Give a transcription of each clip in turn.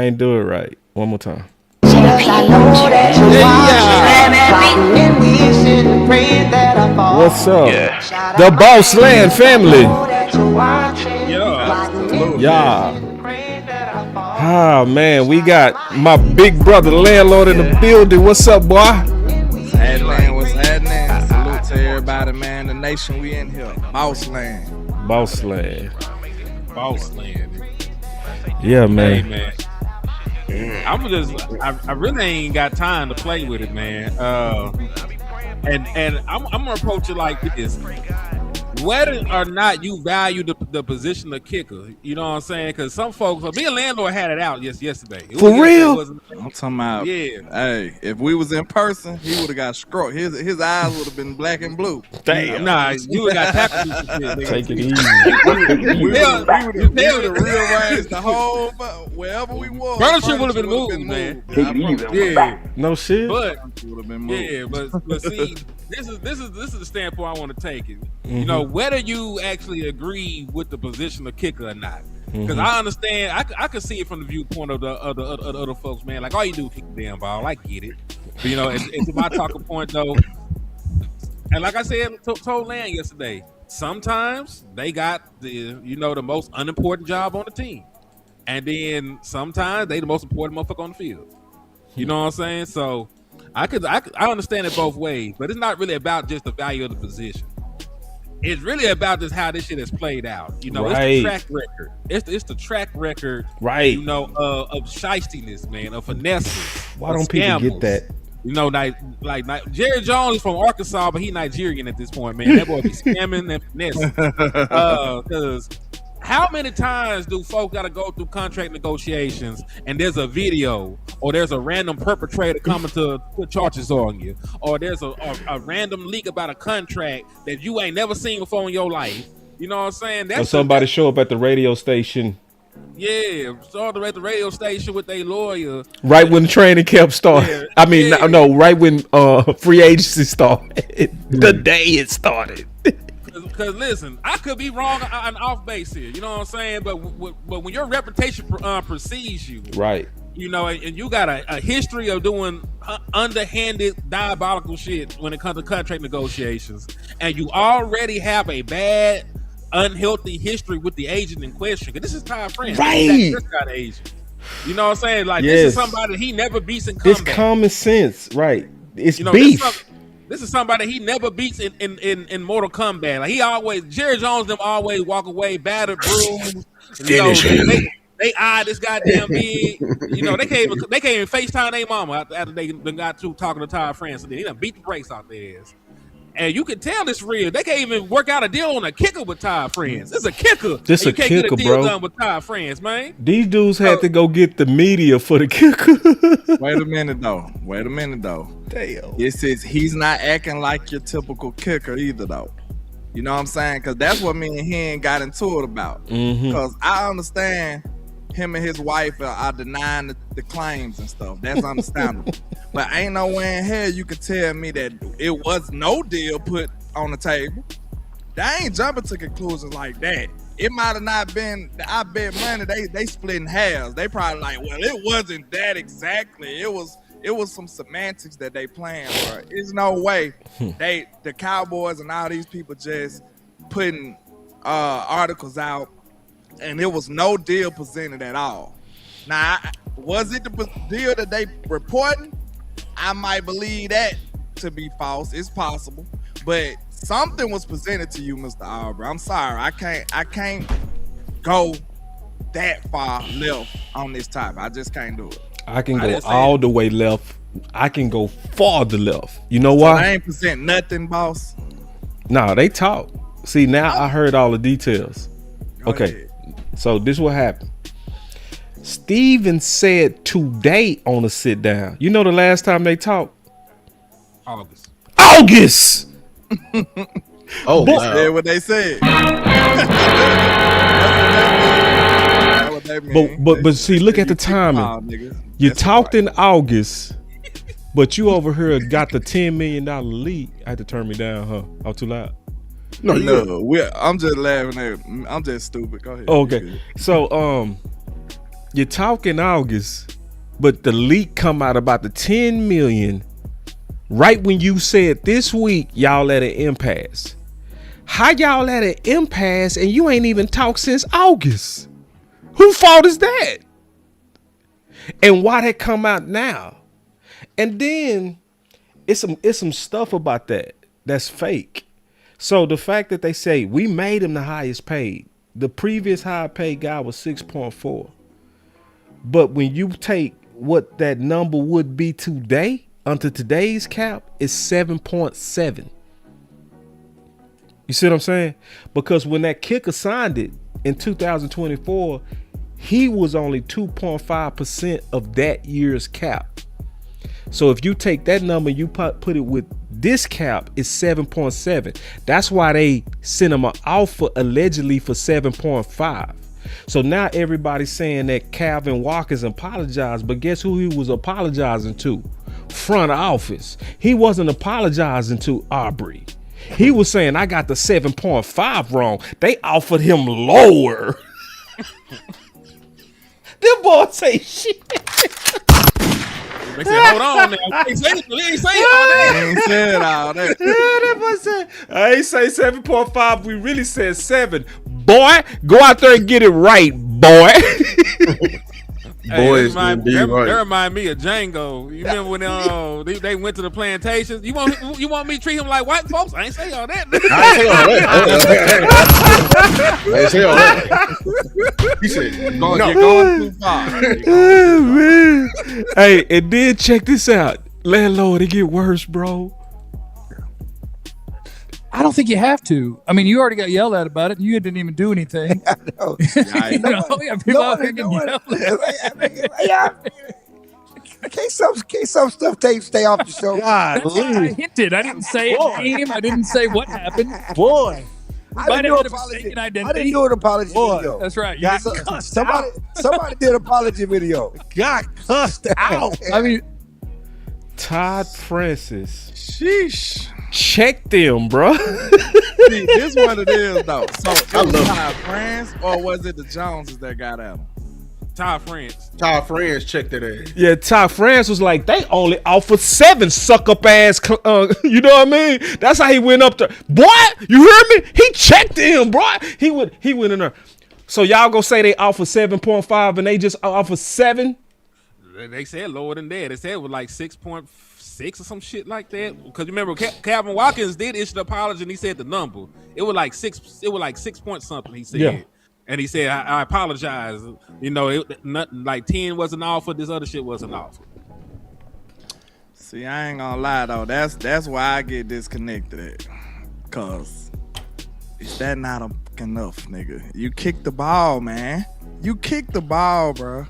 ain't do it right. One more time. What's up? Yeah. The Boss Land family. Yeah. Ah, man, we got my big brother landlord in the building. What's up, boy? What's happening? What's happening? Salute to everybody, man. The nation we in here. Boss Land. Boss Land. Boss Land. Yeah, man. Hey, man. I really ain't got time to play with it, man. And I'm gonna approach it like this. Whether or not you value the position of kicker, you know what I'm saying? Because some folks, me and landlord had it out yesterday. For real? I'm talking about, yeah. Hey, if we was in person, he would have got struck. His eyes would have been black and blue. Damn. Nah, you would have got tackled. Take it easy. We would have rearranged the whole, wherever we was. Furniture would have been moved, man. Yeah. No shit. But see, this is the standpoint I want to take it. Mm-hmm. You know, whether you actually agree with the position of kicker or not. Because I understand, I can see it from the viewpoint of the other folks, man. Like, all you do is kick the damn ball. I get it. But, you know, it's my talking point, though. And like I said, told Land yesterday, sometimes they got the most unimportant job on the team. And then sometimes they the most important motherfucker on the field. You know what I'm saying? So I understand it both ways, but it's not really about just the value of the position. It's really about just how this shit has played out. You know, right. It's the track record. It's the track record, right? You know, of shystiness, man, of finesse. Why don't people get that? You know, like Jerry Jones is from Arkansas, but he Nigerian at this point, man. That boy be scamming and finessing. Because how many times do folks got to go through contract negotiations and there's a video or there's a random perpetrator coming to put charges on you, or there's a random leak about a contract that you ain't never seen before in your life? You know what I'm saying? Or somebody show up at the radio station. Yeah, started at the radio station with their lawyer. Right when the training camp started. Yeah, I mean, no, right when free agency started. The day it started. Because listen, I could be wrong on off base here. You know what I'm saying? But when your reputation precedes you, right? You know, and you got a history of doing underhanded, diabolical shit when it comes to contract negotiations, and you already have a bad, unhealthy history with the agent in question. Because this is Ty France, right? This kind of agent. You know what I'm saying? Like, this is somebody he never beats in combat. It's common sense, right? It's beef. This is somebody he never beats in Mortal Kombat. Like, Jerry Jones them always walk away battered, bruised. They eye this goddamn big. You know, they can't even FaceTime their mama after they got to talking to Ty France. So they done beat the brakes off their ass. And you can tell this real. They can't even work out a deal on a kicker with Ty France. It's a kicker. Just a kicker, get a deal bro. done with Ty France, man. These dudes had to go get the media for the kicker. Wait a minute though. Damn. It says he's not acting like your typical kicker either, though. You know what I'm saying? Because that's what me and him got into it about. Because I understand him and his wife are denying the claims and stuff. That's understandable. But ain't no way in hell you could tell me that it was no deal put on the table. They ain't jumping to conclusions like that. It might have not been, I bet money, they split in halves. They probably like, well, it wasn't that exactly. It was some semantics that they playing for. There's no way the Cowboys and all these people just putting articles out and it was no deal presented at all. Now, was it the deal that they reporting? I might believe that to be false. It's possible. But something was presented to you, Mr. Aubrey. I'm sorry. I can't go that far left on this topic. I just can't do it. I can go all the way left. I can go farther left. You know why? So they ain't present nothing, boss. Nah, they talk. See, now I heard all the details. Okay, so this what happened. Steven said today on a sit down. You know the last time they talked? August. Oh, wow. That's what they said. But see, look at the timing. You talked in August, but you over here got the $10 million lead. I had to turn me down, huh? I was too loud. No, I'm just laughing at. I'm just stupid. Go ahead. Okay, so you're talking August, but the leak come out about the 10 million right when you said this week y'all at an impasse. How y'all at an impasse and you ain't even talked since August? Who fault is that? And why that come out now? And then it's some stuff about that's fake. So the fact that they say we made him the highest paid, the previous high paid guy was 6.4. But when you take what that number would be today, under today's cap, it's 7.7. You see what I'm saying? Because when that kicker signed it in 2024, he was only 2.5% of that year's cap. So if you take that number, you put it with this cap, it's 7.7. That's why they sent him an offer allegedly for 7.5. So now everybody's saying that Calvin Walker's apologized, but guess who he was apologizing to? Front office. He wasn't apologizing to Aubrey. He was saying, I got the 7.5 wrong. They offered him lower. Them boys say shit. They said, hold on now. He ain't say all that. He ain't said all that. Yeah, that boy said, I ain't say 7.5. We really said 7. Boy, go out there and get it right, boy. Boys, that remind me of Django. You remember when they went to the plantations? You want me to treat him like white folks? I ain't say all that. I ain't say all that. He said, You're going too far. Man. Hey, and then check this out. Landlord, it get worse, bro. I don't think you have to. I mean, you already got yelled at about it. And you didn't even do anything. I know. People out here getting yelled at. Can't some stuff stay off the show? I hinted. I didn't say a name. I didn't say what happened. Boy. I didn't do an apology video. That's right. Somebody did an apology video. Got cussed out. I mean, Todd Francis. Sheesh. Check them, bro. See, this what it is, though. So it was Todd France, or was it the Joneses that got at him? Todd France. Todd France checked that ass. Yeah, Todd France was like, they only offered 7 suck up ass. You know what I mean? That's how he went up there. Boy, you heard me? He checked him, bro. He went in there. So y'all gonna say they offered 7.5 and they just offered 7? They said lower than that. They said it was like 6.6 or some shit like that. Because remember, Calvin Watkins did issue the apology and he said the number. It was like 6. It was like 6 point something. He said. Yeah. And he said, I apologize. You know, nothing like 10 wasn't offered. This other shit wasn't offered. See, I ain't gonna lie though. That's why I get disconnected at. Cause is that not enough, nigga? You kick the ball, man. You kick the ball, bro.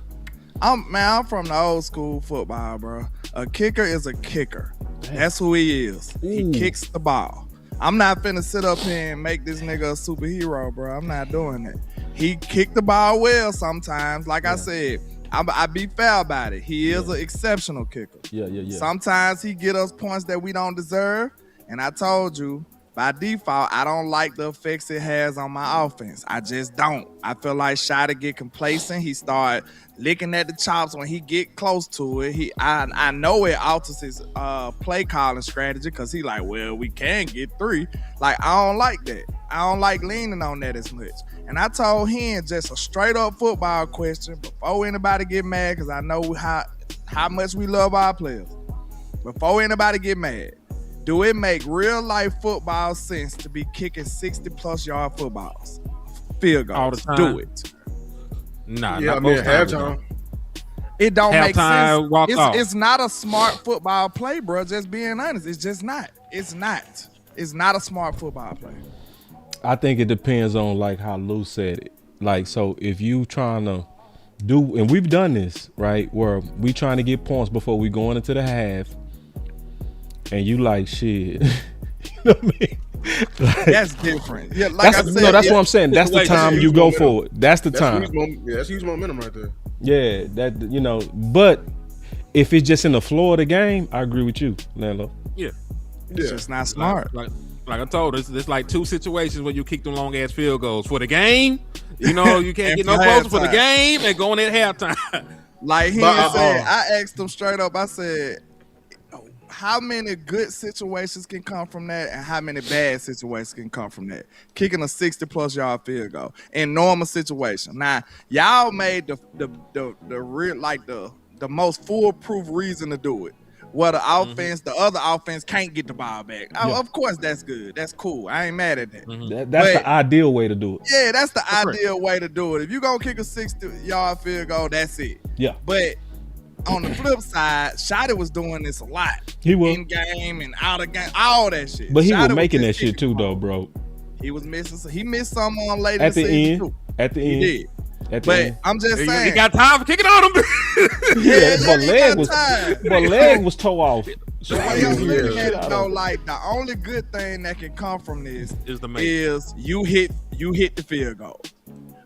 I'm from the old school football, bro. A kicker is a kicker. That's who he is. Ooh. He kicks the ball. I'm not finna sit up here and make this nigga a superhero, bro. I'm not doing that. He kicked the ball well sometimes. Like I said, I be fair about it. He is an exceptional kicker. Yeah. Sometimes he get us points that we don't deserve. And I told you, by default, I don't like the effects it has on my offense. I just don't. I feel like Schotty get complacent. He start licking at the chops when he get close to it. I know it alters his play calling strategy because he like, well, we can get 3. Like, I don't like that. I don't like leaning on that as much. And I told him just a straight up football question before anybody get mad, because I know how much we love our players. Before anybody get mad, do it make real life football sense to be kicking 60+ yard footballs, field goals? All the time. Do it. Nah, yeah, not most halftime. It don't make sense. It's not a smart football play, bro. Just being honest, it's just not. It's not. It's not a smart football play. I think it depends on like how Lou said it. Like, so if you trying to do, and we've done this, right, where we trying to get points before we going into the half, and you like shit. You know what I mean? Like, that's different. Yeah, like I said, that's what I'm saying. That's the time you go for it. That's the time. That's huge momentum right there. Yeah, that, you know. But if it's just in the flow of the game, I agree with you, Lando. Yeah, it's just not smart. Like I told us, there's like 2 situations where you kick them long ass field goals for the game. You know, you can't get no closer for the game and going at halftime. Like he said, I asked him straight up. I said, how many good situations can come from that, and how many bad situations can come from that? Kicking a 60+ yard field goal in normal situation. Now, y'all made the real, like the most foolproof reason to do it. Where the offense, the other offense can't get the ball back. Yeah. Of course, that's good. That's cool. I ain't mad at that. That's the ideal way to do it. Yeah, that's the ideal way to do it. If you're going to kick a 60-yard field goal, that's it. Yeah. But on the flip side, Schotty was doing this a lot. He was. In game and out of game, all that shit. But he was making that shit too, though, bro. He was missing. He missed some on later at the end. Too. At the end. He did. But I'm just saying, he got time for kicking on him. But leg was toe off. So I'm looking at it though, like the only good thing that can come from this is you hit the field goal.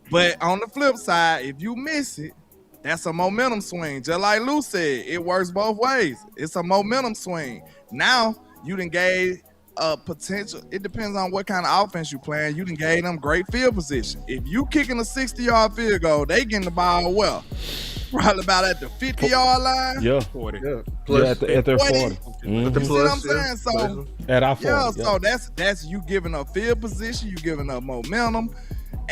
But on the flip side, if you miss it, that's a momentum swing. Just like Lou said, it works both ways. It's a momentum swing. Now you done gave potential. It depends on what kind of offense you playing. You done gave them great field position. If you kicking a 60-yard field goal, they getting the ball well. Probably about at the 50-yard line. Yeah. 40. Yeah. Plus, at their 40. Mm-hmm. You see what I'm saying? So at our 40. Yeah, so that's you giving up field position, you giving up momentum.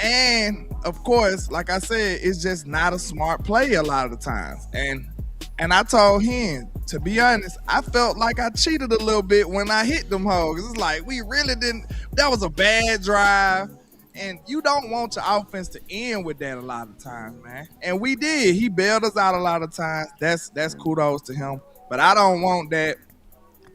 And of course, like I said, it's just not a smart play a lot of the times. And I told him, to be honest, I felt like I cheated a little bit when I hit them hoes. It's like we really didn't. That was a bad drive, and you don't want your offense to end with that a lot of times, man. And we did. He bailed us out a lot of times. That's kudos to him. But I don't want that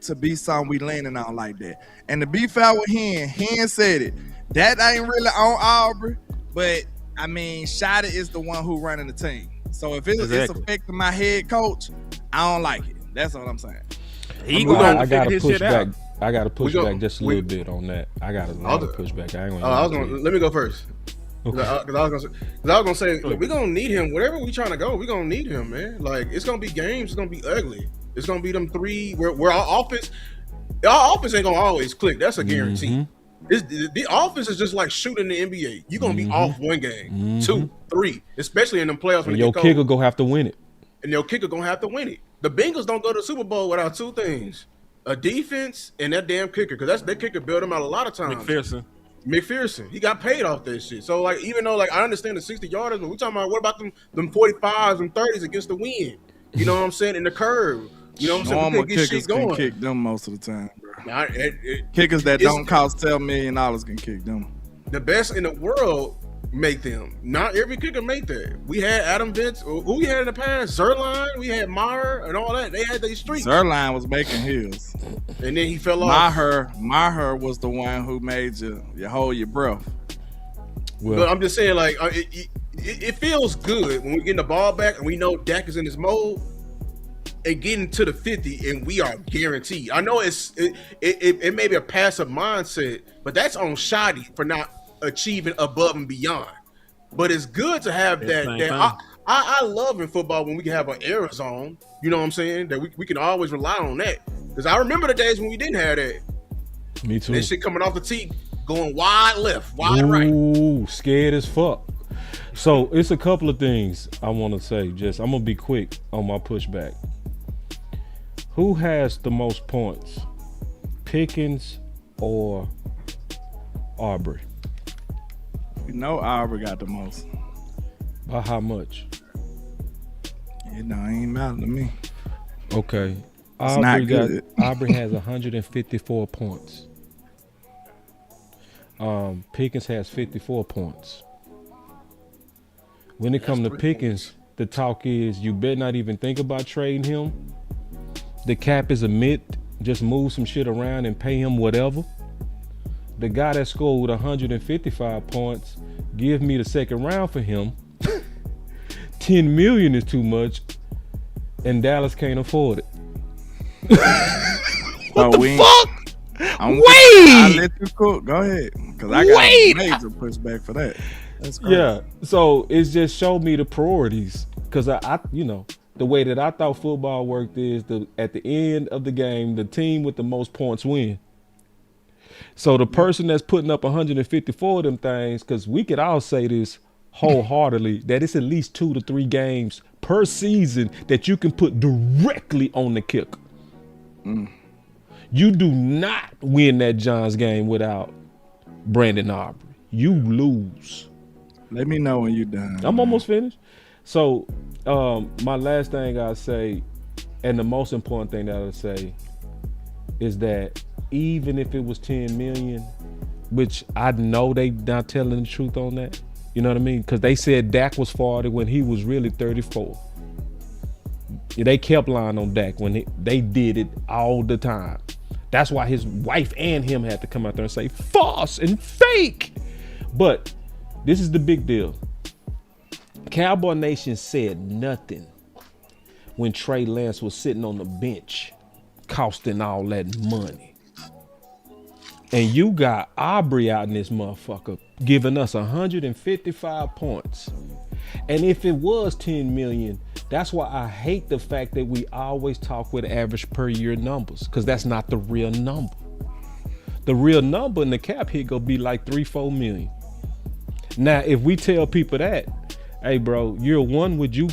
to be something we leaning on like that. And to be fair with Hen said it. That ain't really on Aubrey, but I mean, Schotty is the one who running the team. So if it's affecting my head coach, I don't like it. That's what I'm saying. I gotta push back. I gotta push back just a little bit on that. I gotta push back. I ain't gonna. Let me go first. Okay. I was gonna say look, we're gonna need him. Wherever we trying to go, we're gonna need him, man. Like it's gonna be games. It's gonna be ugly. It's gonna be them three where our offense ain't gonna always click. That's a guarantee. Mm-hmm. The offense is just like shooting the NBA. You're gonna be off one game, 2, 3, especially in them playoffs. And your kicker gonna have to win it. The Bengals don't go to the Super Bowl without two things: a defense and that damn kicker. Because that kicker built them out a lot of times. McPherson, he got paid off that shit. So like, even though like I understand the 60-yarders, but we talking about what about them 45s and 30s against the wind? You know what I'm saying? In the curve. You know what I'm saying? Normal kickers can kick them most of the time, bro. Kickers that don't cost $10 million can kick them. The best in the world make them. Not every kicker make that. We had Adam Vince. Who we had in the past? Zerline. We had Meyer and all that. They had these streaks. Zerline was making his. And then he fell off. Maher was the one who made you hold your breath. Well, but I'm just saying, like, it feels good when we get the ball back and we know Dak is in his mode. And getting to the 50, and we are guaranteed. I know it may be a passive mindset, but that's on Schotty for not achieving above and beyond. But it's good to have that. I love in football when we can have an error zone. You know what I'm saying? That we can always rely on that. Because I remember the days when we didn't have that. Me too. That shit coming off the tee, going wide left, wide right. Ooh, scared as fuck. So it's a couple of things I want to say. I'm gonna be quick on my pushback. Who has the most points, Pickens or Aubrey? You know Aubrey got the most. By how much? It ain't matter to me. Okay. Aubrey has 154 points. Pickens has 54 points. When it comes to Pickens, the talk is you better not even think about trading him. The cap is a myth. Just move some shit around and pay him whatever. The guy that scored 155 points, give me the second round for him. $10 million is too much, and Dallas can't afford it. What the fuck? I'll let you cook. Go ahead, because I got major pushback for that. That's crazy. Yeah, so it's just showed me the priorities, because I the way that I thought football worked is at the end of the game, the team with the most points win. So the person that's putting up 154 of them things, because we could all say this wholeheartedly that it's at least 2 to 3 games per season that you can put directly on the kicker. You do not win that Giants game without Brandon Aubrey. You lose. Let me know when you're done. I'm almost finished. So my last thing I'll say, and the most important thing that I'll say, is that even if it was 10 million, which I know they not telling the truth on that, you know what I mean? Because they said Dak was 40 when he was really 34. They kept lying on Dak when they did it all the time. That's why his wife and him had to come out there and say false and fake. But this is the big deal. Cowboy Nation said nothing when Trey Lance was sitting on the bench costing all that money. And you got Aubrey out in this motherfucker giving us 155 points. And if it was 10 million, that's why I hate the fact that we always talk with average per year numbers, because that's not the real number. The real number in the cap hit gonna be like 3-4 million. Now, if we tell people that, hey bro, year one, would you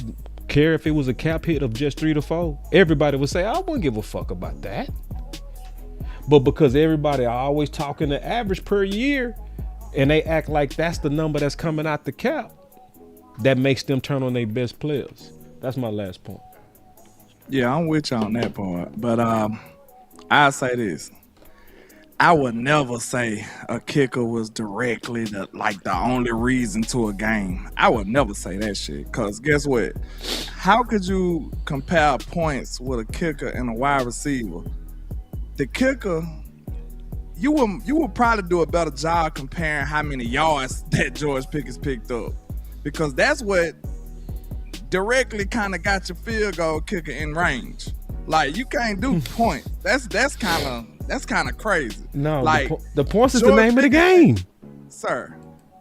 care if it was a cap hit of just 3 to 4? Everybody would say, I wouldn't give a fuck about that. But because everybody are always talking the average per year, and they act like that's the number that's coming out the cap, that makes them turn on their best players. That's my last point. Yeah, I'm with you on that part. But I'll say this. I would never say a kicker was directly the only reason to a game. I would never say that shit. Because guess what? How could you compare points with a kicker and a wide receiver? The kicker, you would probably do a better job comparing how many yards that George Pickens picked up. Because that's what directly kind of got your field goal kicker in range. Like, you can't do points. That's kind of crazy. No, like the points is the name of the game, sir.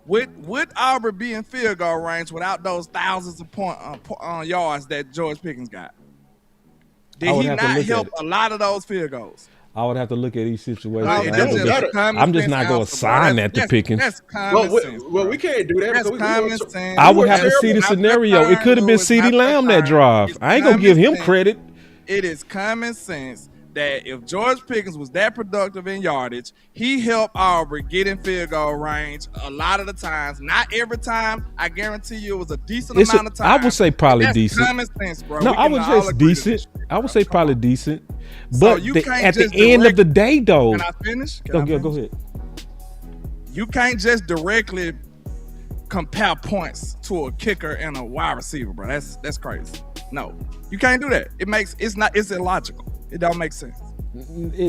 Would Aubrey be in field goal range without those thousands of yards that George Pickens got? Did he not help a lot of those field goals? I would have to look at each situation. I'm just not going to sign that to Pickens. That's common sense. Well, we can't do that. That's common sense. I would have to see the scenario. It could have been CeeDee Lamb that drive. I ain't going to give him credit. It is common sense that if George Pickens was that productive in yardage, he helped Aubrey get in field goal range a lot of the times. Not every time. I guarantee you it was a decent amount of time. I would say probably decent. Common sense, bro. No, I would say decent. I would say probably decent. But So at the end of the day, though. Can I finish? Go ahead. You can't just directly compare points to a kicker and a wide receiver, bro. That's crazy. No, you can't do that. It's illogical. It don't make sense.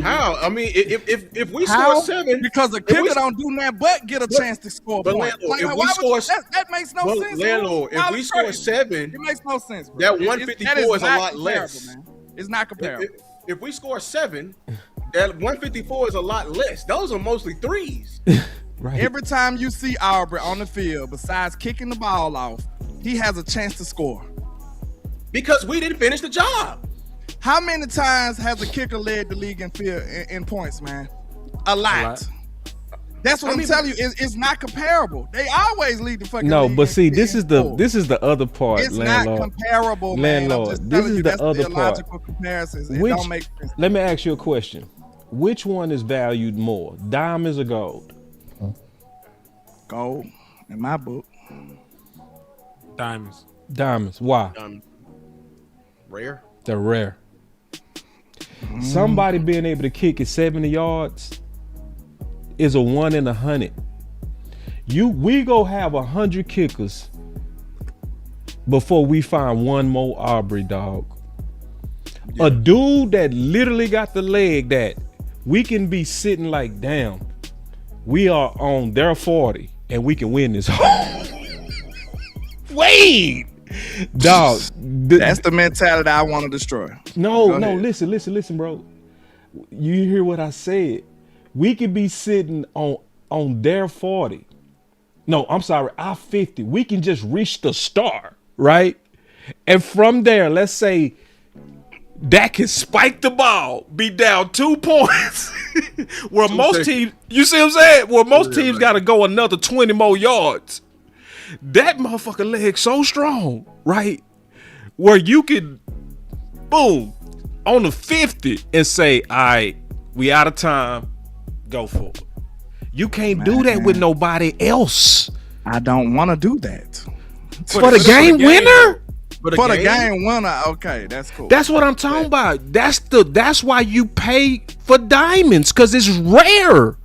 How? I mean, if we score 7, because the kicker don't do nothing but get a chance to score. But points. Landlord, if we score, that makes no sense. Landlord, if we score 7, it makes no sense. Bro. That 154 is a lot less. Man. It's not comparable. If we score 7, that 154 is a lot less. Those are mostly threes. Right. Every time you see Aubrey on the field, besides kicking the ball off, he has a chance to score. Because we didn't finish the job. How many times has a kicker led the league in points, man? A lot. That's what I'm telling you. It's not comparable. They always lead the fucking league. No, but see, this is the other part, it's Landlord. Not comparable, man. Landlord, this is the other part. Comparisons. It don't make sense. Let me ask you a question. Which one is valued more, diamonds or gold? Gold, in my book. Diamonds. Why? Rare. They're rare. Somebody being able to kick it 70 yards is a 1 in 100. We go have 100 kickers before we find one more Aubrey, dog. Yeah. A dude that literally got the leg that we can be sitting like, damn, we are on their 40 and we can win this. Wait, dog. That's the mentality I want to destroy. No, listen, bro. You hear what I said? We could be sitting on their 40. No, I'm sorry, our 50. We can just reach the star, right? And from there, let's say Dak can spike the ball, be down 2 points. Where most teams, you see what I'm saying? Where most teams got to go another 20 more yards. that motherfucker leg so strong, right? Where you could, boom, on the 50 and say, all right, we out of time, go for it. You can't do that with nobody else. I don't want to do that. For the game winner? For the game winner, okay, that's cool. That's what I'm talking about. That's why you pay for diamonds, because it's rare.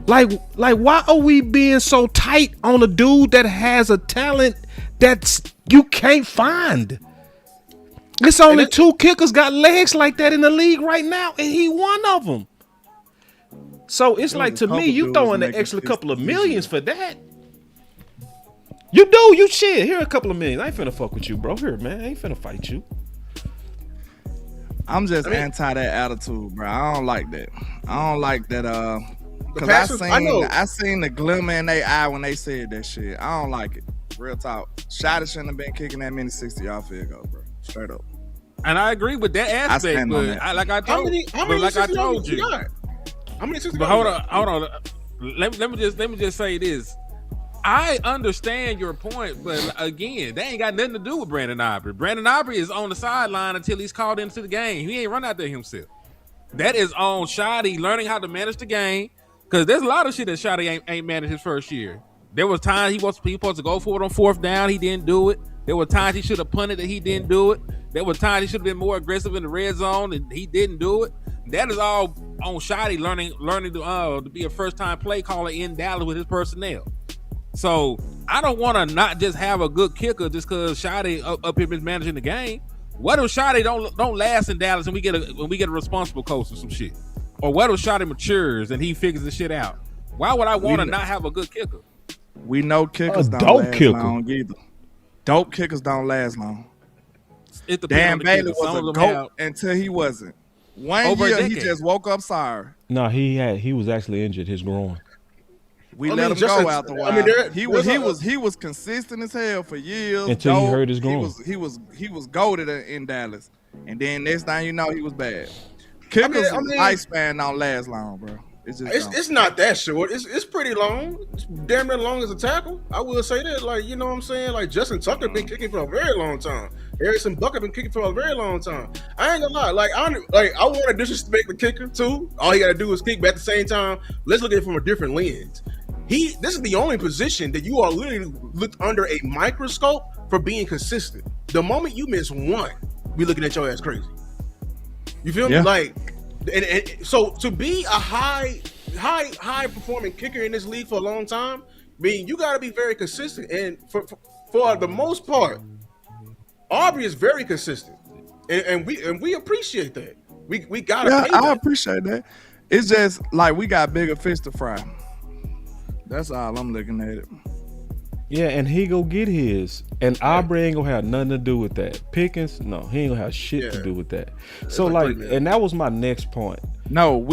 Like why are we being so tight on a dude that has a talent that's you can't find? It's only 2 kickers got legs like that in the league right now, and he one of them. So it's like, to me, you throwing an extra couple of millions for that. You do, you shit. Here a couple of millions. I ain't finna fuck with you, bro. Here, man. I ain't finna fight you. I'm just anti that attitude, bro. I don't like that. I don't like that. Cause I seen the glimmer in their eye when they said that shit. I don't like it. Real talk. Shotty shouldn't have been kicking that many 60-yard field goal, bro. Straight up. And I agree with that aspect, but like I told you, how many 60? But hold on. Let me just say this. I understand your point, but again, that ain't got nothing to do with Brandon Aubrey. Brandon Aubrey is on the sideline until he's called into the game. He ain't run out there himself. That is on Schotty learning how to manage the game, because there's a lot of shit that Schotty ain't managed his first year. There was times he was supposed to go for it on 4th down. He didn't do it. There were times he should have punted that he didn't do it. There were times he should have been more aggressive in the red zone and he didn't do it. That is all on Schotty learning to be a first-time play caller in Dallas with his personnel. So I don't want to not just have a good kicker just because Schotty up here mismanaging the game. What if Schotty don't last in Dallas and we get a responsible coach or some shit? Or what if Schotty matures and he figures the shit out? Why would I want to not have a good kicker? We know kickers don't last long either. Dope kickers don't last long. Dan Bailey was a GOAT until he wasn't. One year he just woke up sorry. No, he was actually injured his groin. We let him go out the while. He was consistent as hell for years until he hurt his groin. He was goated in Dallas, and then next thing you know, he was bad. Kickers lifespan don't last long, bro. It's not that short. It's pretty long. It's damn near long as a tackle. I will say that. Like, you know what I'm saying? Like, Justin Tucker been kicking for a very long time. Harrison Bucker been kicking for a very long time. I ain't gonna lie. Like, I want to disrespect the kicker too. All he got to do is kick, but at the same time, let's look at it from a different lens. This is the only position that you are literally looked under a microscope for being consistent. The moment you miss one, we looking at your ass crazy. You feel me? Like, and so to be a high performing kicker in this league for a long time, I mean, you got to be very consistent. And for the most part, Aubrey is very consistent, and we appreciate that. We gotta. Yeah, I appreciate that. It's just like we got bigger fish to fry. That's all I'm looking at it. Yeah, and he go get his, and Aubrey ain't gonna have nothing to do with that. Pickens, no, he ain't gonna have shit to do with that. So and that was my next point. No,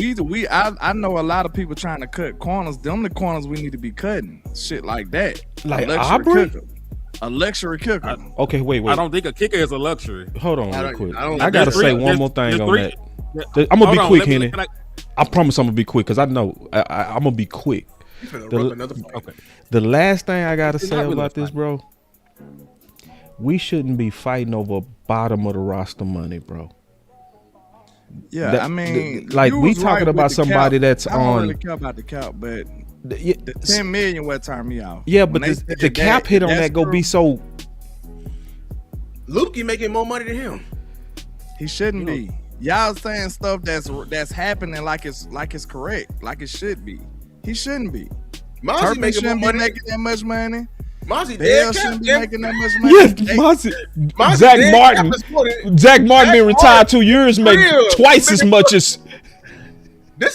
I know a lot of people trying to cut corners. Them the corners we need to be cutting. Shit like that. Like Aubrey? A luxury kicker. Okay, wait. I don't think a kicker is a luxury. Hold on real quick. I gotta say one more thing on that. I'm gonna be quick, Henny. I promise I'm gonna be quick because I know I'm gonna be quick. The last thing I gotta say about this, bro, we shouldn't be fighting over bottom of the roster money, bro. Yeah, I mean, like we talking about somebody that's on. I don't really care about the cap, but the 10 million would turn me off. Yeah, but the cap hit on that go be so. Luke making more money than him. He shouldn't be. Y'all saying stuff that's happening like it's correct, like it should be. He shouldn't be. Mozzie making more money. Making that much money. Mozzie shouldn't be making that much money. Yes, Zach Martin been retired 2 years, make twice as much as. I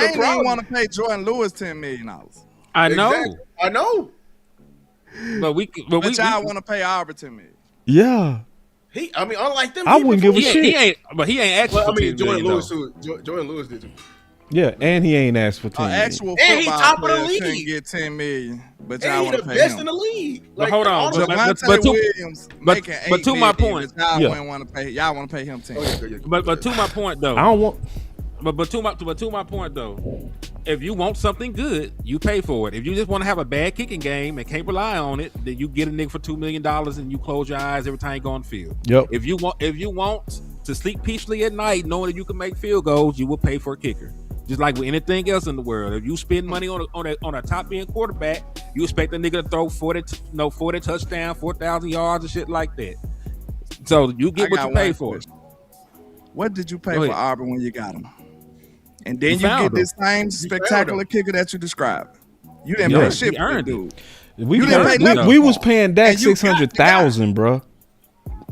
ain't even want to pay Jordan Lewis $10 million. I know. Exactly. I know. But y'all want to pay Aubrey $10 million. Yeah. Unlike them, I wouldn't give a shit. He ain't actually. Well, I mean, Jordan Lewis did too. Yeah, and he ain't asked for 10 million. Actual and he top of the league. league. Get 10 million, but y'all want to pay him. Best in the league. Like, hold on, but to my point, y'all want to pay him 10. But to my point though, I don't want. But to my point though, if you want something good, you pay for it. If you just want to have a bad kicking game and can't rely on it, then you get a nigga for $2 million and you close your eyes every time you go on the field. Yep. If you want to sleep peacefully at night, knowing that you can make field goals, you will pay for a kicker. Just like with anything else in the world, if you spend money on a top end quarterback, you expect a nigga to throw 40 touchdowns, 4,000 yards and shit like that. So you get what you pay for. What did you pay for Auburn when you got him? And then you get this same spectacular kicker that you described. You didn't pay shit for that dude. We was paying Dak $600,000, bro.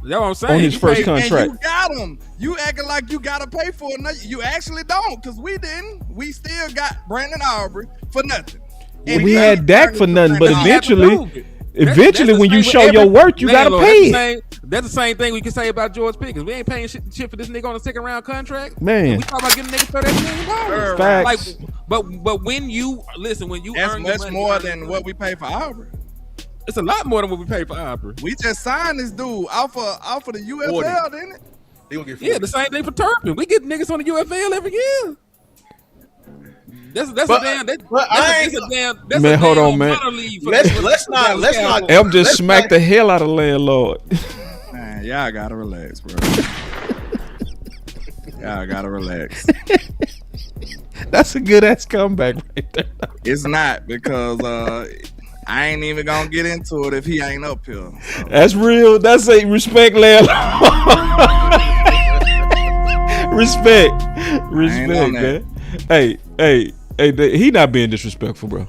That's what I'm saying. On his first contract. And you got him. You acting like you got to pay for it. You actually don't, because we didn't. We still got Brandon Aubrey for nothing. And we had Dak for nothing, but eventually when you show your worth, you got to pay it. That's the same thing we can say about George Pickens. We ain't paying shit for this nigga on a second round contract. Man. We talking about getting a nigga $30 million. Facts. But when you that's much more than what we pay for Aubrey. It's a lot more than what we pay for Aubrey. We just signed this dude out for the UFL, didn't it? They gonna get 40. Yeah, the same thing for Turpin. We get niggas on the UFL every year. That's a damn. Man, hold on, man. Let's not. I'm just smack the hell out of landlord. Man, y'all gotta relax, bro. Y'all gotta relax. That's a good ass comeback right there. It's not, because I ain't even gonna get into it if he ain't up here. So. That's real. That's a respect, landlord. Respect, man. Hey, he not being disrespectful, bro.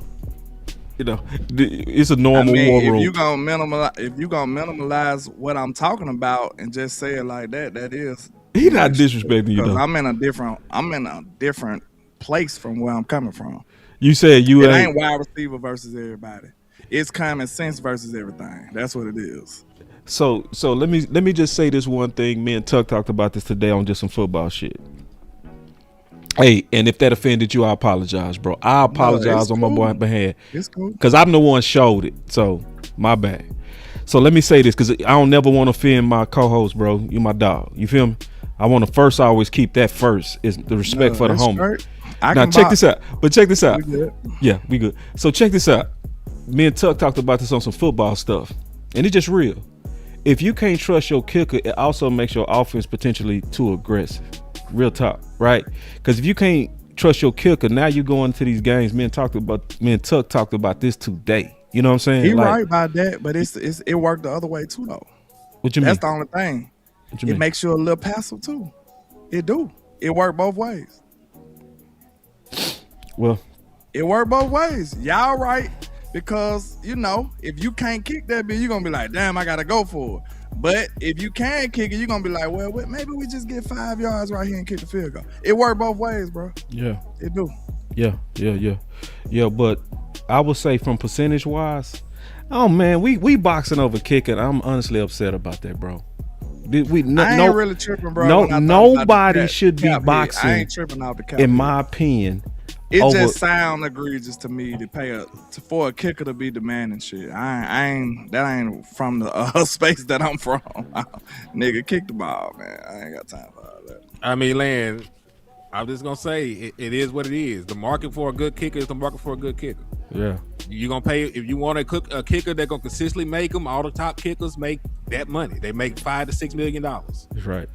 You know, it's a normal war room. If you gonna minimalize what I'm talking about and just say it like that, that is. He not disrespecting you though. I'm in a different place from where I'm coming from. You said you ain't wide receiver versus everybody. It's common sense versus everything. That's what it is. So let me just say this one thing. Me and Tuck talked about this today on just some football shit. Hey, and if that offended you, I apologize, bro. I apologize on my boy's behalf. It's cool. Because I'm the one showed it. So, my bad. So, let me say this, because I don't never want to offend my co-host, bro. You my dog. You feel me? I want to first always keep that first, is the respect for the homie. Now, check this out. But check this out. Yeah, we good. So, check this out. Me and Tuck talked about this on some football stuff. And it's just real. If you can't trust your kicker, it also makes your offense potentially too aggressive. Real talk, right? Because if you can't trust your kicker, now you go into these games. Me and Tuck talked about this today. You know what I'm saying? He right about that, but it worked the other way too, though. What you mean? That's the only thing. It makes you a little passive too. It do. It worked both ways. Well, it worked both ways. Y'all right, because if you can't kick that bitch, you're gonna be like, damn, I gotta go for it. But if you can kick it, you're going to be like, well, maybe we just get 5 yards right here and kick the field goal. It worked both ways, bro. Yeah. It do. Yeah, but I would say from percentage-wise, oh, man, we boxing over kicking. I'm honestly upset about that, bro. I ain't really tripping, bro. Nobody should be boxing, I ain't tripping out the cap. in my opinion. It just sound egregious to me to pay for a kicker to be demanding shit. That ain't from the space that I'm from. Nigga, kick the ball, man. I ain't got time for all that. I mean, Land, I'm just gonna say it is what it is. The market for a good kicker is the market for a good kicker. Yeah, you're gonna pay if you want a kicker that gonna consistently make them. All the top kickers make that money. They make $5 to $6 million. That's right.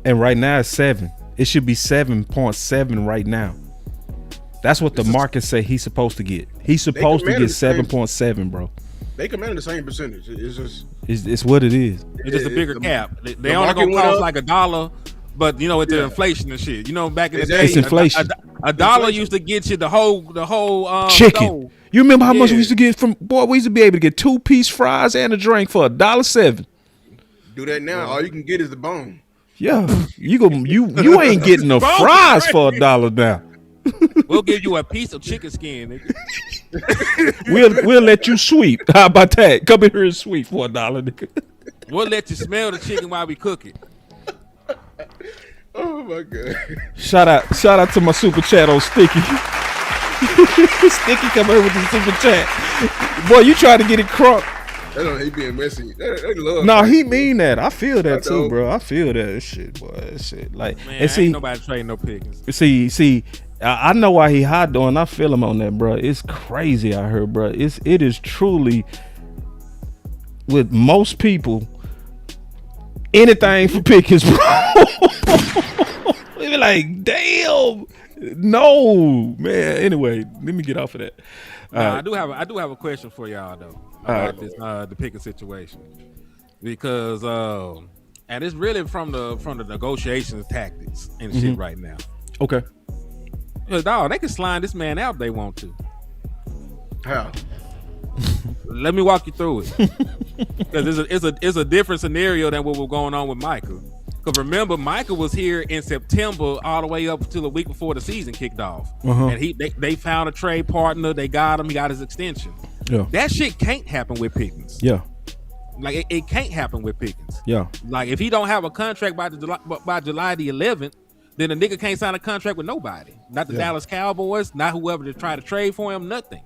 And right now it's 7. It should be 7.7 right now. That's what the market say he's supposed to get. He's supposed to get 7.7, bro. They command the same percentage. It's what it is. It's just a bigger cap. They only gonna cost like $1, but it's the inflation and shit. Back in the day, it's inflation. A dollar used to get you the whole chicken. stove. You remember how much we used to get from? Boy, we used to be able to get 2-piece fries and a drink for $1.07. Do that now. All you can get is the bone. Yeah, you ain't getting no fries for $1 now. We'll give you a piece of chicken skin, nigga. We'll let you sweep. How about that? Come in here and sweep for $1, nigga. We'll let you smell the chicken while we cook it. Oh my god! Shout out to my super chat on Sticky. Sticky come here with the super chat. Boy, you try to get it crunk. He being messy. They love. No, he mean that. I feel that too, bro. I feel that shit, boy. That shit, like, man, and see, ain't nobody trading no Pickens. See, I know why he hot though, and I feel him on that, bro. It's crazy out here, bro. It is truly, with most people, anything for Pickens, bro. They be like, damn, no, man. Anyway, let me get off of that. I do have a question for y'all though about this the Pickens situation, because and it's really from the negotiations tactics and shit right now. Okay. Dog, they can slide this man out if they want to. How? Let me walk you through it, because it's a different scenario than what was going on with Micah. Because remember, Micah was here in September all the way up until the week before the season kicked off, and they found a trade partner. They got him. He got his extension. Yeah, that shit can't happen with Pickens. Yeah, like it can't happen with Pickens. Yeah, like if he don't have a contract by July the 11th, then the nigga can't sign a contract with nobody. Not the Dallas Cowboys, not whoever to try to trade for him, nothing.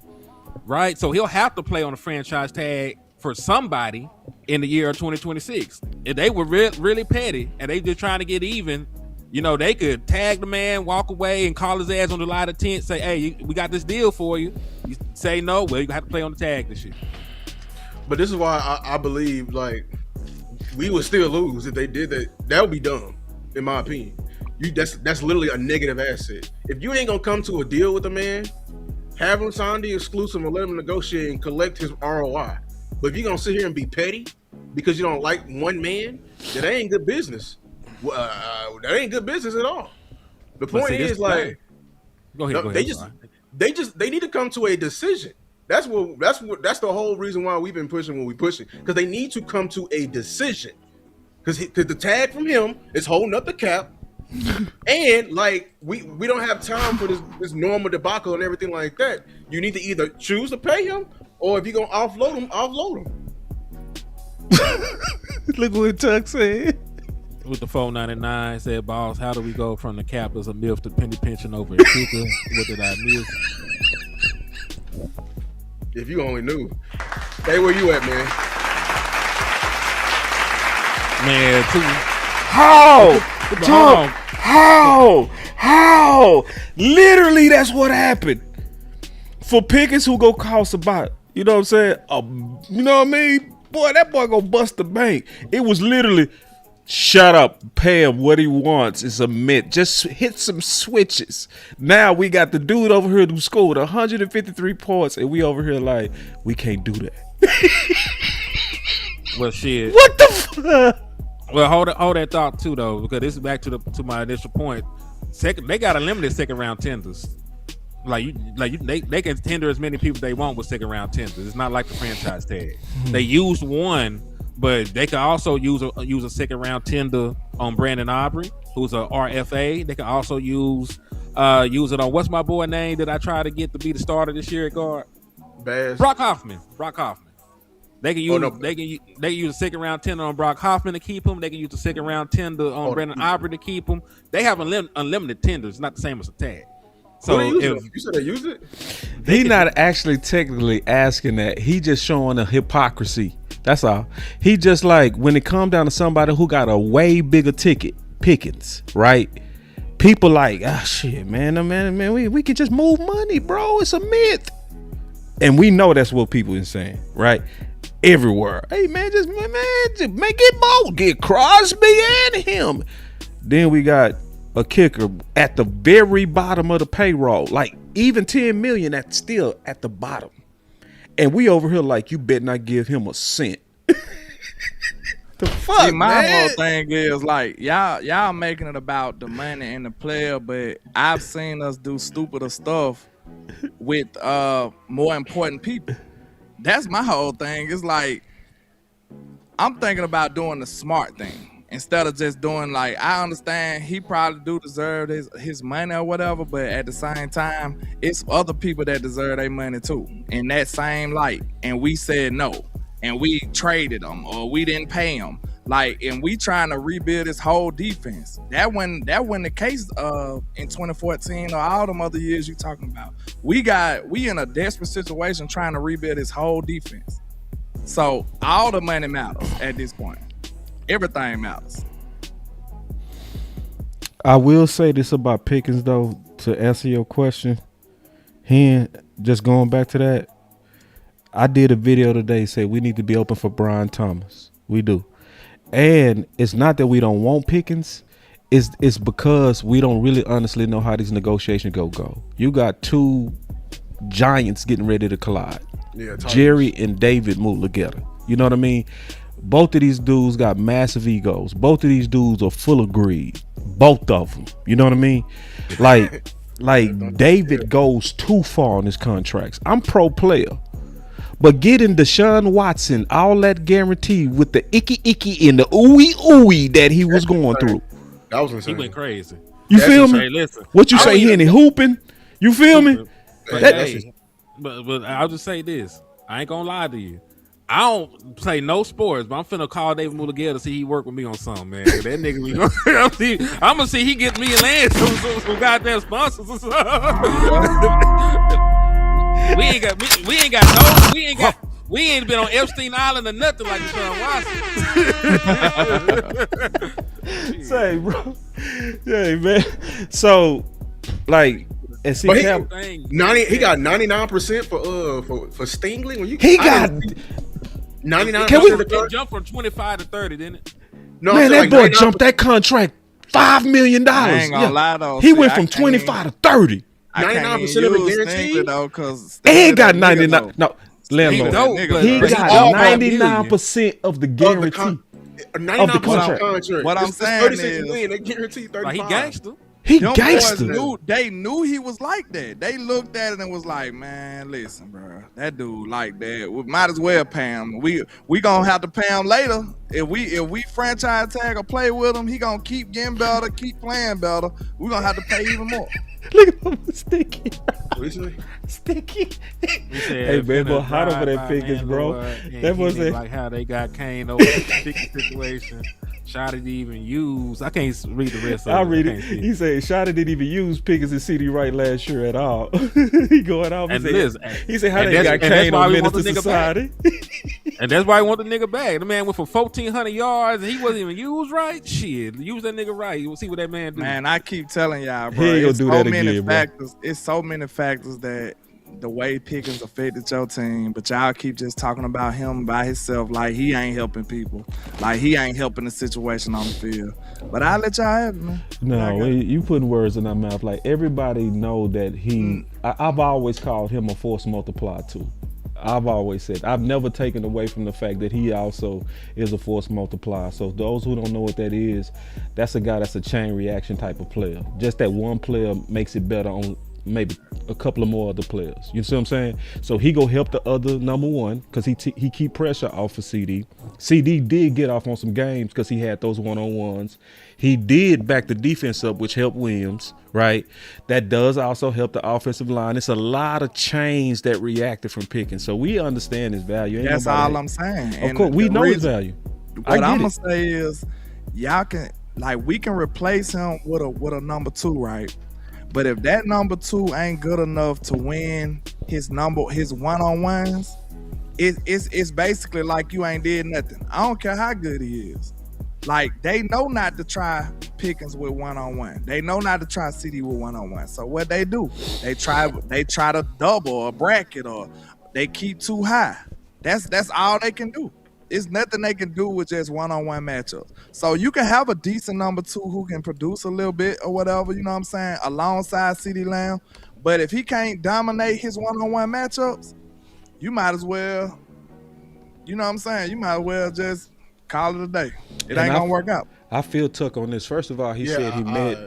Right? So he'll have to play on a franchise tag for somebody in the year of 2026. If they were really petty and they just trying to get even, you know, they could tag the man, walk away, and call his ass on July the 10th, say, hey, we got this deal for you. You say no, well, you have to play on the tag this shit. But this is why I believe, like, we would still lose if they did that. That would be dumb, in my opinion. That's literally a negative asset. If you ain't gonna come to a deal with a man, have him sign the exclusive and let him negotiate and collect his ROI. But if you're gonna sit here and be petty because you don't like one man, that ain't good business. That ain't good business at all. The point is, like, go ahead. They need to come to a decision. That's the whole reason why we've been pushing what we pushing, because they need to come to a decision. Because the tag from him is holding up the cap. And like we don't have time for this normal debacle and everything like that. You need to either choose to pay him, or if you're gonna offload him. Look what Chuck said. With the 499 said, boss, how do we go from the cap as a MILF to penny pension over a kicker? What did I miss? If you only knew. Hey, where you at, man? Man, How? Literally, that's what happened. For Pickens, who go cost about, you know what I'm saying? You know what I mean? Boy, that boy gonna bust the bank. It was literally, shut up, pay him what he wants. It's a mint. Just hit some switches. Now we got the dude over here who scored 153 points, and we over here like, we can't do that. Well, shit. What the fuck? Well, hold that thought too, though, because this is back to my initial point. They got unlimited second round tenders. They can tender as many people they want with second round tenders. It's not like the franchise tag. They used one, but they can also use a second round tender on Brandon Aubrey, who's a RFA. They can also use it on, what's my boy name that I try to get to be the starter this year at guard? Brock Hoffman. They can use they can use a second round tender on Brock Hoffman to keep him. They can use a second round tender on Brandon Aubrey to keep him. They have unlimited tenders, not the same as a tag. So you said they use it? He not actually technically asking that. He just showing a hypocrisy. That's all. He just like, when it comes down to somebody who got a way bigger ticket, Pickens, right? People like, shit, man, we can just move money, bro. It's a myth. And we know that's what people is saying, right? Everywhere. Hey, man, just make it both. Get Crosby and him. Then we got a kicker at the very bottom of the payroll. Like, even 10 million, that's still at the bottom. And we over here like, you better not give him a cent. The fuck, see, my man? whole thing is like, y'all making it about the money and the player, but I've seen us do stupider stuff with more important people. That's my whole thing. It's like, I'm thinking about doing the smart thing instead of just doing, like, I understand he probably do deserve his money or whatever, but at the same time, it's other people that deserve their money too in that same light. And we said no, and we traded them, or we didn't pay them. Like, and we trying to rebuild this whole defense. That wasn't the case in 2014 or all them other years you talking about. We in a desperate situation trying to rebuild this whole defense. So all the money matters at this point. Everything matters. I will say this about Pickens though, to answer your question. Just going back to that, I did a video today say we need to be open for Brian Thomas. We do. And it's not that we don't want Pickens. It's because we don't really honestly know how these negotiations go. You got two giants getting ready to collide. Yeah, Jerry and David move together. You know what I mean? Both of these dudes got massive egos. Both of these dudes are full of greed. Both of them. You know what I mean? Like David goes too far on his contracts. I'm pro player. But getting Deshaun Watson, all that guarantee with the icky and the ooey that he was going through. That was insane. He went crazy. You feel me? Hey, listen, what you say, Henny? Hooping? You feel me? But I'll just say this. I ain't gonna lie to you. I don't play no sports, but I'm finna call David Mulligale to see he work with me on something, man. That nigga, I'm gonna see he get me and Lance some goddamn sponsors or something. We ain't been on Epstein Island or nothing like Deshaun Watson. Say, bro. Yeah, man. So, like, and see, he got 99% for Stingley. When he got 99%. It jumped from 25 to 30, didn't it? No, man, that boy jumped that contract $5 million. I ain't gonna lie though. He went from 25 to 30. 99% of the guarantee though, because he got 99. No, landlord. He got 99% of the guarantee. 99% what I'm saying is, they guarantee 35. He gangster. He gangster. They knew he was like that. They looked at it and was like, man, listen, bro, that dude like that. We might as well pay him. We gonna have to pay him later. If we franchise tag or play with him, he gonna keep getting better, keep playing better. We gonna have to pay even more. Look at him, Sticky. Sticky. Hey, man, but hot over that Pickens, bro. That was like how they got Kane over the Sticky situation. Schotty didn't even use. I can't read the rest of it. I'll read it. He said Schotty didn't even use Pickens and CD Wright last year at all. He going off and he said how they got Kane on Minister Society. And that's why he want the nigga back. The man went for 1,400 yards and he wasn't even used right. Shit, use that nigga right. You'll see what that man do. Man, I keep telling y'all, bro. He ain't gonna do that again, bro. It's so many factors that the way Pickens affected your team, but y'all keep just talking about him by himself like he ain't helping people, like he ain't helping the situation on the field. But I'll let y'all have it, man. No, you putting words in our mouth. Like everybody know that I've always called him a force multiplier too. I've always said, I've never taken away from the fact that he also is a force multiplier. So those who don't know what that is, that's a guy that's a chain reaction type of player. Just that one player makes it better on maybe a couple of more other players. You see what I'm saying? So he go help the other number one because he keep pressure off of CD. CD did get off on some games because he had those one-on-ones. He did back the defense up, which helped Williams, right? That does also help the offensive line. It's a lot of change that reacted from Pickens. So we understand his value. That's all I'm saying. Of course, we know his value. What I'm going to say is y'all can, like, we can replace him with a number two, right? But if that number two ain't good enough to win his one-on-ones, it's basically like you ain't did nothing. I don't care how good he is. Like, they know not to try Pickens with one-on-one. They know not to try CD with one-on-one. So what they do? They try to double or bracket or they keep too high. That's all they can do. It's nothing they can do with just one-on-one matchups. So you can have a decent number two who can produce a little bit or whatever, you know what I'm saying, alongside CeeDee Lamb. But if he can't dominate his one-on-one matchups, you might as well, you know what I'm saying, you might as well just call it a day. It ain't going to work out. I feel Tuck on this. First of all, he said he met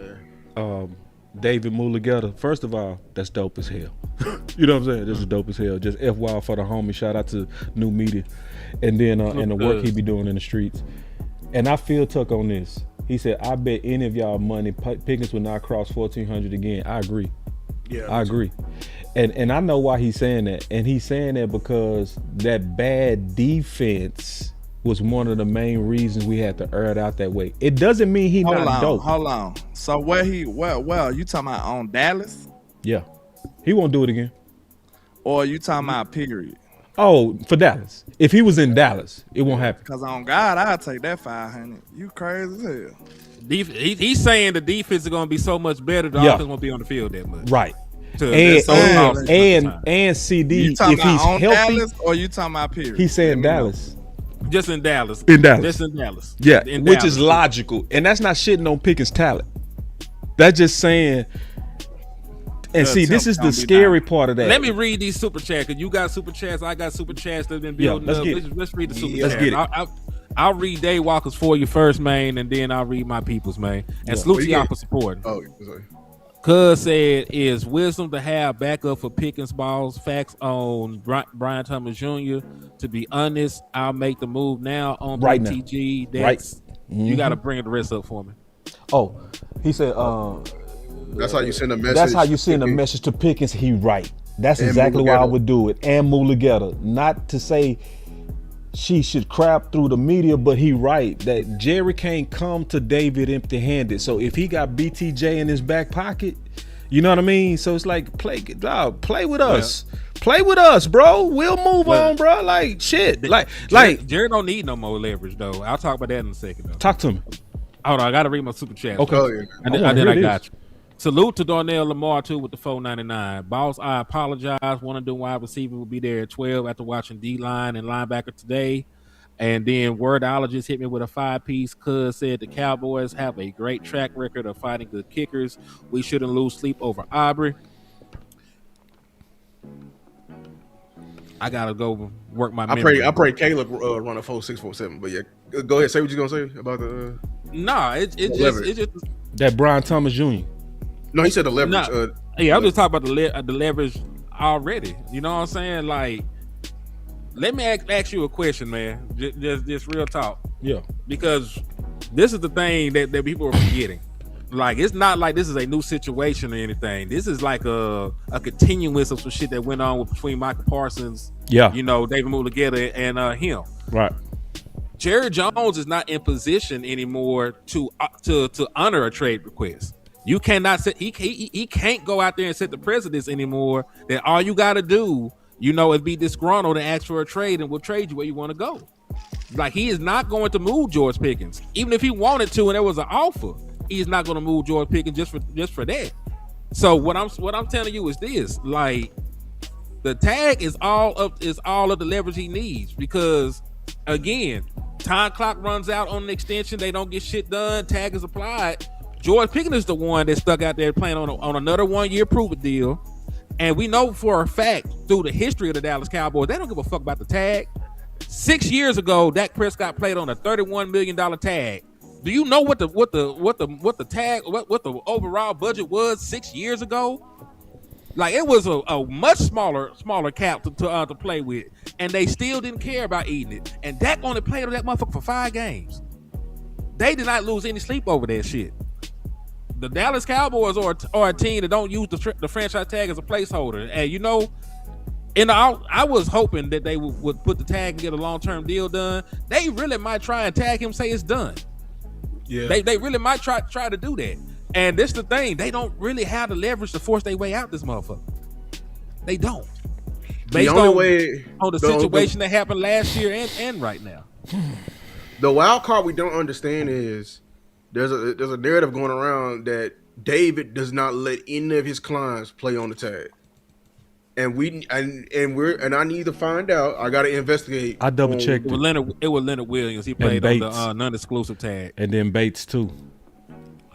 David Mulligale. First of all, that's dope as hell. You know what I'm saying? This is dope as hell. Just FYI for the homie. Shout out to New Media. And then and the work he be doing in the streets. And I feel Tuck on this. He said, I bet any of y'all money Pickens will not cross 1,400 again. I agree. Yeah, I agree. And I know why he's saying that. And he's saying that because that bad defense was one of the main reasons we had to air it out that way. It doesn't mean he not dope. Hold on. So well, you talking about on Dallas? Yeah. He won't do it again. Or you talking about period? Oh, for Dallas. If he was in Dallas, it won't happen. Because on God, I'll take that 500. You crazy as hell. He's saying the defense is going to be so much better. The offense won't be on the field that much. Right. And CD, You talking if he's about on healthy, Dallas or you talking about period? he's saying Dallas. Just in Dallas. Just in Dallas. Yeah, in which Dallas. is logical. And that's not shitting on Pickens' talent. That's just saying. And see, this is the scary part of that. Let me read these super chats, because you got super chats, I got super chats that's been building up. Let's read the super chats. Let's get it. I'll read Dave Walker's for you first, man, and then I'll read my people's, man. And salute y'all for supporting. Oh, sorry. Cuz said, is wisdom to have backup for Pickens balls, facts on Brian Thomas Jr. To be honest, I'll make the move now on right TG. Now. Right. Mm-hmm. You got to bring the rest up for me. Oh, he said, that's how you send a message. That's how you send a message to Pickens. He right. That's exactly why I would do it. And Mulugeta. Not to say she should crap through the media, but he right that Jerry can't come to David empty-handed. So if he got BTJ in his back pocket, you know what I mean? So it's like play with us. Yeah. Play with us, bro. We'll move on, bro. Like shit. Like Jerry don't need no more leverage though. I'll talk about that in a second though. Talk to me. Hold on, I gotta read my super chat. Okay. I got you. Salute to Darnell Lamar too with the 499. Boss, I apologize. One of the wide receiver will be there at 12 after watching D-line and linebacker today. And then Wordologist hit me with a 5-piece. Cuz said the Cowboys have a great track record of fighting good kickers. We shouldn't lose sleep over Aubrey. I gotta go work my memory. I pray Caleb run a 4.647. But yeah, go ahead. Say what you're gonna say about the. Nah, it's just that Brian Thomas Jr. No, he said the leverage. I'm just talking about the leverage already. You know what I'm saying? Like, let me ask you a question, man. Just real talk. Yeah. Because this is the thing that people are forgetting. Like, it's not like this is a new situation or anything. This is like a continuous of some shit that went on between Michael Parsons, David Mulugeta, and him. Right. Jerry Jones is not in position anymore to honor a trade request. You cannot set. He can't go out there and set the precedence anymore. That all you got to do, is be disgruntled and ask for a trade, and we'll trade you where you want to go. Like, he is not going to move George Pickens, even if he wanted to, and there was an offer. He's not going to move George Pickens just for that. So what I'm telling you is this: like, the tag is all of the leverage he needs, because again, time clock runs out on an extension. They don't get shit done. Tag is applied. George Pickens is the one that stuck out there playing on another 1-year prove-it deal. And we know for a fact through the history of the Dallas Cowboys, they don't give a fuck about the tag. 6 years ago, Dak Prescott played on a $31 million tag. Do you know what the overall budget was 6 years ago? Like, it was a much smaller cap to play with, and they still didn't care about eating it. And Dak only played on that motherfucker for 5 games. They did not lose any sleep over that shit. The Dallas Cowboys are a team that don't use the franchise tag as a placeholder. And I was hoping that they would put the tag and get a long-term deal done. They really might try and tag him, say it's done. Yeah, they really might try to do that. And this the thing, they don't really have the leverage to force their way out this motherfucker. They don't. Based on the situation that happened last year and right now. The wild card we don't understand is there's a narrative going around that David does not let any of his clients play on the tag. And I need to find out. I got to investigate. I double checked it. It was Leonard Williams. He played on the non-exclusive tag. And then Bates too.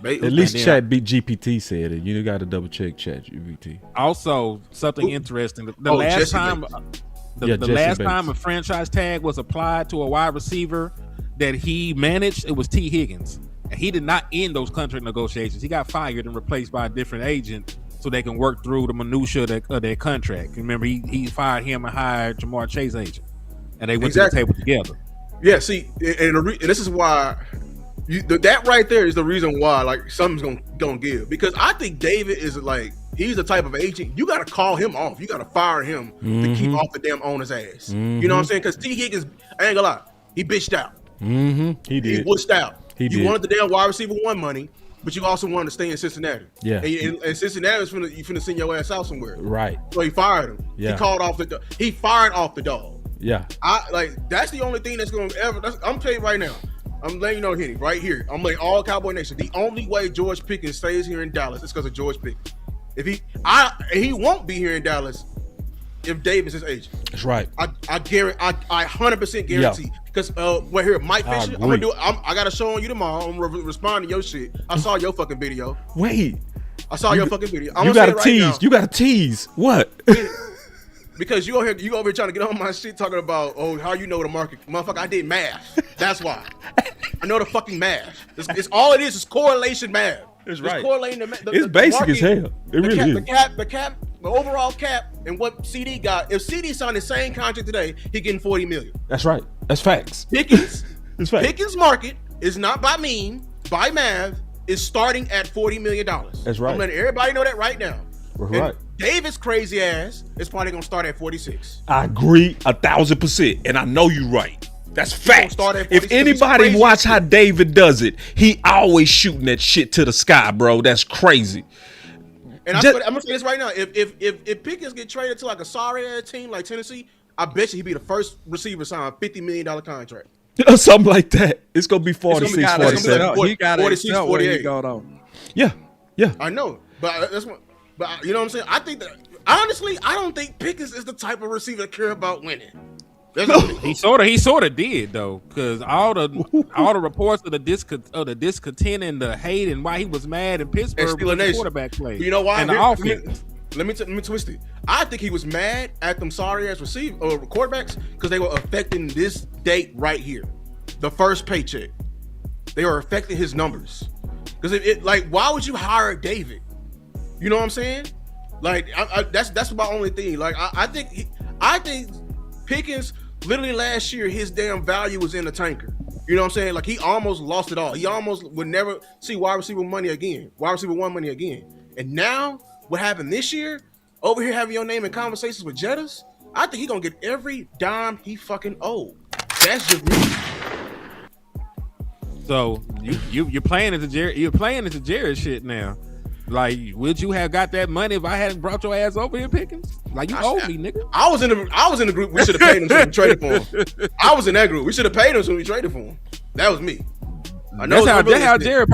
At least Chat GPT said it. You got to double check Chat GPT. Also, something interesting. The last time a franchise tag was applied to a wide receiver that he managed, it was T. Higgins. And he did not end those contract negotiations. He got fired and replaced by a different agent so they can work through the minutia of their contract. Remember, he fired him and hired Jamar Chase agent, and they went to the table together. Yeah, see, and this is why that right there is the reason why like something's gonna give, because I think David is like, he's the type of agent you got to call him off. You got to fire him to keep off the damn owner's ass. You know what I'm saying? Because T. Higgins, I ain't gonna lie, he bitched out. He did. He wussed out. He wanted the damn wide receiver 1 money. but you also want to stay in Cincinnati. Yeah. And Cincinnati's finna send your ass out somewhere. Right. So he fired him. Yeah. He fired off the dog. Yeah. That's the only thing that's going to ever. I'm telling you right now. I'm letting you know, Henny, right here. I'm letting all Cowboy Nation. The only way George Pickens stays here in Dallas is because of George Pickens. He won't be here in Dallas if Davis is agent. That's right. I guarantee. I 100% guarantee. Because we're here, Mike Fisher. I got a show on you tomorrow. I'm gonna respond to your shit. I saw your fucking video. Wait. I saw your fucking video. You got to tease. You got to tease. What? Because you over here trying to get on my shit talking about how you know the market, motherfucker. I did math. That's why. I know the fucking math. It's all it is correlation math. That's right. It's correlating it's basic market, as hell. It really is. The cap, the overall cap, and what CD got. If CD signed the same contract today, he getting $40 million. That's right. That's facts. Pickens. It's facts. Pickens market is not by math, is starting at $40 million. That's right. I'm letting everybody know that right now. Right. Davis crazy ass is probably gonna start at 46. I agree 1,000%, and I know you right. That's fact. If anybody watch how David does it, he always shooting that shit to the sky, bro. That's crazy. And I'm gonna say this right now: if Pickens get traded to like a sorry ass team like Tennessee, I bet you he'd be the first receiver signed $50 million contract. Something like that. It's gonna be 46, 47. He got 46, 48. Yeah. I know, but that's what. But you know what I'm saying? I think that honestly, I don't think Pickens is the type of receiver that care about winning. He sort of did though, because all the reports of the discontent and the hate and why he was mad in Pittsburgh with the quarterback play. You know why? And the offense. Let me twist it. I think he was mad at them sorry ass quarterbacks because they were affecting this date right here, the first paycheck. They were affecting his numbers because why would you hire David? You know what I'm saying? Like that's my only thing. Like I think Pickens. Literally last year, his damn value was in the tanker. You know what I'm saying? Like he almost lost it all. He almost would never see wide receiver one money again. And now, what happened this year? Over here having your name in conversations with Jettas, I think he gonna get every dime he fucking owed. That's just me. So you're playing into Jared shit now. Like, would you have got that money if I hadn't brought your ass over here, Pickens? Like, you owe me, nigga. I was in the group. We should have paid him so we traded for him. I was in that group. We should have paid him so we traded for him. That was me. I know that's how Jared.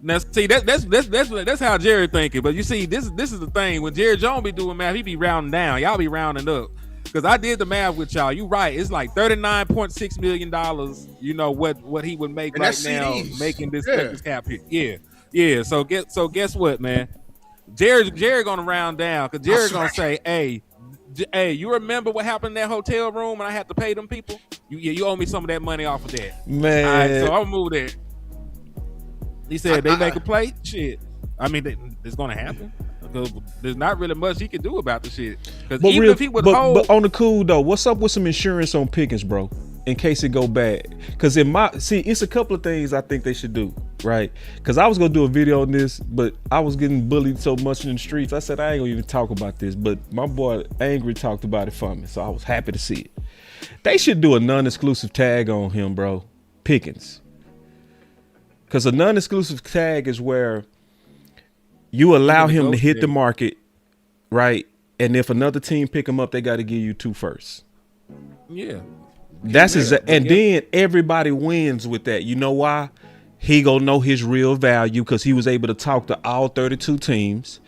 Now, see, that's how Jared thinking. But you see, this is the thing. When Jared Jones be doing math, he be rounding down. Y'all be rounding up. Because I did the math with y'all. You right. It's like $39.6 million. You know what he would make right now, CDs. Making this cap here. Yeah. So guess what, man? Jared gonna round down because Jared gonna say, hey, you remember what happened in that hotel room and I had to pay them people? You owe me some of that money off of that. Man. All right, so I'll move that. He said they make a play. Shit. I mean, it's gonna happen. Because there's not really much he can do about the shit. Because even if he would hold, but on the cool though, what's up with some insurance on Pickens, bro? In case it go bad. Because it's a couple of things I think they should do, right? Because I was gonna do a video on this, but I was getting bullied so much in the streets. I said I ain't gonna even talk about this, but my boy Angry talked about it for me, so I was happy to see it. They should do a non-exclusive tag on him, bro. Pickens. Because a non-exclusive tag is where you allow him to hit the market, right? And if another team pick him up, they got to give you 2 first. Yeah. That's and then everybody wins with that. You know why? He gonna know his real value because he was able to talk to all 32 teams.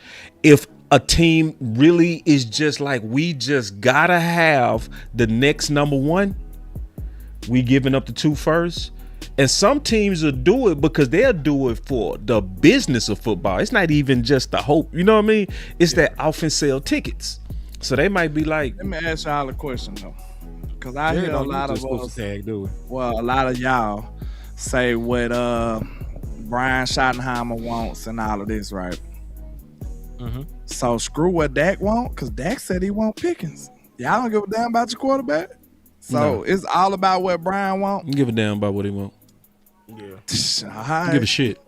If a team really is just like, we just gotta have the next number one, we giving up the 2 first. And some teams will do it because they'll do it for the business of football. It's not even just the hope. You know what I mean? It's that offense sell tickets. So they might be like, let me ask y'all a question though. Because I hear a lot of us, a lot of y'all say what Brian Schottenheimer wants and all of this, right? Mm-hmm. So screw what Dak want, because Dak said he want Pickens. Y'all don't give a damn about your quarterback. So it's all about what Brian want. You give a damn about what he want. Yeah. Right. Give a shit.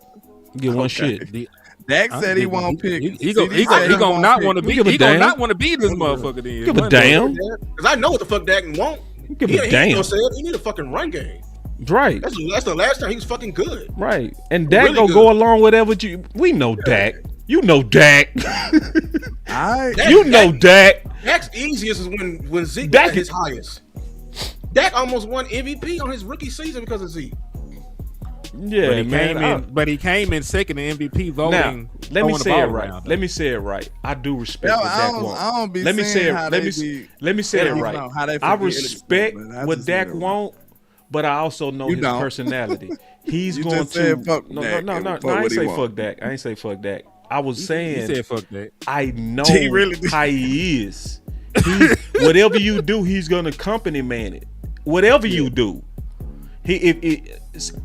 Give one shit. Dak said he want Pickens. He gonna not want to be. He gonna not want to be this motherfucker. Then give a damn. Because I know what the fuck Dak want. Give a damn. He need a fucking run game. Right. That's the last time he was fucking good. Right. And Dak Really go along with whatever we know Dak. You know Dak. You know Dak. Dak's easiest is when Zeke Dak was at his highest. Dak almost won MVP on his rookie season because of Zeke. Yeah, but he came in second in MVP voting. Now, let me say it right. I do respect what Dak wants. I don't be let me say it. Let me say it right. I respect what Dak want, but I also know his personality. He's going to. No. I ain't say fuck Dak. I ain't say fuck Dak. I was saying. He said fuck Dak. I know how he is. Whatever you do, he's gonna company man it. Whatever you do,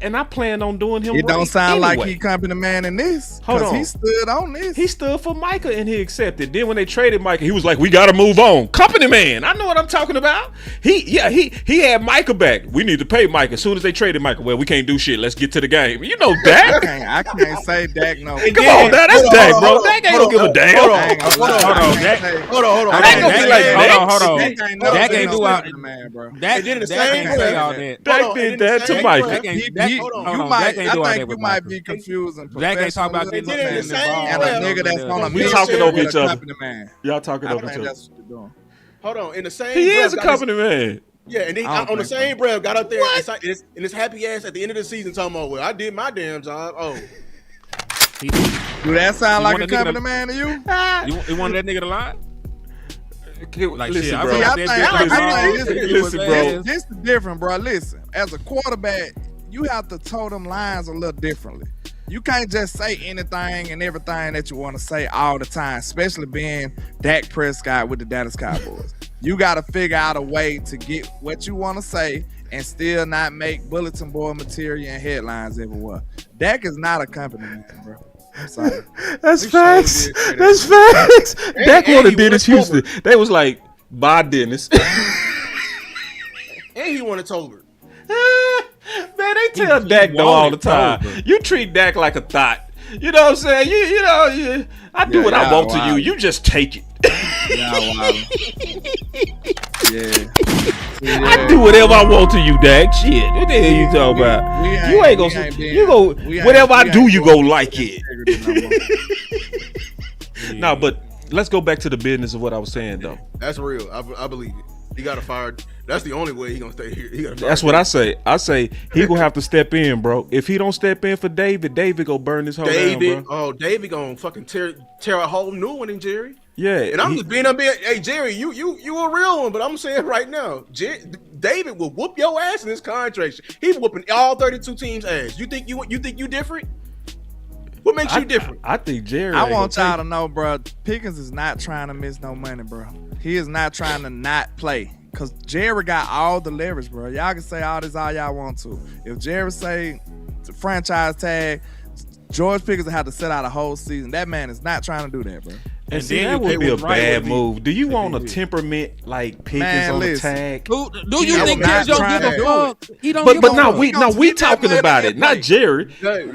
and I plan on doing him. It don't sound anyway. like he company man in this. Hold on, he stood on this. He stood for Micah and he accepted. Then when they traded Micah, he was like, "We got to move on." Company man, I know what I'm talking about. He had Micah back. We need to pay Micah. As soon as they traded Micah, well, we can't do shit. Let's get to the game. You know Dak. I can't say Dak no. Come on, that's Dak, bro. Dak ain't gonna give a damn. Hold on. Dak gonna be like, hold on. Dak ain't do all that, man, bro. Dak ain't say all that. Dak did that to Micah. You might be confusing. Dak ain't talking about getting and a nigga that's on a We talking over each other. Man. Y'all talking over each other. That's what you're doing. Hold on. In the same He breath, is a company man. Yeah, and then on the same breath, got up there and his happy ass at the end of the season talking about, well, I did my damn job. Oh. Do that sound like a company man to you? You want that nigga to lie? Like, listen, bro. Listen, bro. This is different, bro. Listen, as a quarterback, you have to toe them lines a little differently. You can't just say anything and everything that you want to say all the time, especially being Dak Prescott with the Dallas Cowboys. You got to figure out a way to get what you want to say and still not make bulletin board material and headlines everywhere. Dak is not a company man, bro. I'm sorry. That's facts. That's facts. Dak wanted Dennis Houston. They was like, bye, Dennis. And he wanted Tolbert. Man, they tell Dak though all the time. You treat Dak like a thought. You know what I'm saying? I do what I want to you. You just take it. I do whatever I want to you, Dak. Shit. What the hell you talking about? You ain't gonna whatever I do, you go like it. No, but let's go back to the business of what I was saying though. That's real. I believe it. He got to fire. That's the only way he gonna stay here. That's what I say. I say he gonna have to step in, bro. If he don't step in for David go burn this whole down, bro. Oh, David gonna fucking tear a whole new one in Jerry. Yeah, and I'm just being hey Jerry, you a real one, but I'm saying right now, David will whoop your ass in this contract. He's whooping all 32 teams' ass. You think you different? What makes you different? I think Jerry. I want y'all to know, bro. Pickens is not trying to miss no money, bro. He is not trying to not play. Cause Jerry got all the leverage, bro. Y'all can say all this all y'all want to. If Jerry say the franchise tag, George Pickens will have to sit out a whole season. That man is not trying to do that, bro. And see, that would be a bad move. Do you want a temperament like Pickens on the tag? Do you think Jerry don't give a fuck? He don't. But no, we talking about it, not Jerry.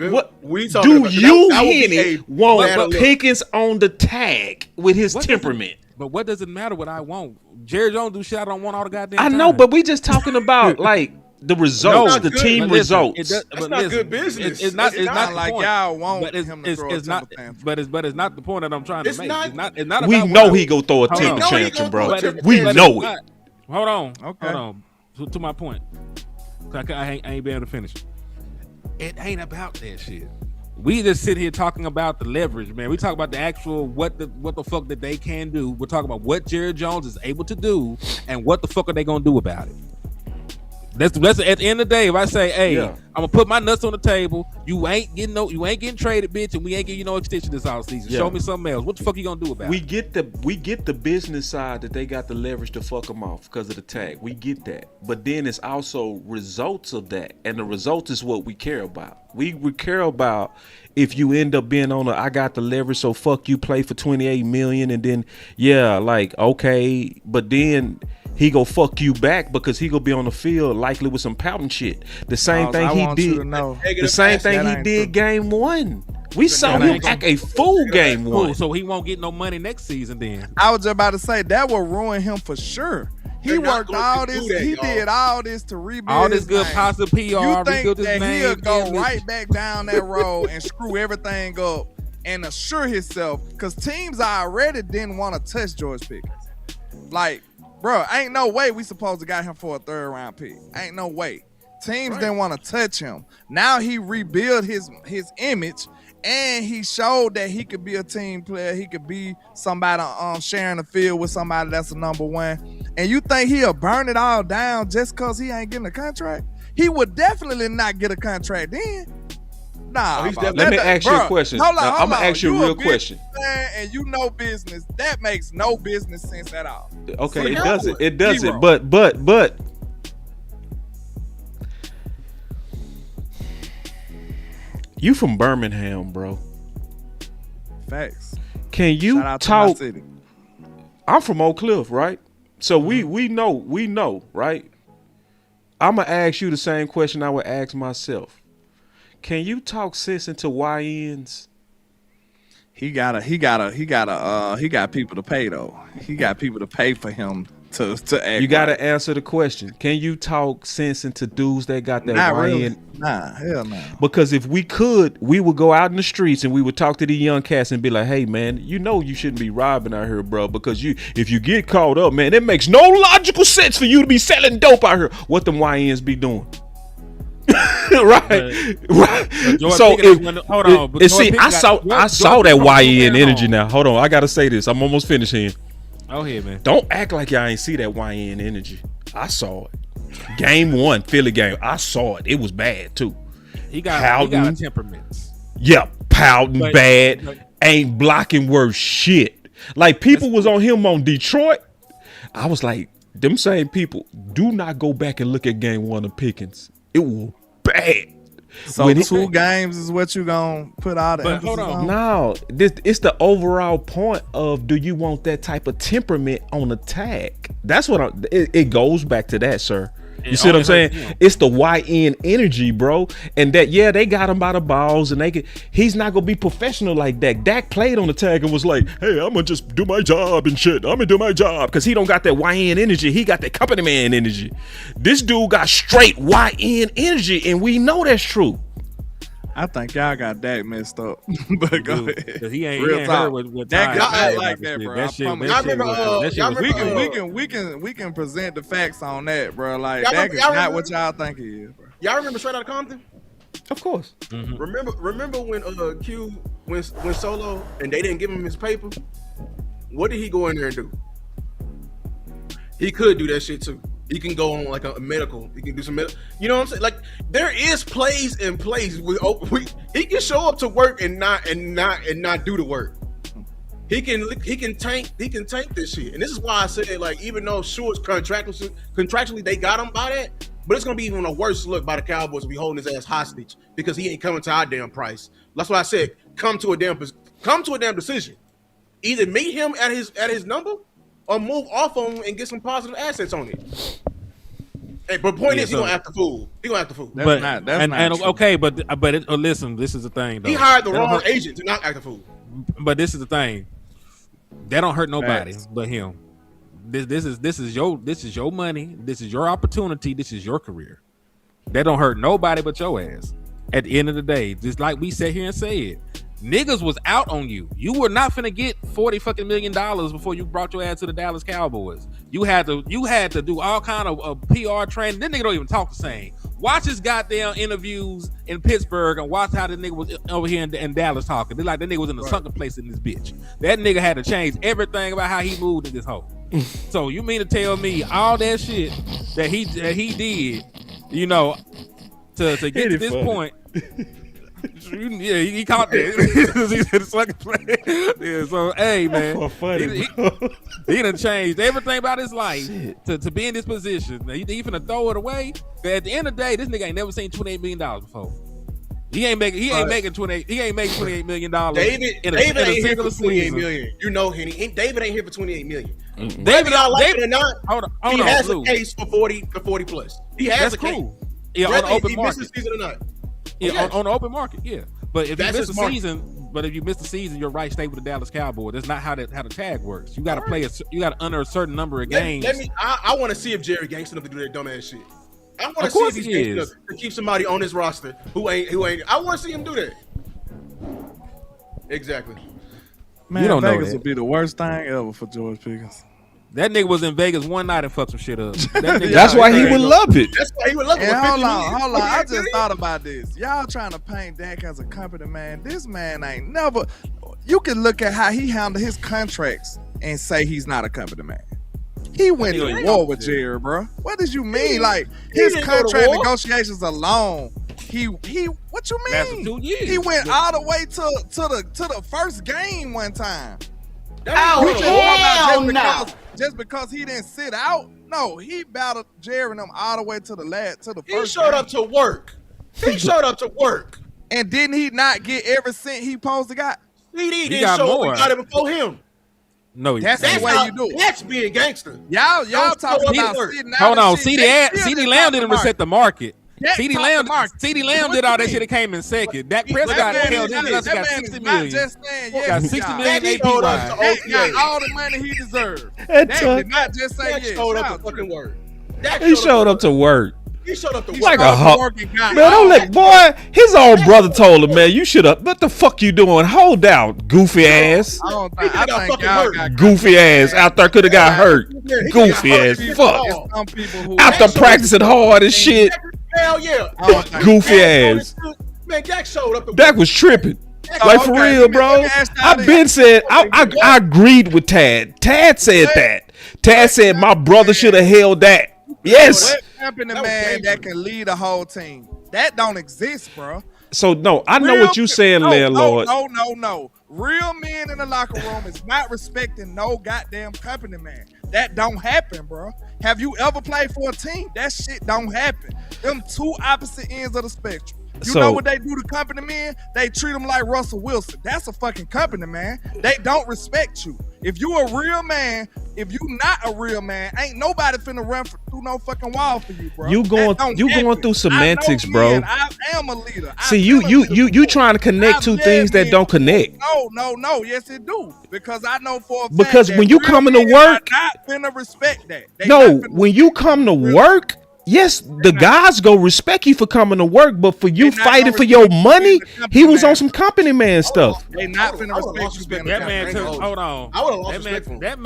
What we talking about? Do you, Henny, want Pickens on the tag with his temperament? But what does it matter what I want? Jerry don't do shit I don't want all the goddamn time. I know, but we just talking about like the results, the team results. That's not good business. It's not like y'all want him to throw a temper tantrum. But it's not the point that I'm trying to make. It's not we know he go throw a temper tantrum, bro. We know it. Hold on. To my point. I ain't been able to finish. It ain't about that shit. We just sit here talking about the leverage, man. We talk about the actual what the fuck that they can do. We're talking about what Jerry Jones is able to do and what the fuck are they gonna do about it. That's at the end of the day. If I say, hey, I'm gonna put my nuts on the table, you ain't getting traded, bitch, and we ain't getting you no extension this offseason. Show me something else. What the fuck you gonna do about it? We get the business side that they got the leverage to fuck them off because of the tag. We get that, but then it's also results of that, and the result is what we care about. We care about if you end up being on I got the leverage, so fuck you, play for $28 million, and then okay, but then he go fuck you back because he gonna be on the field likely with some pouting shit. The same thing he did. The same thing he did game one. We saw him act a fool game one. So he won't get no money next season then. I was just about to say that will ruin him for sure. He worked all this. He did all this to rebuild all this his good name. positive PR. You think that he'll go right back down that road and screw everything up and assure himself? Because teams already didn't want to touch George Pickens. Like, bro, ain't no way we supposed to got him for a 3rd round pick. Ain't no way. Teams didn't want to touch him. Now he rebuilt his image, and he showed that he could be a team player. He could be somebody sharing the field with somebody that's a number 1. And you think he'll burn it all down just because he ain't getting a contract? He would definitely not get a contract then. Nah, let me ask you a question. I'm gonna ask you a real question. And you know business. That makes no business sense at all. Okay, it doesn't. It doesn't. But you from Birmingham, bro. Facts. Can you Shout out talk? to my city. I'm from Oak Cliff, right? So we know, right? I'm gonna ask you the same question I would ask myself. Can you talk sense into YNs? He got people to pay though. He got people to pay for him to act. You gotta answer the question. Can you talk sense into dudes that got that Not YN? really. Nah, hell no. Because if we could, we would go out in the streets and we would talk to the young cats and be like, "Hey, man, you know you shouldn't be robbing out here, bro. Because if you get caught up, man, it makes no logical sense for you to be selling dope out here. What them YNs be doing?" right. So hold on. See, I saw that YN energy now. Hold on, I gotta say this. I'm almost finished here. Oh, here, man. Don't act like y'all ain't see that YN energy. I saw it. Game 1, Philly game. I saw it. It was bad too. He got a temperament. Yep, pouting bad. Ain't blocking worth shit. Like people was on him on Detroit. I was like, them same people. Do not go back and look at game 1 of Pickens. It was bad. So 2 games is what you gonna put out. But hold on. No, it's the overall point of, do you want that type of temperament on attack? That's what it goes back to that, sir. You see what I'm saying? It's the YN energy, bro. And that, they got him by the balls, and he's not gonna be professional like that. Dak played on the tag and was like, "Hey, I'm gonna just do my job and shit. I'm gonna do my job," because he don't got that YN energy. He got that company man energy. This dude got straight YN energy, and we know that's true. I think y'all got Dak messed up. But go ahead. He ain't heard what Dak got like that, bro. We can present the facts on that, bro. Like that is not what y'all think he is, bro. Y'all remember Straight Outta Compton? Of course. Mm-hmm. Remember when Q went solo and they didn't give him his paper? What did he go in there and do? He could do that shit too. He can go on like a medical. He can do some medical. You know what I'm saying? Like there is plays and plays. He can show up to work and not do the work. He can tank this shit. And this is why I said, like, even though Short's contractually they got him by that, but it's gonna be even a worse look by the Cowboys to be holding his ass hostage because he ain't coming to our damn price. That's why I said come to a damn decision. Either meet him at his number or move off on him and get some positive assets on it. Hey, but point is, he gonna have to fool. That's not true. Okay, but listen, this is the thing though. He hired the wrong agent to not act a fool. But this is the thing. That don't hurt nobody but him. This is your money. This is your opportunity. This is your career. That don't hurt nobody but your ass. At the end of the day, just like we sat here and said, niggas was out on you. You were not finna get $40 million before you brought your ass to the Dallas Cowboys. You had to do all kind of PR training. This nigga don't even talk the same. Watch his goddamn interviews in Pittsburgh and watch how the nigga was over here in Dallas talking. They like that nigga was in a sunken place in this bitch. That nigga had to change everything about how he moved in this hole. So you mean to tell me all that shit that he did, you know, to get to this point? Yeah, he caught that. He said sucking play. Yeah, so hey man, he done changed everything about his life to be in this position. He finna throw it away. But at the end of the day, this nigga ain't never seen $28 million before. He ain't making $28 million. David in ain't a here for single $28 million. You know, Henny. David ain't here for $28 million. David, y'all like it or not, he has a case for 40 plus. He has a case. Yeah, on the open market. He missed the season or not. Yeah, on the open market, yeah. But if you miss the season, miss the season, your right stay with the Dallas Cowboys. That's not how the tag works. You got to play you got to under a certain number of games. I want to see if Jerry gangsta enough to do that dumbass shit. I want to see if he's gangsta enough to keep somebody on his roster who ain't. I want to see him do that. Exactly. Man, you don't Vegas know would be the worst thing ever for George Pickens. That nigga was in Vegas one night and fucked some shit up. That's why he would love it. That's why he would love it. Hold on. I just thought about this. Y'all trying to paint Dak as a company man. This man ain't never. You can look at how he handled his contracts and say he's not a company man. He went to war with Jerry, bro. What did you mean? Like his contract negotiations alone. He what you mean? 2 years. He went all the way to the first game one time. Just because he didn't sit out. No, he battled Jerry and them all the way to the first He showed up to work. And didn't he not get every cent he supposed to got? He didn't show up. We got it before him. No, that's the way you do it. That's being gangster. Y'all talking about sitting out. Hold on, CD Lamb didn't reset the market. CD Lamb did all that shit that came in second. Dak Prescott held him got $60 million. Got $60 million APY. He got all the money he deserved. Dak did not just say yes. He showed up to fucking work. He showed up to work. He showed up to work. Like a hawk. Man, don't let boy. His own brother told him, man, you should have. What the fuck you doing? Hold out, goofy ass. I think y'all got goofy ass out there could have got hurt. Goofy ass. Fuck. After practicing hard as shit. Hell yeah. Goofy ass. Man, Dak showed up. Dak was tripping. Like for real, bro. I been said I agreed with Tad. Tad said that. Tad said my brother should have held that. Yes. What happened to man that can lead a whole team? That don't exist, bro. So no, I know what you saying, landlord. No. Real men in the locker room is not respecting no goddamn company man. That don't happen, bro. Have you ever played for a team? That shit don't happen. Them two opposite ends of the spectrum. You know what they do to company men? They treat them like Russell Wilson. That's a fucking company man. They don't respect you. If you a real man, if you not a real man, ain't nobody finna run through no fucking wall for you, bro. You going through semantics, bro. I am a leader. See, you trying to connect two things that don't connect. No. Yes, it do. Because I know for a fact because when you coming to work, not finna respect that. When you come to work. Yes, the guys go respect you for coming to work, but for you fighting for your money, he was on some company man stuff. They not finna respect you. That man took. Hold on. I would have lost respect for him. That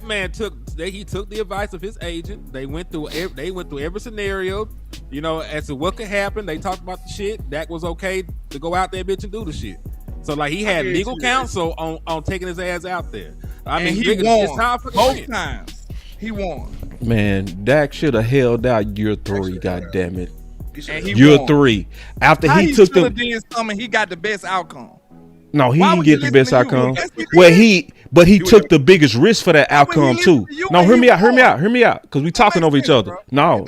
man took the advice of his agent. They went through every scenario, as to what could happen. They talked about the shit. Dak was okay to go out there, bitch, and do the shit. So like he had legal counsel on taking his ass out there. I mean, he won it's time for both times. He won. Man, Dak should have held out year 3. God damn it, year 3. After he took the, did something, he got the best outcome. No, he didn't get the best outcome. But he took the biggest risk for that outcome too. No, hear me out, because we talking over each other. No,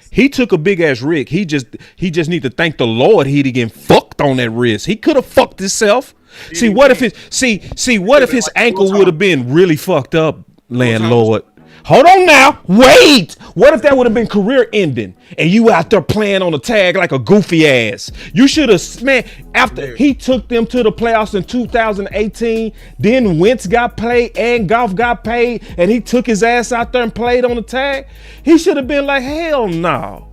he took a big ass risk. He just need to thank the Lord he didn't get fucked on that risk. He could have fucked himself. See what if his ankle would have been really fucked up, landlord? Hold on now. Wait. What if that would have been career ending and you out there playing on the tag like a goofy ass? You should have, man, after he took them to the playoffs in 2018, then Wentz got played and Goff got paid and he took his ass out there and played on the tag. He should have been like, hell no.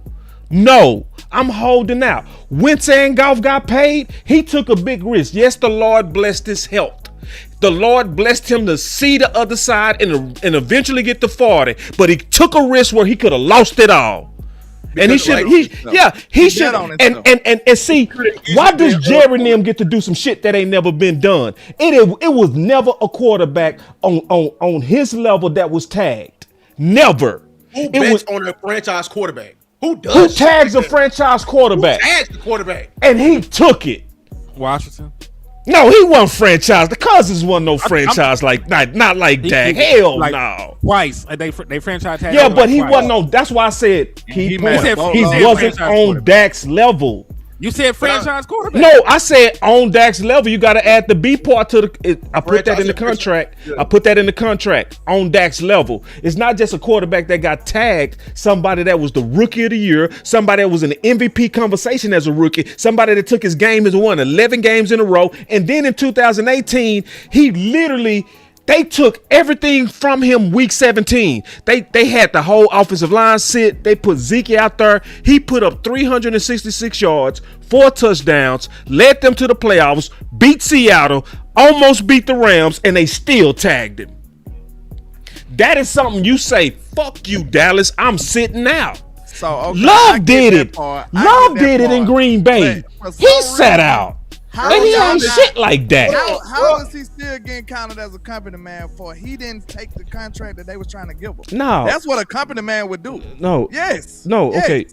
No, I'm holding out. Wentz and Goff got paid. He took a big risk. Yes, the Lord blessed his health. The Lord blessed him to see the other side and eventually get to 40, but he took a risk where he could have lost it all. And he should, he should. And see, why does Jerry and them get to do some shit that ain't never been done? It was never a quarterback on his level that was tagged. Never. Who bets on a franchise quarterback? Who tags a franchise quarterback? Who tags the quarterback? And he took it. Washington. No, he wasn't franchise. The Cousins wasn't no franchise not like that. Hell no. Twice. They franchise tag. Yeah, but he wasn't on. That's why I said he wasn't on Dak's level. You said franchise quarterback. No, I said on Dak's level, you got to add the B part to the. I put that in the contract. Yeah. I put that in the contract on Dak's level. It's not just a quarterback that got tagged. Somebody that was the rookie of the year. Somebody that was in the MVP conversation as a rookie. Somebody that took his game and won 11 games in a row. And then in 2018, he literally. They took everything from him week 17. They had the whole offensive line sit. They put Zeke out there. He put up 366 yards, 4 touchdowns, led them to the playoffs, beat Seattle, almost beat the Rams, and they still tagged him. That is something you say, fuck you, Dallas, I'm sitting out. So okay, Love did it. Love did it in Green Bay. He sat out. And he ain't shit like that. How is he still getting counted as a company man for he didn't take the contract that they was trying to give him? No. That's what a company man would do. No. Yes. No, yes. Okay.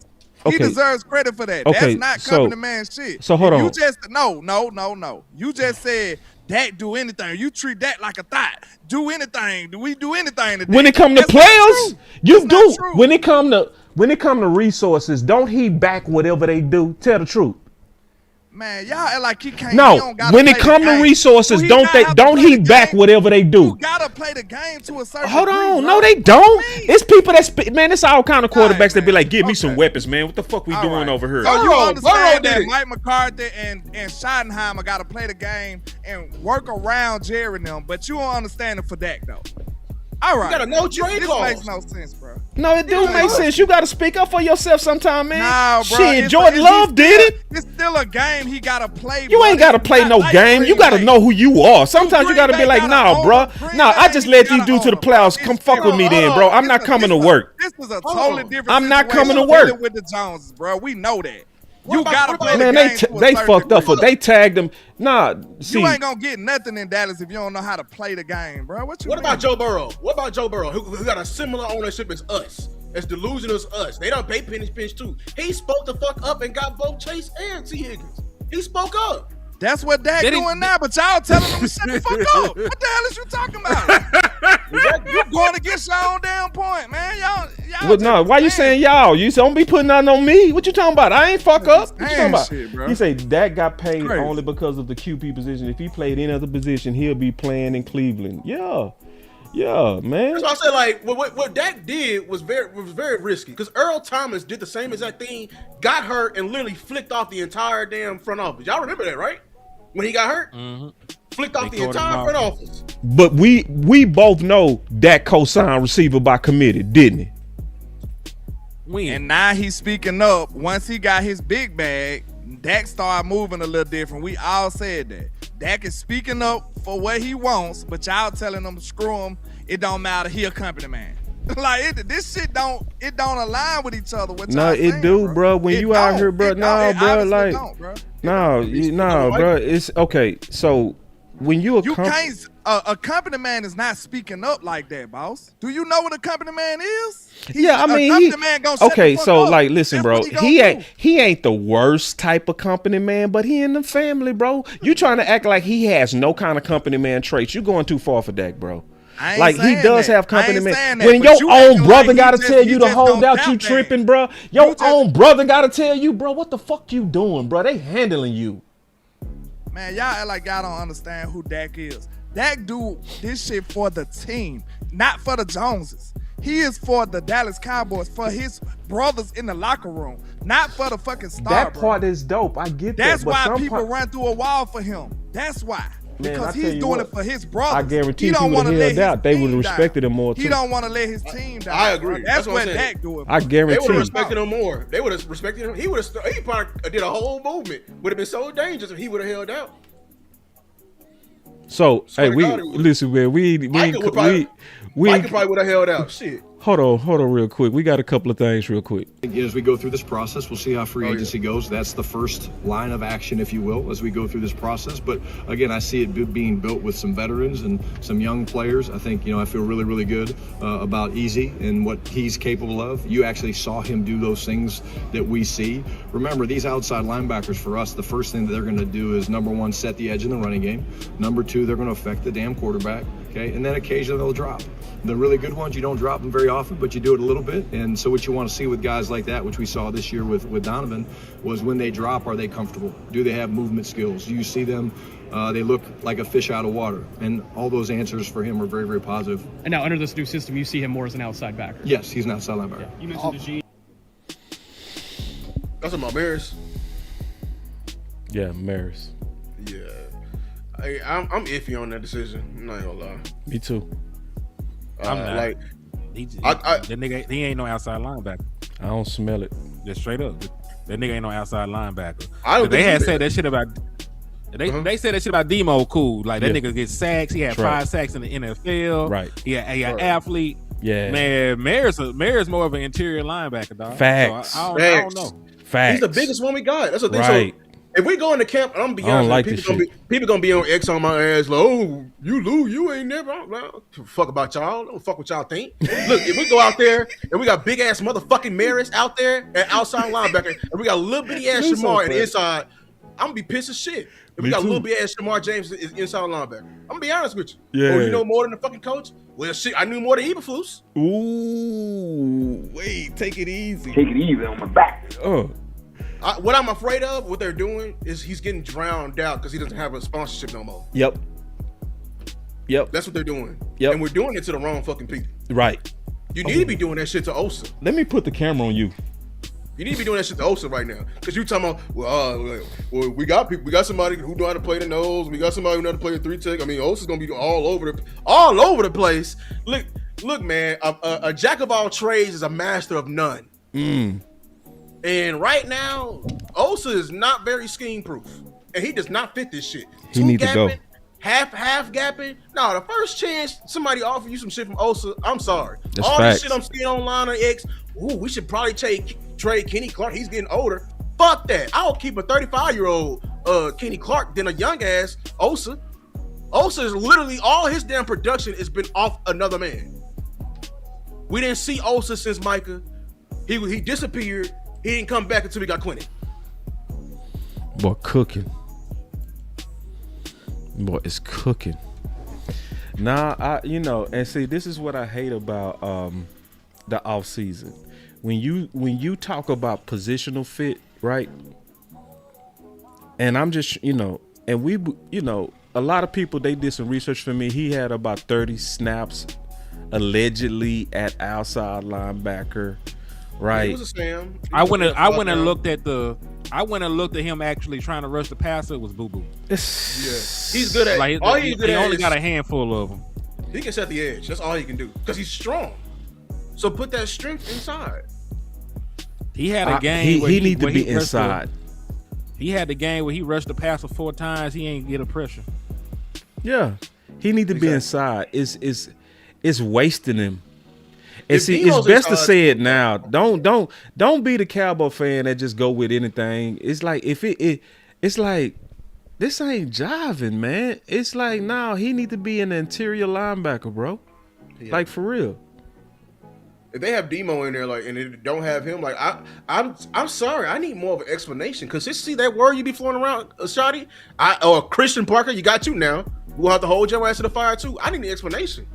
He deserves credit for that. Okay, That's not company man shit. So hold on. You just no. You just said Dak do anything. You treat that like a thought. Do anything. Do we do anything today? When it come to players, you do. True. When it come to resources, don't he back whatever they do? Tell the truth. Man, y'all act like he can't. No, when it come to resources, don't he back whatever they do? You gotta play the game to a certain Hold degree, on, bro. no, they don't. It's people man. It's all kind of quarterbacks that be like, "Give me some weapons, man. What the fuck we doing over here?" So you understand that Mike McCarthy and Schottenheimer gotta play the game and work around Jerry and them, but you don't understand it for Dak though. All right, you got a no trade clause. This makes no sense, bro. No, it do make sense. You got to speak up for yourself sometime, man. Nah, bro. Shit, Jordan Love did it. It's still a game he got to play. You ain't got to play no game. You got to know who you are. Sometimes you got to be like, nah, bro. Nah, I just let these dudes to the playoffs. Come fuck with me then, bro. I'm not coming to work. This is a totally different I'm not coming to work. With the Joneses, bro. We know that. You gotta play the game. Man, they fucked up for they tagged him. Nah, see, you ain't gonna get nothing in Dallas if you don't know how to play the game, bro. What about Joe Burrow? What about Joe Burrow, who got a similar ownership as us, as delusional as us? They don't pay pinch too. He spoke the fuck up and got both Chase and T. Higgins. He spoke up. That's what Dak doing now, but y'all telling him to shut the fuck up. What the hell is you talking about? You going against your own damn point, man. Y'all. Well, no, why you saying y'all? You don't be putting nothing on me. What you talking about? I ain't fuck up. What you talking about? Shit, bro. You say Dak got paid only because of the QB position. If he played any other position, he'll be playing in Cleveland. Yeah, man. That's why I said, like, what Dak did was very risky, because Earl Thomas did the same exact thing, got hurt, and literally flicked off the entire damn front office. Y'all remember that, right? When he got hurt, flicked off the entire front office. But we both know Dak co-signed receiver by committee, didn't he? And now he's speaking up. Once he got his big bag, Dak started moving a little different. We all said that. Dak is speaking up for what he wants, but y'all telling him screw him. It don't matter. He a company man. Like this shit don't align with each other. No, it do, bro. When you out here, bro. No, bro. Like, no, bro. It's okay. So when you can't. A company man is not speaking up like that, boss. Do you know what a company man is? Okay, so like, listen, bro. He ain't the worst type of company man, but he in the family, bro. You trying to act like he has no kind of company man traits? You going too far for Dak, bro. Like he does have company man. When your own brother gotta tell you to hold out, you tripping, bro. Your own brother gotta tell you, bro. What the fuck you doing, bro? They handling you. Man, y'all act like y'all don't understand who Dak is. Dak do this shit for the team, not for the Joneses. He is for the Dallas Cowboys, for his brothers in the locker room, not for the fucking star. That part is dope. I get that. That's why people run through a wall for him. That's why. Because he's doing it for his brothers. I guarantee if he would have held out, they would have respected him more too. He don't want to let his team down. I agree. That's what Dak doing. I guarantee. They would have respected him more. They would have respected him. He probably did a whole movement. Would have been so dangerous if he would have held out. So hey, listen, man. Micah probably would have held out. Shit. Hold on real quick. We got a couple of things real quick. As we go through this process, we'll see how free agency goes. That's the first line of action, if you will, as we go through this process. But again, I see it being built with some veterans and some young players. I think, I feel really, really good about Easy and what he's capable of. You actually saw him do those things that we see. Remember, these outside linebackers for us, the first thing that they're going to do is, number one, set the edge in the running game. Number two, they're going to affect the damn quarterback. Okay, and then occasionally they'll drop. The really good ones, you don't drop them very often, but you do it a little bit. And so what you want to see with guys like that, which we saw this year with Donovan, was when they drop, are they comfortable? Do they have movement skills? Do you see them? They look like a fish out of water. And all those answers for him are very, very positive. And now under this new system, you see him more as an outside backer. Yes, he's an outside linebacker. Yeah. You mentioned the G. That's about Marist. Yeah, Marist. Yeah. I'm iffy on that decision. I'm not gonna lie. Me too. I'm not. Like, that nigga, he ain't no outside linebacker. I don't smell it. Just straight up. That nigga ain't no outside linebacker. I don't They think had he said did. that shit about. They said that shit about Demo cool. Like that Yeah. nigga gets sacks. He had That's right. 5 sacks in the NFL. Right. He an Right. athlete. Yeah. Man, Mayor's more of an interior linebacker, dog. Facts. So I don't know. Facts. He's the biggest one we got. That's the thing. Right. So if we go into camp, I'm gonna be I don't honest, like people, this people gonna be on X on my ass like, oh, you Lou, you ain't never. I don't fuck about y'all. Don't fuck what y'all think. Look, if we go out there and we got big ass motherfucking Marist out there at outside linebacker, and we got little bitty ass Lou so Shamar and fat. inside, I'm gonna be pissed as shit. If we Me got too. little bitty ass Shamar James is inside linebacker, I'm gonna be honest with you. Yeah. Oh, you know more than the fucking coach? Well, shit, I knew more than Eberflus. Ooh, wait, take it easy. Take it easy on my back. What I'm afraid of, what they're doing, is he's getting drowned out because he doesn't have a sponsorship no more. Yep. That's what they're doing. Yep. And we're doing it to the wrong fucking people. Right. You need to be doing that shit to Osa. Let me put the camera on you. You need to be doing that shit to Osa right now. Because you talking about, well, we got people, we got somebody who know how to play the nose, we got somebody who know how to play the 3-tech. I mean, Osa's gonna be all over the place. Look, man, a jack of all trades is a master of none. And right now, Osa is not very scheme proof. And he does not fit this shit. He need to go. Half gapping. No, the first chance somebody offer you some shit from Osa, I'm sorry. That's all facts. this shit I'm seeing online on X, we should probably trade Kenny Clark. He's getting older. Fuck that. I'll keep a 35-year-old Kenny Clark than a young ass Osa. Osa is literally all his damn production has been off another man. We didn't see Osa since Micah. He disappeared. He didn't come back until we got Quincy. Boy, cooking. Boy, it's cooking. Nah, and see, this is what I hate about the offseason. When you talk about positional fit, right? And I'm just, and we, a lot of people, they did some research for me. He had about 30 snaps allegedly at outside linebacker, right? It was a scam. I went and looked at him actually trying to rush the passer. It was boo boo. He's good at Like all he's good he at only is, got a handful of them. he can set the edge. That's all he can do because he's strong. So put that strength inside. He had a game. He need to where be he rushed inside. He had the game where he rushed the passer 4 times. He ain't get a pressure. Yeah, he need to be inside. It's wasting him. And If see, Demo's it's best to inside- say it now. Don't be the Cowboy fan that just go with anything. It's like it's like this ain't jiving, man. It's like he need to be an interior linebacker, bro. Yeah. Like for real. If they have Demo in there, like, and they don't have him, like, I'm sorry, I need more of an explanation. Cause just see that word you be floating around, Schotty, or Christian Parker, you got you now. We'll have to hold your ass to the fire too. I need the explanation.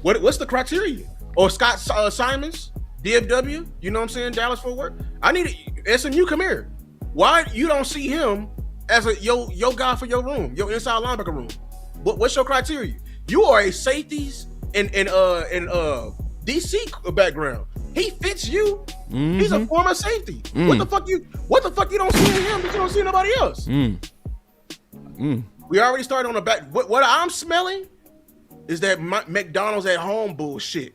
What's the criteria? Or Scott Simons, DFW, you know what I'm saying? Dallas Fort Worth. I need SMU. Come here. Why you don't see him as a yo guy for your room, your inside linebacker room? What's your criteria? You are a safeties and DC background. He fits you. Mm-hmm. He's a former safety. What the fuck you don't see in him that you don't see in nobody else? We already started on the back. What I'm smelling is that McDonald's at home bullshit.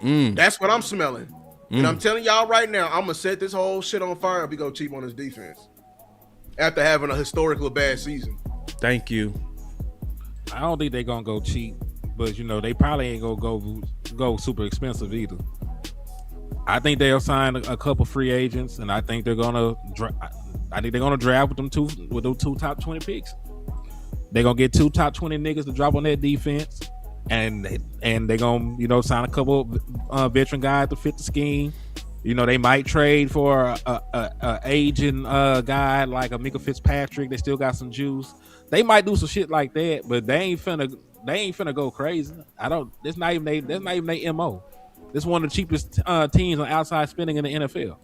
That's what I'm smelling. And I'm telling y'all right now, I'm gonna set this whole shit on fire if we go cheap on this defense after having a historically bad season. Thank you. I don't think they're gonna go cheap, but they probably ain't gonna go super expensive either. I think they'll sign a couple free agents, and I think they're gonna draft with them two top 20 picks. They're gonna get 2 top 20 niggas to drop on that defense, and they're gonna sign a couple veteran guys to fit the scheme. They might trade for a aging guy like a Micah Fitzpatrick. They still got some juice. They might do some shit like that, but they ain't finna they ain't finna go crazy. That's not even they MO. This is one of the cheapest teams on outside spending in the NFL.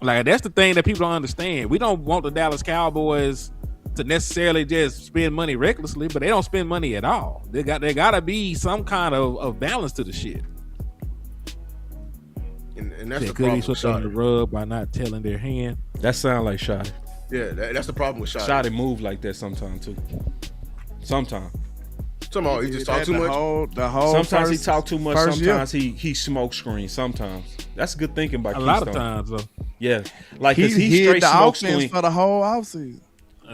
Like, that's the thing that people don't understand. We don't want the Dallas Cowboys to necessarily just spend money recklessly, but they don't spend money at all. There gotta be some kind of balance to the shit. And that's the could problem be with slipped on the Schotty. rug by not telling their hand. That sound like Schotty. Yeah, that's the problem with Schotty. Schotty move like that sometimes too. Sometimes He just talk too much. The whole sometimes he first- talk too much. first Sometimes he smoke screen. Sometimes that's good thinking by A Keystone. lot of times, though. Yeah, like He he hid straight the smoke offense screen. for the whole offseason.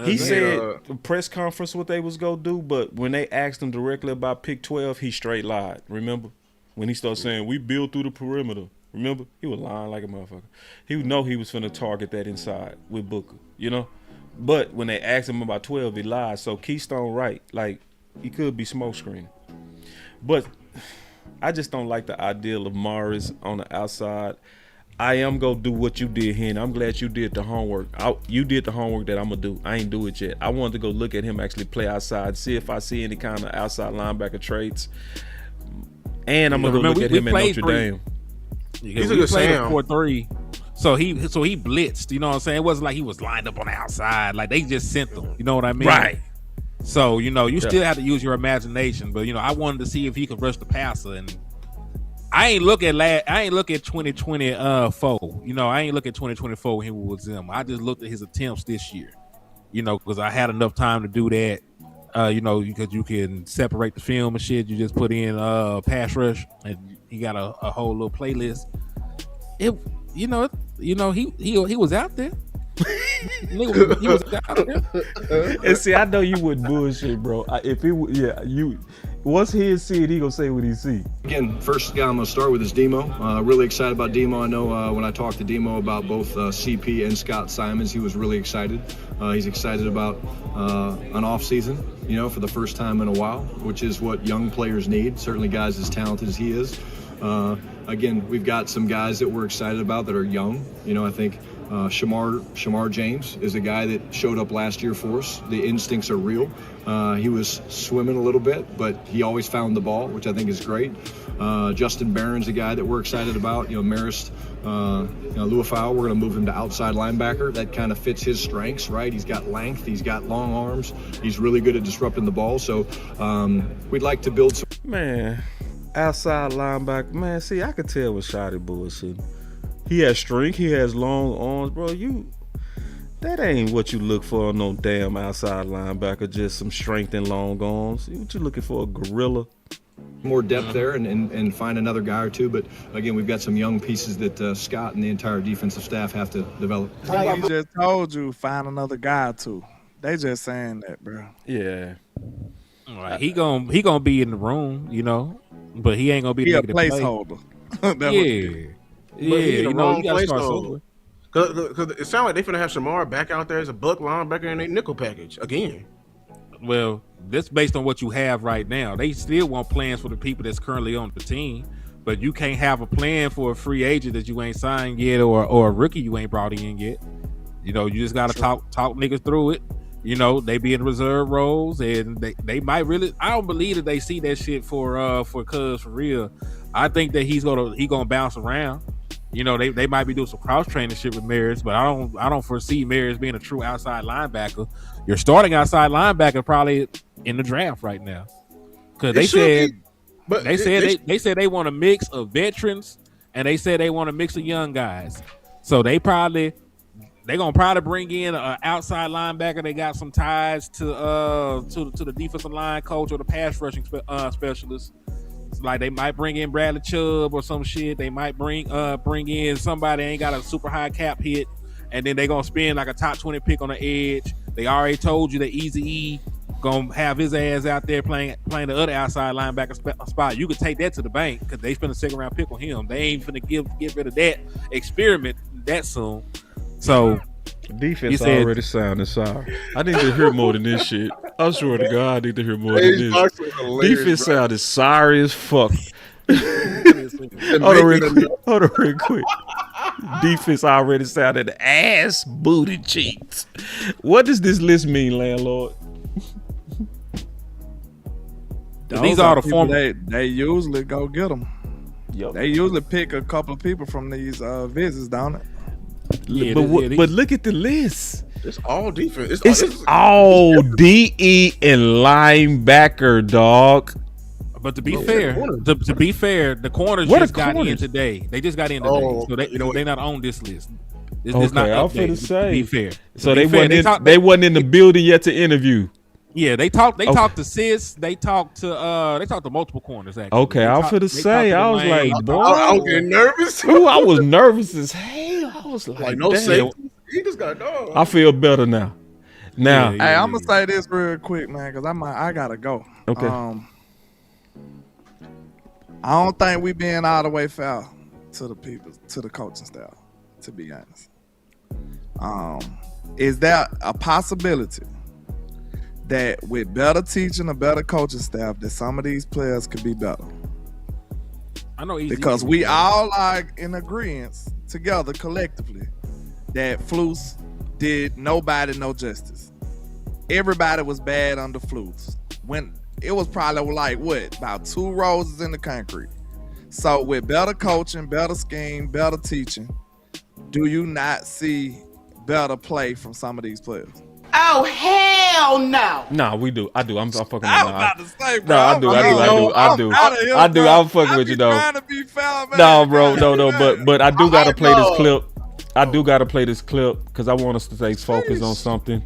He said uh, the press conference what they was gonna do, but when they asked him directly about pick 12, he straight lied. Remember when he started saying we build through the perimeter? Remember, he was lying like a motherfucker. He would know he was finna target that inside with Booker, you know. But when they asked him about 12, he lied. So Keystone right, like he could be smoke screening. But I just don't like the ideal of Marist on the outside. I am gonna do what you did here, and I'm glad you did the homework. You did the homework that I'm gonna do. I ain't do it yet. I wanted to go look at him actually play outside, see if I see any kind of outside linebacker traits. And I'm gonna go look at him at Notre Dame. He's a good played Sam. 4-3. So he blitzed, you know what I'm saying? It wasn't like he was lined up on the outside. Like, they just sent them. You know what I mean? Right. So, you still have to use your imagination. But, I wanted to see if he could rush the passer. And I ain't look at 2024. I ain't look at 2024 when he was him. I just looked at his attempts this year. Because I had enough time to do that. Because you can separate the film and shit. You just put in pass rush, and he got a whole little playlist. He was out there. He was out there. And see, I know you wouldn't bullshit, bro. Once he see it, he gonna say what he see. Again, first guy I'm going to start with is Demo. Really excited about Demo. I know when I talked to Demo about both CP and Scott Simons, he was really excited. He's excited about an offseason, for the first time in a while, which is what young players need. Certainly guys as talented as he is. Again, we've got some guys that we're excited about that are young. I think Shamar James is a guy that showed up last year for us. The instincts are real. He was swimming a little bit, but he always found the ball, which I think is great. Justin Barron's a guy that we're excited about. Marist Liufau, we're going to move him to outside linebacker. That kind of fits his strengths, right? He's got length. He's got long arms. He's really good at disrupting the ball. So we'd like to build some. Man, outside linebacker. Man, see, I could tell with Schotty bullshit. He has strength. He has long arms, bro. That ain't what you look for on no damn outside linebacker. Just some strength and long arms. What you looking for? A gorilla? More depth there and find another guy or two. But again, we've got some young pieces that Scott and the entire defensive staff have to develop. He just told you find another guy or two. They just saying that, bro. Yeah. All right, he gonna be in the room, but he ain't gonna be He a the placeholder. Yeah, you gotta start start somewhere. Because it sounds like they finna have Shamar back out there as a buck linebacker in a nickel package again. Well, that's based on what you have right now. They still want plans for the people that's currently on the team, but you can't have a plan for a free agent that you ain't signed yet or a rookie you ain't brought in yet. You just gotta talk niggas through it. They be in reserve roles, and they might really. I don't believe that they see that shit for Cuz for real. I think that he gonna bounce around. They might be doing some cross training shit with Marist, but I don't foresee Marist being a true outside linebacker. Your starting outside linebacker probably in the draft right now, because they said they want a mix of veterans, and they said they want a mix of young guys. So they're gonna probably bring in an outside linebacker. They got some ties to the defensive line coach or the pass rushing specialist. Like they might bring in Bradley Chubb or some shit. They might bring in somebody ain't got a super high cap hit, and then they gonna spend like a top 20 pick on the edge. They already told you that Easy E gonna have his ass out there playing the other outside linebacker spot. You could take that to the bank because they spent a second round pick on him. They ain't finna get rid of that experiment that soon. So defense already sounding sorry. I need to hear more than this shit. I swear to God, I need to hear more than this. Defense sounded sorry as fuck. Hold on real quick. Defense already sounded ass booty cheeks. What does this list mean, landlord? These are the former. They usually go get them. Yep. They usually pick a couple of people from these visits, don't it? Yeah, but look at the list. It's all defense. It's all DE and linebacker, dog. But to be fair, the corners just got in today. They just got in today, so they not on this list. It's not I'm finna say. To be fair, so they wasn't in the building yet to interview. Yeah, they talked to Sis. They talked to multiple corners. Actually, okay, I'm finna say. I was like, boy, I was getting nervous. Ooh, I was nervous as hell. I was like no damn. safety. He just got dog. I feel better now. Hey, I'm gonna say this real quick, man, because I gotta go. Okay. I don't think we being all the way fair to the people, to the coaching staff, to be honest. Is there a possibility that with better teaching, a better coaching staff, that some of these players could be better? I know because we all are in agreement together collectively that Flus did nobody no justice. Everybody was bad under Flus. When it was probably like about 2 roses in the concrete. So with better coaching, better scheme, better teaching, do you not see better play from some of these players? Oh hell no! Nah, we do. I do. I'm fucking with you. I was about to say, bro. No, I do. I'm fucking with you, though. Trying to be foul, man. No, bro. No. But I do gotta play this clip. I do gotta play this clip because I want us to stay focused on something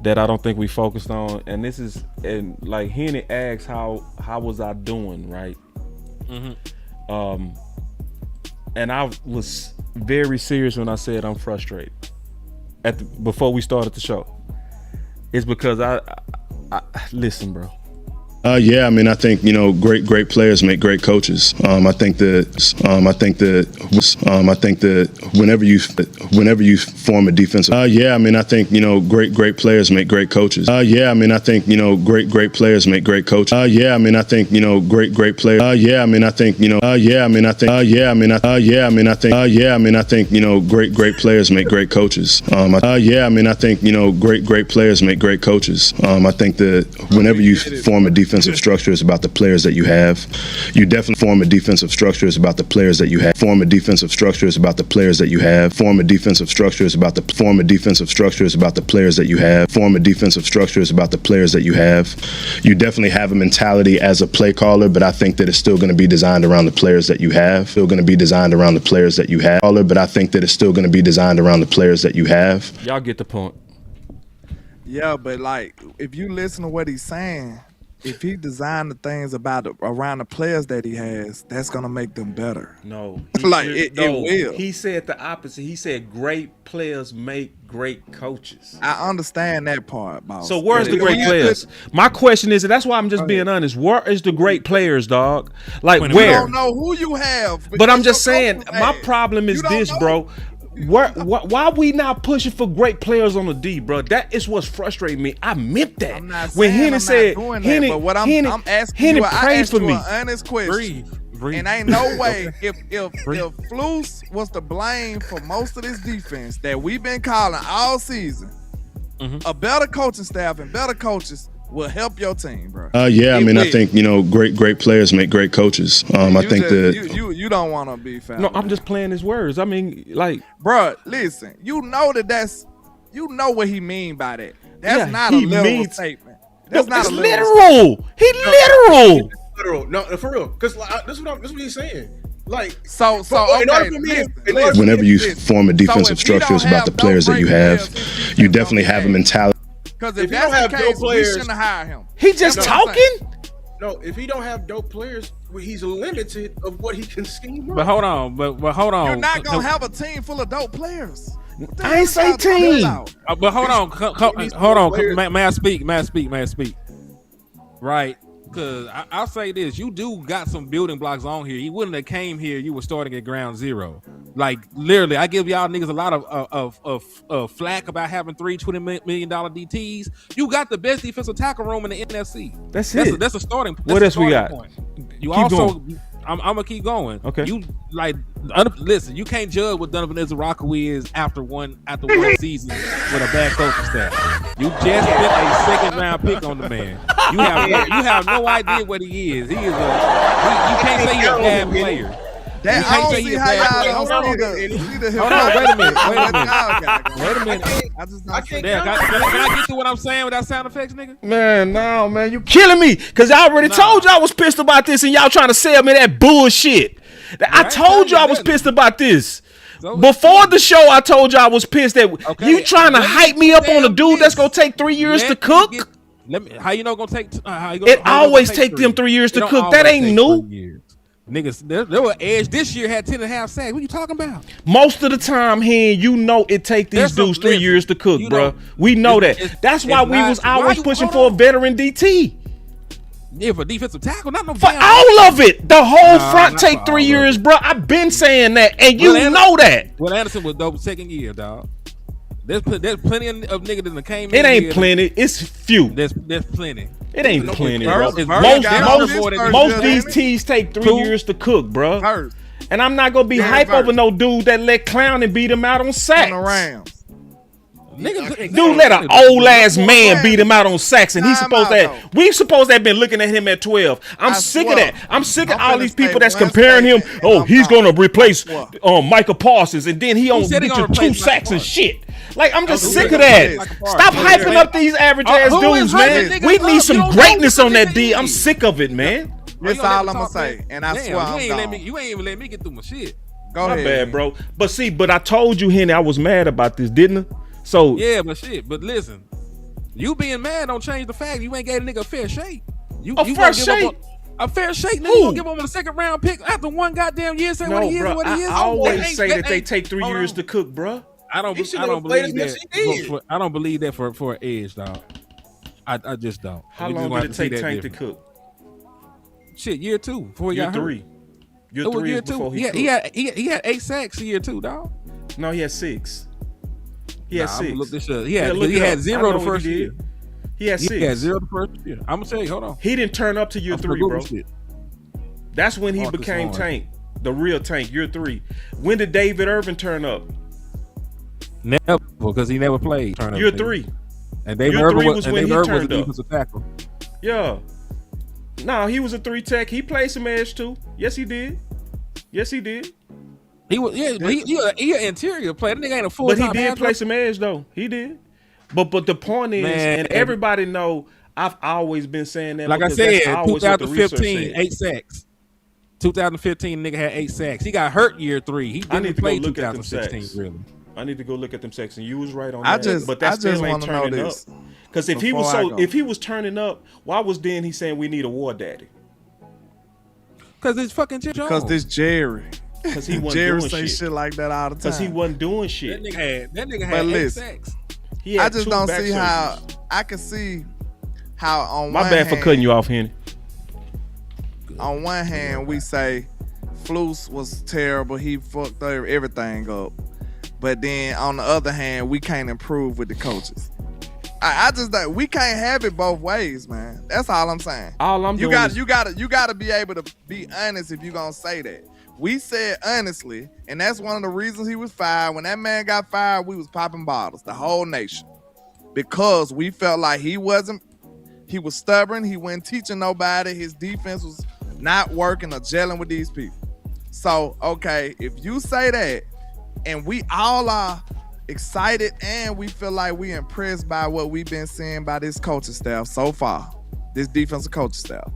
that I don't think we focused on. And this is, and like Henny asks, how was I doing, right? Mm-hmm. And I was very serious when I said I'm frustrated before we started the show. It's because I listen, bro. Yeah, I mean, I think great players make great coaches. I think that whenever you form a defensive. Yeah, I mean, I think great players make great coaches. Yeah, I mean, I think great players make great coaches. Yeah, I mean, I think great players. Yeah, I mean, I think yeah, I mean, I think yeah, I mean, yeah, I mean, I think yeah, I mean, I think great players make great coaches. Yeah, I mean, I think great players make great coaches. I think that whenever you form a defensive structure, is about the players that you have. You definitely form a defensive structure is about the players that you have. Form a defensive structure is about the players that you have. Form a defensive structure is about the defensive structure is about the players that you have. Form a defensive structure is about the players that you have. You definitely have a mentality as a play caller, but I think that it's still going to be designed around the players that you have. Still going to be designed around the players that you have. But I think that it's still going to be designed around the players that you have. Y'all get the point. Yeah, but like if you listen to what he's saying, if he designed the things around the players that he has, that's gonna make them better. No, it will. He said the opposite. He said great players make great coaches. I understand that part, boss. So where's the great players? My question is, and that's why I'm just being honest. Where is the great players, dog? Like where? You don't know who you have. But I'm just saying, my problem is this, bro. Why we not pushing for great players on the D, bro? That is what's frustrating me. I meant that. I'm not when Henny said, Henny, but what I'm asking you, I asked you an honest question. Breathe. And ain't no way if Flus was to blame for most of this defense that we've been calling all season, a better coaching staff and better coaches will help your team, bro. Yeah, I mean, I think great players make great coaches. I think that you don't want to be foul. No, I'm just playing his words. I mean, like, bro, listen, you know what he mean by that. That's not a literal statement. That's not a literal. He literal. Literal. No, for real. Because this is what he's saying. Like so okay. Whenever you form a defensive structure, it's about the players that you have. You definitely have a mentality. Because if that's the case, we shouldn't hire him. He just talking? No, if he don't have dope players, he's limited of what he can scheme up. But hold on. You're not gonna have a team full of dope players. I ain't say team. But hold on. May I speak? Right. Because I'll say this, you do got some building blocks on here. You wouldn't have came here, you were starting at ground zero. Like literally, I give y'all niggas a lot of flack about having $320 million DTs. You got the best defensive tackle room in the NFC. That's it. That's a starting point. What else we got? You keep also going. I'm gonna keep going. Okay. You listen. You can't judge what Donovan Izaraku is after one season with a bad coaching staff. You just spent a second round pick on the man. You have no idea what he is. You can't say he's a bad player. I don't see how y'all don't see the Hold on, wait a minute. Can I get to what I'm saying without sound effects, nigga? Man, no, man, you killing me. Cause I already told you I was pissed about this, and y'all trying to sell me that bullshit. I told you I was pissed about this. Before the show, I told you I was pissed that you trying to hype me up on a dude that's gonna take 3 years to cook. How you know gonna take? It always take them 3 years to cook. That ain't new. Niggas, there were Edge this year had 10.5 sacks. What you talking about? Most of the time, you know it take these dudes 3 years to cook, bro. We know that. That's why we was always pushing for a veteran DT. Yeah, for defensive tackle, not no. For all of it, the whole front take 3 years, bro. I've been saying that, and you know that. Well, Anderson was dope second year, dog. There's plenty of niggas that came in. It ain't plenty. It's few. There's plenty. It ain't plenty, bro. Most these teams take 3 years to cook, bro. And I'm not gonna be hype over no dude that let Clown and beat him out on sacks. Dude let an old ass man beat him out on sacks, and we supposed to have been looking at him at 12. I'm sick of that. I'm sick of all these people that's comparing him. Oh, he's gonna replace Micah Parsons, and then he only get you 2 sacks and shit. Like, I'm just sick of that. Stop hyping up these average ass dudes, man. We need some greatness on that D. I'm sick of it, man. That's all I'm gonna say, and I swear you ain't even let me get through my shit. Go ahead. My bad, bro. But I told you, Henny, I was mad about this, didn't I? So yeah, but listen, you being mad don't change the fact you ain't gave a nigga a fair shake. A fair shake, nigga. You gonna give him a second round pick after one goddamn year? Say what he is, what he is. I always say that they take 3 years to cook, bro. I don't believe that. I don't believe that for an Edge, dog. I just don't. How long did it take Tank to cook? Shit, year 2 before he got hurt. Year 3 is before he cooked. He had 8 sacks year 2, dog. No, he had 6. He had 6. Look this up. He had 0 the first year. He had 6. He had 0 the first year. I'm gonna tell you, hold on. He didn't turn up to year 3, bro. That's when he became Tank, the real Tank, year 3. When did David Irvin turn up? Never, because he never played. Year 3. And David Irvin was when he turned up. Defensive tackle. Yeah. No, he was a 3 tech. He played some edge too. Yes, he did. He was, he an interior player. That nigga ain't a full-time. But he did play some edge though. He did. But the point is, and everybody know, I've always been saying that. Like I said, 2015, 8 sacks. 2015, nigga had 8 sacks. He got hurt year 3. He didn't play 2016, really. I need to go look at them sacks, and you was right on that. But that still ain't turning up. Because if he was turning up, why was then he saying we need a war daddy? Because it's fucking Jones. Because this Jerry. Because he wasn't Jerry doing say shit like that all the time. Because he wasn't doing shit. That nigga had 8 sacks. I just don't see how. I can see how on my one bad hand, for cutting you off, Henny. On one hand, we say Flus was terrible. He fucked everything up. But then on the other hand, we can't improve with the coaches. I just like we can't have it both ways, man. That's all I'm saying. All I'm doing is you gotta be able to be honest if you're gonna say that. We said honestly, and that's one of the reasons he was fired. When that man got fired, we was popping bottles, the whole nation, because we felt like he was stubborn. He wasn't teaching nobody. His defense was not working or gelling with these people. So, okay, if you say that, and we all are excited and we feel like we impressed by what we've been seeing by this coaching staff so far, this defensive coaching staff,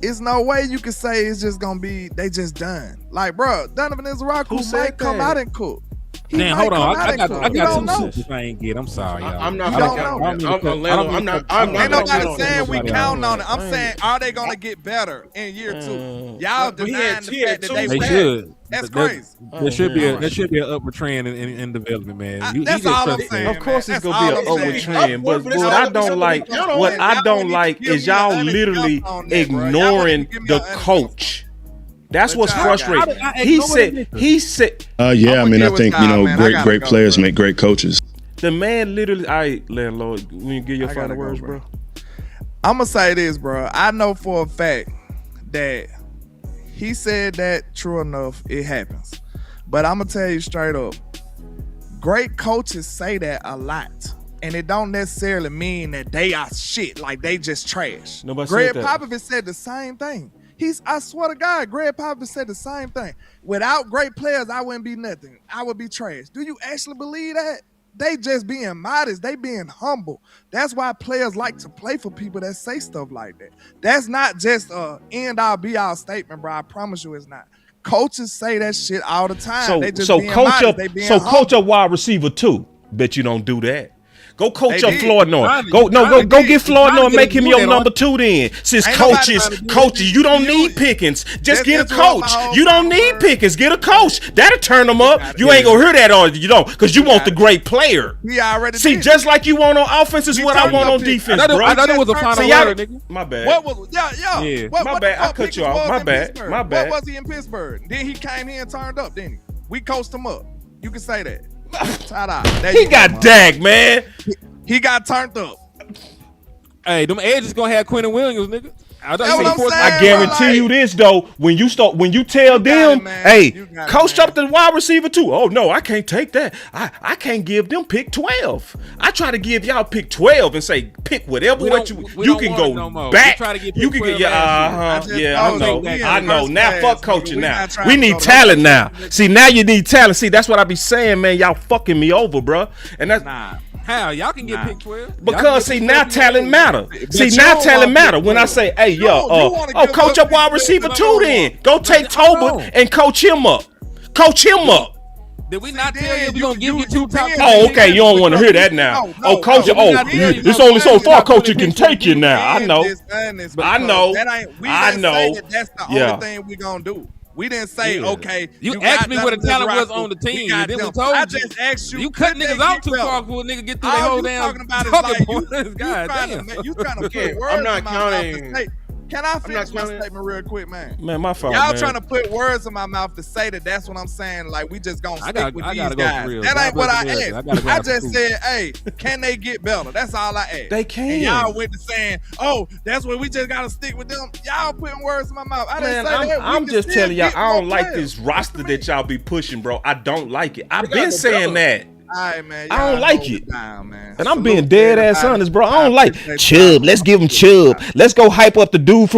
it's no way you can say it's just gonna be they just done. Like, bro, Donovan Izaraku might come out and cook. Damn, hold on. I got 2 suits I ain't get. I'm sorry, y'all. I'm not. Ain't nobody saying we counting on it. I'm saying, are they gonna get better in year 2? Y'all denying the fact that they should. That's crazy. There should be an upward trend in development, man. That's all I'm saying. Of course, it's gonna be an upward trend, but what I don't like is y'all literally ignoring the coach. That's what's frustrating. He said. Yeah, I mean, I think great players make great coaches. The man literally. All right, landlord, when you give your final words, bro. I'm gonna say this, bro. I know for a fact that he said that. True enough, it happens. But I'm gonna tell you straight up, great coaches say that a lot. and it don't necessarily mean that they are shit, like they just trash. Nobody Greg said that. Popovich said the same thing. I swear to God, Greg Popovich said the same thing. Without great players, I wouldn't be nothing. I would be trash. Do you actually believe that? They just being modest. They being humble. That's why players like to play for people that say stuff like that. That's not just a end-all, be-all statement, bro. I promise you it's not. Coaches say that shit all the time. So, they just so being coach modest. up. They being So humble. coach a wide receiver too. Bet you don't do that. Go coach They up did. Floyd North. Go Get Floyd North and make him your number 2 then. Since Ain't nobody coaches, trying to do coaches, this. you don't You- need Pickens. Just get a That's what coach. my whole You don't point need was. Pickens. Get a coach. That'll turn them up. You ain't gonna hear that on you don't, because you want the great player. We already See, did. just like you want on offense is We what I turned want up on Pickens. defense, I bro. thought it was a final See, y'all- word, nigga. My bad. What was Yeah. What My the bad. I fuck cut you Pickens off. was My in bad. Pittsburgh? My bad. What was he in Pittsburgh? Then he came here and turned up, didn't he? We coached him up. You can say that. Ta-da. There He you got go, dagged, man. He got turned up. Hey, them edges gonna have Quentin Williams, nigga. That's what I'm saying. I guarantee you this though. When you tell got them, it, man. hey, You got it, coach man. up the wide receiver too. Oh no, I can't take that. I can't give them pick 12. I try to give y'all pick 12 and say pick whatever We what don't- you we you don't can want go it no more. back. We try to get You pick can get 12 last year. yeah, I know. we in I the know. first Now class, fuck nigga. coaching We now. not trying We to need go to talent the now. first See, now you need talent. See, that's what I be saying, man. Y'all fucking me over, bro. And that's Nah. How y'all can get pick 12? Y'all because can see get now pick 12 talent matter. See you now don't talent want matter. pick When I 12. say, hey, You wanna give coach up up wide pick receiver 12. too, then go take I Tobin know. and coach him up. Coach him up. Did we not then tell you we you gonna can give do you it. 2 top? You 10 Oh, can okay. You don't want to hear that No, now. no, Oh, coach. no, Oh, we not here. it's only so far, coach. You can Because take you now. I know. I know. We I didn't know. say that that's the Yeah. only thing we gonna do. We didn't say, Yeah. okay. You got asked me what the Dallas talent was Cowboys, on the team, we got and then we them. told I you. just asked you. You cut could they niggas out get too better? far for a nigga get through their All whole you damn talking about is talking like points. you God trying damn. to put Again, words I'm not in my mouth to counting- say. Can I finish my counting- statement real quick, man? Man, my fault. Y'all man. trying to put words in my mouth to say that. That's what I'm saying. Like we just gonna I stick gotta- with I these gotta go guys. for real. That God ain't what bless I America. I gotta asked. go I out the just coop. said, hey, can they get better? That's all I asked. They can. And y'all went to saying, oh, that's what we just gotta stick with them. Y'all putting words in my mouth. I didn't Man, say that. I'm We just can still telling y'all, get I don't more like players. this roster that y'all be pushing, bro. I don't like it. I've got been the saying better. that. All right, man. I don't y'all like hold it. down, man. And I'm Salute being to dead ass everybody. honest, bro. I don't like appreciate Chubb. y'all. Let's give him Chubb. Let's go hype up the dude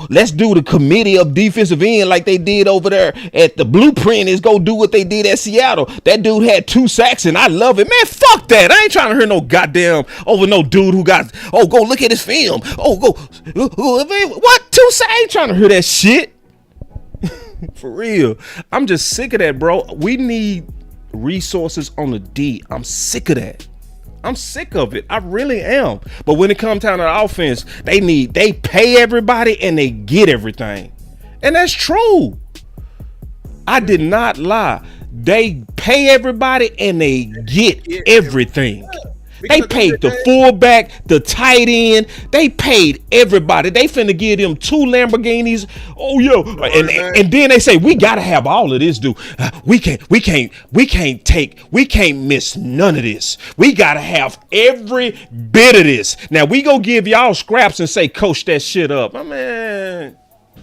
let's do the committee of defensive end like they did over there at the Blueprint. Is go do what they did at Seattle. That dude had 2 sacks and I love it, man. Fuck that. I ain't trying to hear no goddamn over no dude who got. Oh, go look at his film. Oh, go. What 2 sacks? I ain't trying to hear that shit. For real. I'm just sick of that, bro. We need resources on the D. I'm sick of that. I'm sick of it. I really am. But when it comes down to the offense, they pay everybody and they get everything. And that's true. I did not lie. They pay everybody and they get everything. They paid the fullback, the tight end. They paid everybody. They finna give them 2 Lamborghinis. Oh yeah, and then they say we gotta have all of this. We can't miss none of this. We gotta have every bit of this. Now we go give y'all scraps and say coach that shit up. I mean,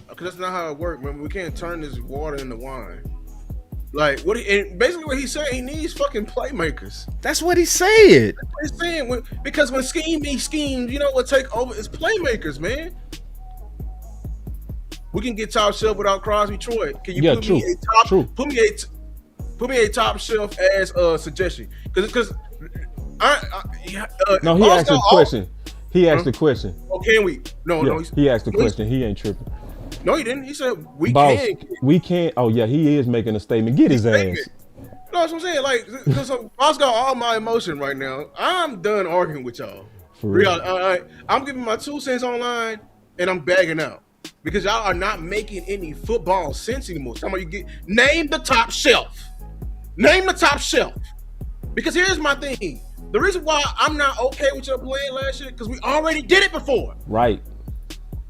Because that's not how it works, man. We can't turn this water into wine. Like basically what he's saying, he needs fucking playmakers. that's what he said. That's what he's saying. Because when scheme be schemed, you know what take over is playmakers, man. We can get top shelf without Crosby Troy. Can you put me a top? Put me a top shelf as a suggestion. Because No, he asked a question. He asked the question. Oh, can we? No. He asked the question. He ain't tripping. No, he didn't. He said we Boss, can. we can't. Oh yeah, he is making a statement. Get his ass. No, that's what I'm saying. Like, because Boss got all my emotion right now. I'm done arguing with y'all. For real. I'm giving my 2 cents online, and I'm bagging out because y'all are not making any football sense anymore. Somebody name the top shelf. Name the top shelf. Because here's my thing. The reason why I'm not okay with y'all playing last year because we already did it before. Right.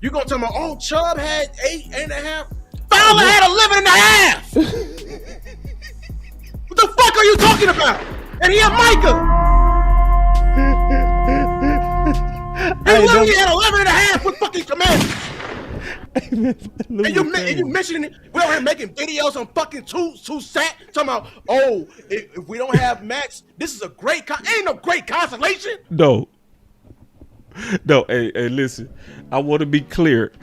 You're going to tell me, oh, Chubb had 8.5. Fowler had 11.5. What the fuck are you talking about? And he had Micah. He literally had 11.5 with fucking Commanders. And you mentioning it, we're out here making videos on fucking two sat talking about, oh, if we don't have Max, this is a great ain't no great consolation. No, hey, listen, I want to be clear.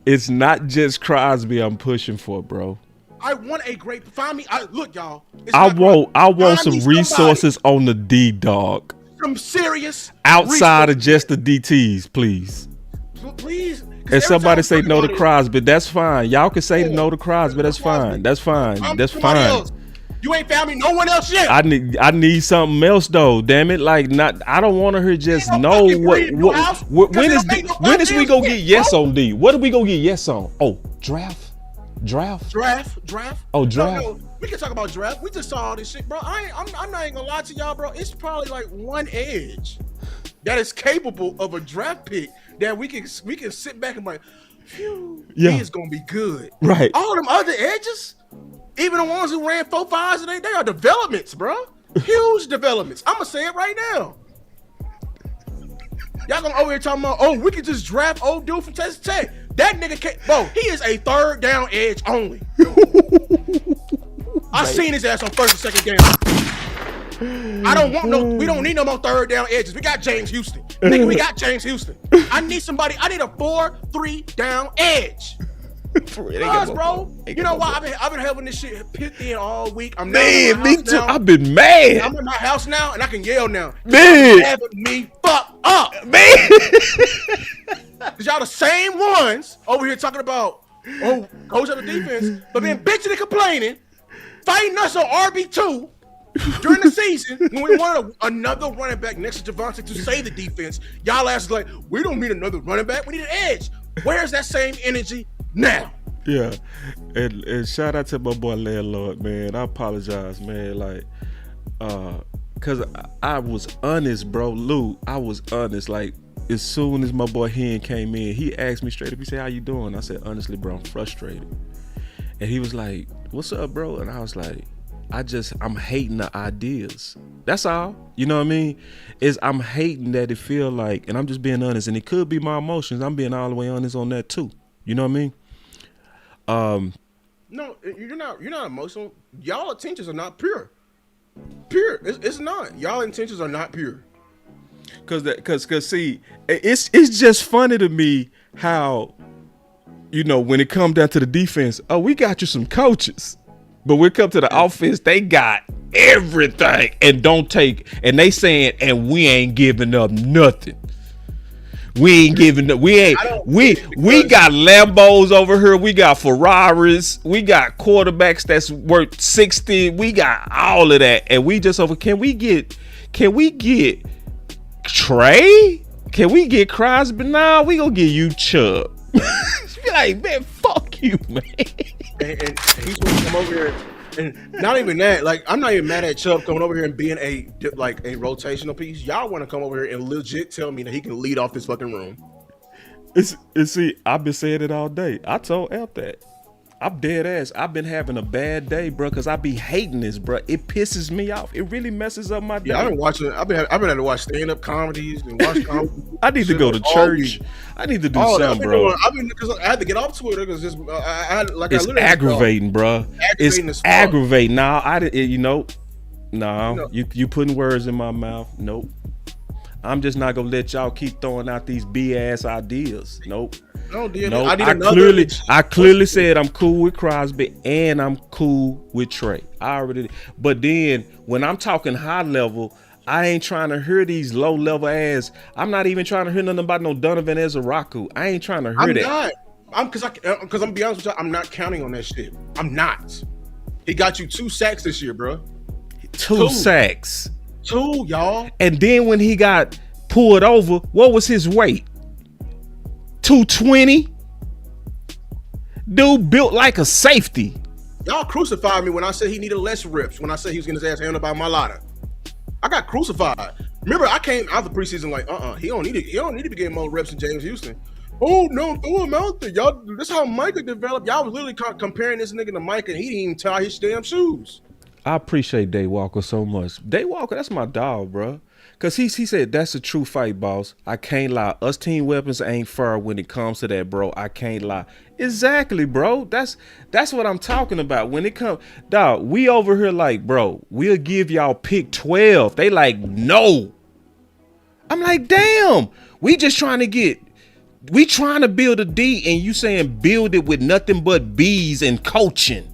It's not just Crosby I'm pushing for, bro. I want a great look, y'all. I want some resources on the D, dog. Some serious outside of just the DTs, please. Please. And somebody say no to Crosby, that's fine. Y'all can say no to Crosby, that's fine. That's fine. That's fine. Else. You ain't found me no one else yet. I need something else though. Damn it! Like I don't want to hear just no. When is we gonna get yes on D? What are we gonna get yes on? Oh, draft. Oh, draft. No, we can talk about draft. We just saw all this shit, bro. I'm not even gonna lie to y'all, bro. It's probably like one edge that is capable of a draft pick that we can sit back and be like, phew, he is gonna be good. Right. All them other edges, even the ones who ran 4.5s today, they are developments, bro. Huge developments. I'm gonna say it right now. Y'all gonna over here talking about, oh, we can just draft old dude from Texas Tech. That nigga can't, bro. He is a third down edge only. I seen his ass on first and second game. I don't want we don't need no more third down edges. We got James Houston. Nigga, we got James Houston. I need a 4-3 down edge. Because, bro, you know why I've been having this shit pit in all week. I'm me too. I've been mad. I'm in my house now and I can yell now. Man, having me fuck up, man. Cause y'all the same ones over here talking about, oh, coach of the defense, but then bitching and complaining, fighting us on RB2 during the season when we wanted another running back next to Javonte to save the defense. Y'all ass like, we don't need another running back. We need an edge. Where's that same energy now? Yeah, and shout out to my boy Landlord, man. I apologize, man. Like, cause I was honest, bro. Lou, I was honest. Like, as soon as my boy Hen came in, he asked me straight up. He said, "How you doing?" I said, "Honestly, bro, I'm frustrated." And he was like, "What's up, bro?" And I was like, I'm hating the ideas. That's all. You know what I mean? I'm hating that it feel like, and I'm just being honest, and it could be my emotions. I'm being all the way honest on that too. You know what I mean? No, you're not emotional. Y'all intentions are not pure. It's not. Y'all intentions are not pure. Cause see, it's just funny to me how, you know, when it comes down to the defense, oh, we got you some coaches, but when it comes to the offense, they got everything and they saying, and we ain't giving up nothing. We ain't giving up. We got Lambos over here. We got Ferraris. We got quarterbacks that's worth 60. We got all of that, and we just over. Can we get Trey? Can we get Crosby? Nah, we gonna get you Chubb. Be like, man, fuck you, man. And he's gonna come over here, and not even that. Like, I'm not even mad at Chubb coming over here and being a rotational piece. Y'all want to come over here and legit tell me that he can lead off this fucking room. See, I've been saying it all day. I told Elp that. I'm dead ass. I've been having a bad day, bro, because I be hating this, bro. It pisses me off. It really messes up my day. Yeah, I've been having to watch stand-up comedies and watch comedy. I need to go to church. I need to do something, bro. Because I had to get off Twitter because it's aggravating, bro. It's aggravating. You putting words in my mouth. Nope. I'm just not gonna let y'all keep throwing out these BS ideas. Nope. I clearly said I'm cool with Crosby and I'm cool with Trey. I already did. But then when I'm talking high level, I ain't trying to hear these low level ass. I'm not even trying to hear nothing about no Donovan Ezeraku. I ain't trying to hear that. Because I'm gonna be honest with you, I'm not counting on that shit. I'm not. He got you 2 sacks this year, bro. 2 sacks. 2, y'all. And then when he got pulled over, what was his weight? 220. Dude built like a safety. Y'all crucified me when I said he needed less reps. When I said he was getting his ass handled by Malata, I got crucified. Remember, I came out the preseason like, he don't need to be getting more reps than James Houston. Oh no, throw him out there, y'all. This is how Micah developed. Y'all was literally comparing this nigga to Micah, and he didn't even tie his damn shoes. I appreciate Day Walker so much. Day Walker, that's my dog, bro. Cause he said that's a true fight, boss. I can't lie. Us team weapons ain't fair when it comes to that, bro. I can't lie. Exactly, bro. That's what I'm talking about. When it comes, dog, we over here like, bro, we'll give y'all pick 12. They like, no. I'm like, damn. We trying to build a D, and you saying build it with nothing but B's and coaching.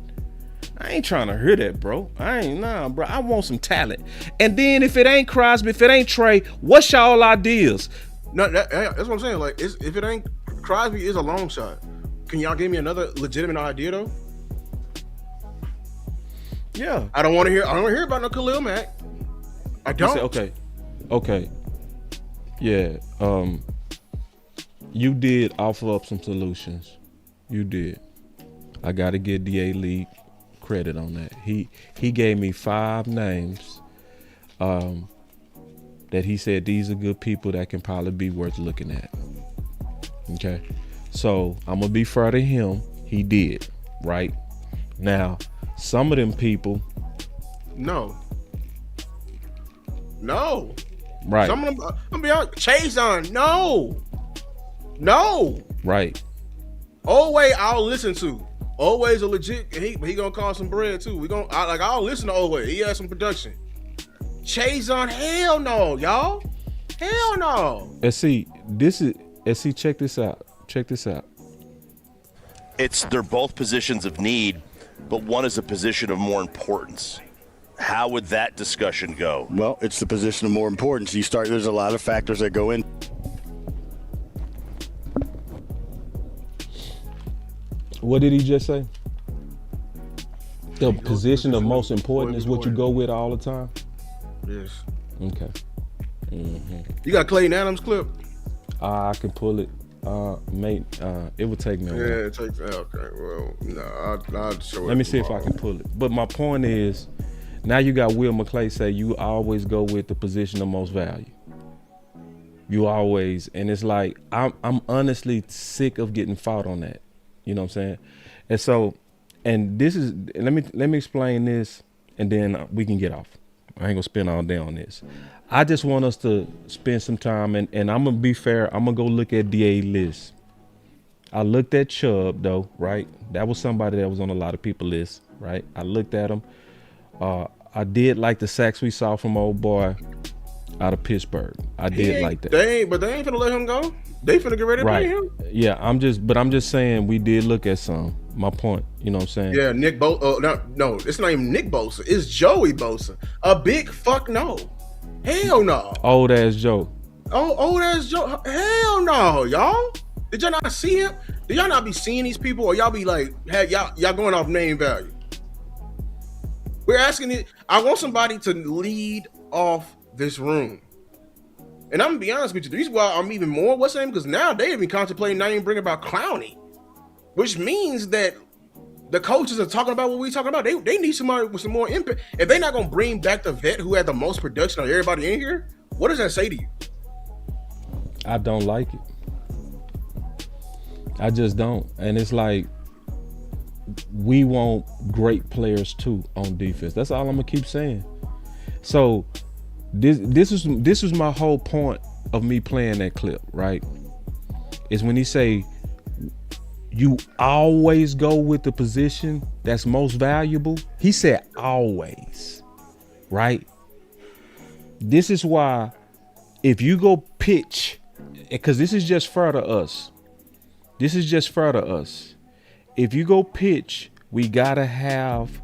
I ain't trying to hear that, bro. Bro. I want some talent. And then if it ain't Crosby, if it ain't Trey, what's y'all ideas? No, that's what I'm saying. Like, if it ain't Crosby, is a long shot. Can y'all give me another legitimate idea though? Yeah. I don't want to hear about no Khalil Mack. I don't. Okay. Yeah. You did offer up some solutions. You did. I gotta give DA League credit on that. He gave me 5 names that he said these are good people that can probably be worth looking at. Okay, so I'm gonna be fair to him. He did right. Now some of them people, no, right. Some of them, I'm be honest, Chase on, no, right. Always I'll listen to. Always a legit. He gonna cost some bread too. I'll listen to Always. He has some production. Chase on, hell no, y'all. Hell no. See, check this out. They're both positions of need, but one is a position of more importance. How would that discussion go? Well, it's the position of more importance. There's a lot of factors that go in. What did he just say? The position of most important is what you go with all the time? Yes. Okay. Mm-hmm. You got Clayton Adams clip? I can pull it. It would take me a while. Yeah, it takes. Okay, well, no, I'll show it. Let me see if I can pull it. But my point is, now you got Will McClay say you always go with the position of most value. You always, and it's like I'm honestly sick of getting fought on that. You know what I'm saying? And so, and this is, let me explain this, and then we can get off. I ain't gonna spend all day on this. I just want us to spend some time, and I'm gonna be fair. I'm gonna go look at DA list. I looked at Chubb though, right? That was somebody that was on a lot of people's list, right? I looked at him. I did like the sacks we saw from old boy out of Pittsburgh. I did like that. They ain't finna let him go. They finna get ready to pay him. Yeah, I'm just saying we did look at some. My point, you know what I'm saying? Yeah, Nick Bosa. No, it's not even Nick Bosa. It's Joey Bosa. A big fuck no. Hell no. Old ass Joe. Old ass Joe. Hell no, y'all. Did y'all not see him? Did y'all not be seeing these people, or y'all be like, hey, y'all going off name value? We're asking it. I want somebody to lead off this room. And I'm gonna be honest with you, the reason why I'm even more what's name, because now they even contemplating not even bringing about Clowney, which means that the coaches are talking about what we talking about. They need somebody with some more impact. If they're not gonna bring back the vet who had the most production of everybody in here, what does that say to you? I don't like it. I just don't. And it's like, we want great players too on defense. That's all I'm gonna keep saying. So this is my whole point of me playing that clip, right? Is when he say you always go with the position that's most valuable. He said always, right? This is why if you go pitch, because this is just fair to us. This is just fair to us. If you go pitch, we gotta have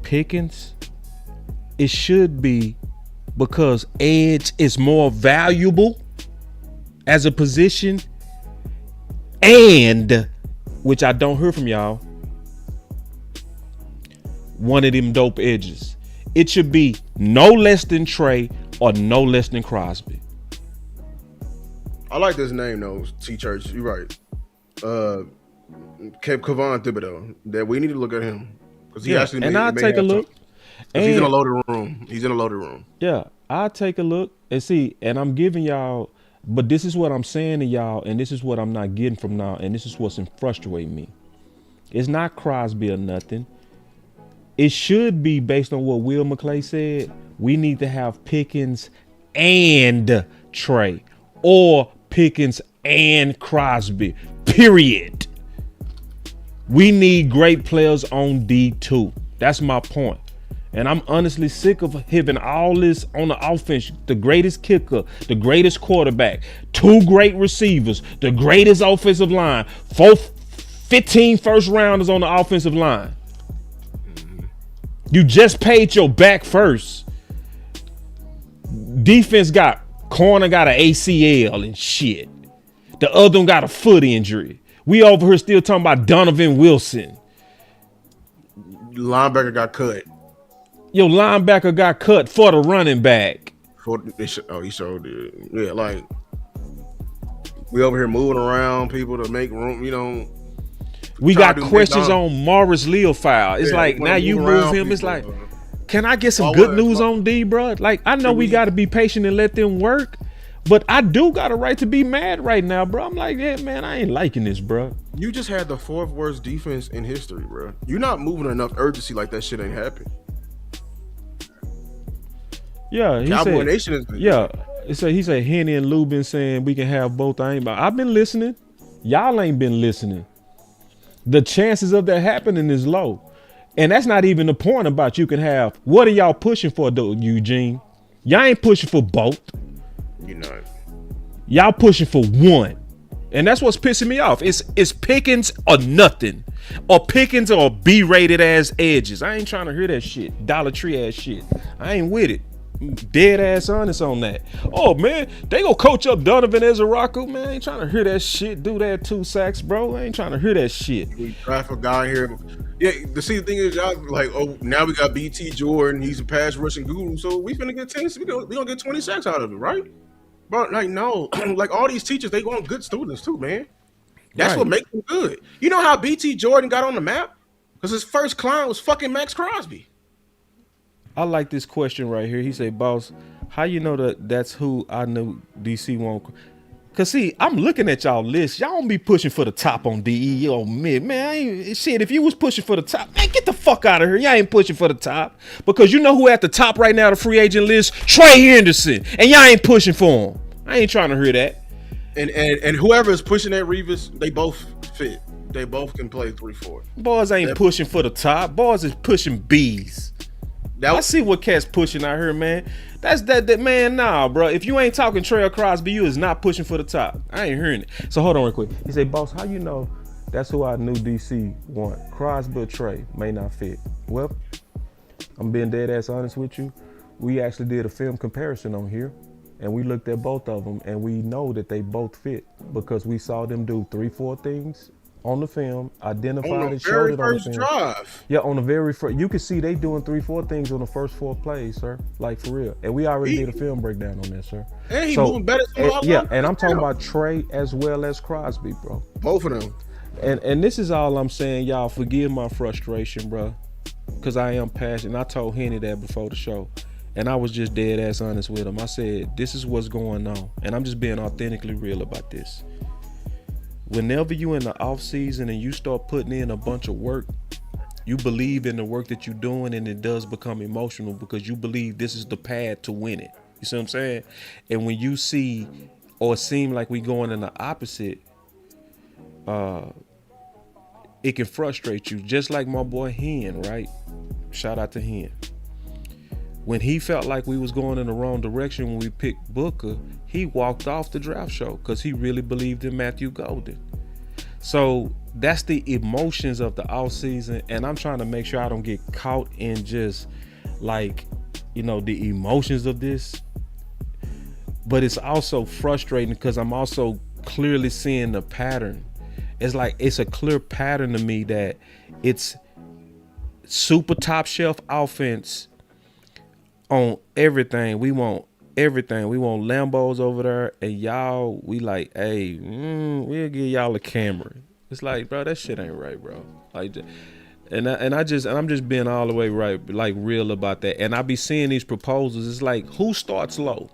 Pickens. It should be because edge is more valuable as a position, and which I don't hear from y'all, one of them dope edges. It should be no less than Trey or no less than Crosby. I like this name though, T Church. You're right. Kevon Thibodeau. That we need to look at him because he actually. And I'll take a look. And he's in a loaded room. He's in a loaded room. Yeah, I'll take a look and see. And I'm giving y'all, but this is what I'm saying to y'all, and this is what I'm not getting from now, and this is what's frustrating me. It's not Crosby or nothing. It should be based on what Will McClay said. We need to have Pickens and Trey, or Pickens and Crosby, period. We need great players on D2. That's my point. And I'm honestly sick of having all this on the offense. The greatest kicker, the greatest quarterback, 2 great receivers, the greatest offensive line, 15 first rounders on the offensive line. You just paid your back first. Defense corner got an ACL and shit. The other one got a foot injury. We over here still talking about Donovan Wilson. Linebacker got cut. Your linebacker got cut for the running back. He showed it. Yeah, like we over here moving around people to make room, you know. We got questions on Marist Liufau. It's like now you move him. It's like, can I get some good news on D, bro? Like I know we got to be patient and let them work, but I do got a right to be mad right now, bro. I'm like, yeah, man, I ain't liking this, bro. You just had the 4th worst defense in history, bro. You're not moving enough urgency like that shit ain't happening. Yeah, he Cowboy said, Nation is he said Henny and Lou been saying we can have both. I've been listening. Y'all ain't been listening. The chances of that happening is low. And that's not even the point about you can have. What are y'all pushing for, though, Eugene? Y'all ain't pushing for both. You're not. Y'all pushing for one. And that's what's pissing me off. It's Pickens or nothing. Or Pickens or B-rated ass edges. I ain't trying to hear that shit. Dollar Tree ass shit. I ain't with it. Dead ass honest on that. Oh man, they gonna coach up Donovan Ezeraku. Man, I ain't trying to hear that shit. Do that 2 sacks, bro. I ain't trying to hear that shit. We draft a guy here. Yeah, the thing is, y'all like, oh, now we got BT Jordan. He's a pass rushing guru, so we finna get 10. We gonna get 20 sacks out of it, right? But like, no, like all these teachers, they want good students too, man. That's what makes them good. You know how BT Jordan got on the map? Because his first client was fucking Max Crosby. I like this question right here. He said, boss, how you know that's who I knew DC won't? Cause see, I'm looking at y'all list. Y'all don't be pushing for the top on DE or mid. Man, shit, if you was pushing for the top, man, get the fuck out of here. Y'all ain't pushing for the top. Because you know who at the top right now, the free agent list? Trey Henderson. And y'all ain't pushing for him. I ain't trying to hear that. And whoever is pushing that Revis, they both fit. They both can play 3-4. Boys ain't pushing for the top. Boys is pushing B's. I see what Cat's pushing out here, man. That's that man. Nah, bro. If you ain't talking Trey Crosby, you is not pushing for the top. I ain't hearing it. So hold on real quick. He said, boss, how you know that's who I knew DC want? Crosby or Trey may not fit. Well, I'm being dead ass honest with you. We actually did a film comparison on here, and we looked at both of them, and we know that they both fit because we saw them do 3-4 things on the film, identified and showed it on the film. Drive. Yeah, on the very first. You can see they doing 3-4 things on the first 4 plays, sir. Like for real. And we already did a film breakdown on that, sir. And he moving better than and I'm talking about Trey as well as Crosby, bro. Both of them. And this is all I'm saying, y'all. Forgive my frustration, bro, because I am passionate. I told Henny that before the show, and I was just dead ass honest with him. I said, this is what's going on, and I'm just being authentically real about this. Whenever you in the off season and you start putting in a bunch of work, you believe in the work that you're doing, and it does become emotional because you believe this is the path to win it. You see what I'm saying? And when you see or seem like we going in the opposite, it can frustrate you. Just like my boy Hen, right? Shout out to Hen. When he felt like we was going in the wrong direction when we picked Booker, he walked off the draft show because he really believed in Matthew Golden. So that's the emotions of the offseason, and I'm trying to make sure I don't get caught in just like, you know, the emotions of this. But it's also frustrating because I'm also clearly seeing the pattern. It's like it's a clear pattern to me that it's super top shelf offense on everything. We want everything. We want Lambos over there, and y'all, we like, hey, we'll give y'all a Camry. It's like, bro, that shit ain't right, bro. Like, and I'm just being all the way right, like real about that. And I be seeing these proposals. It's like, who starts low?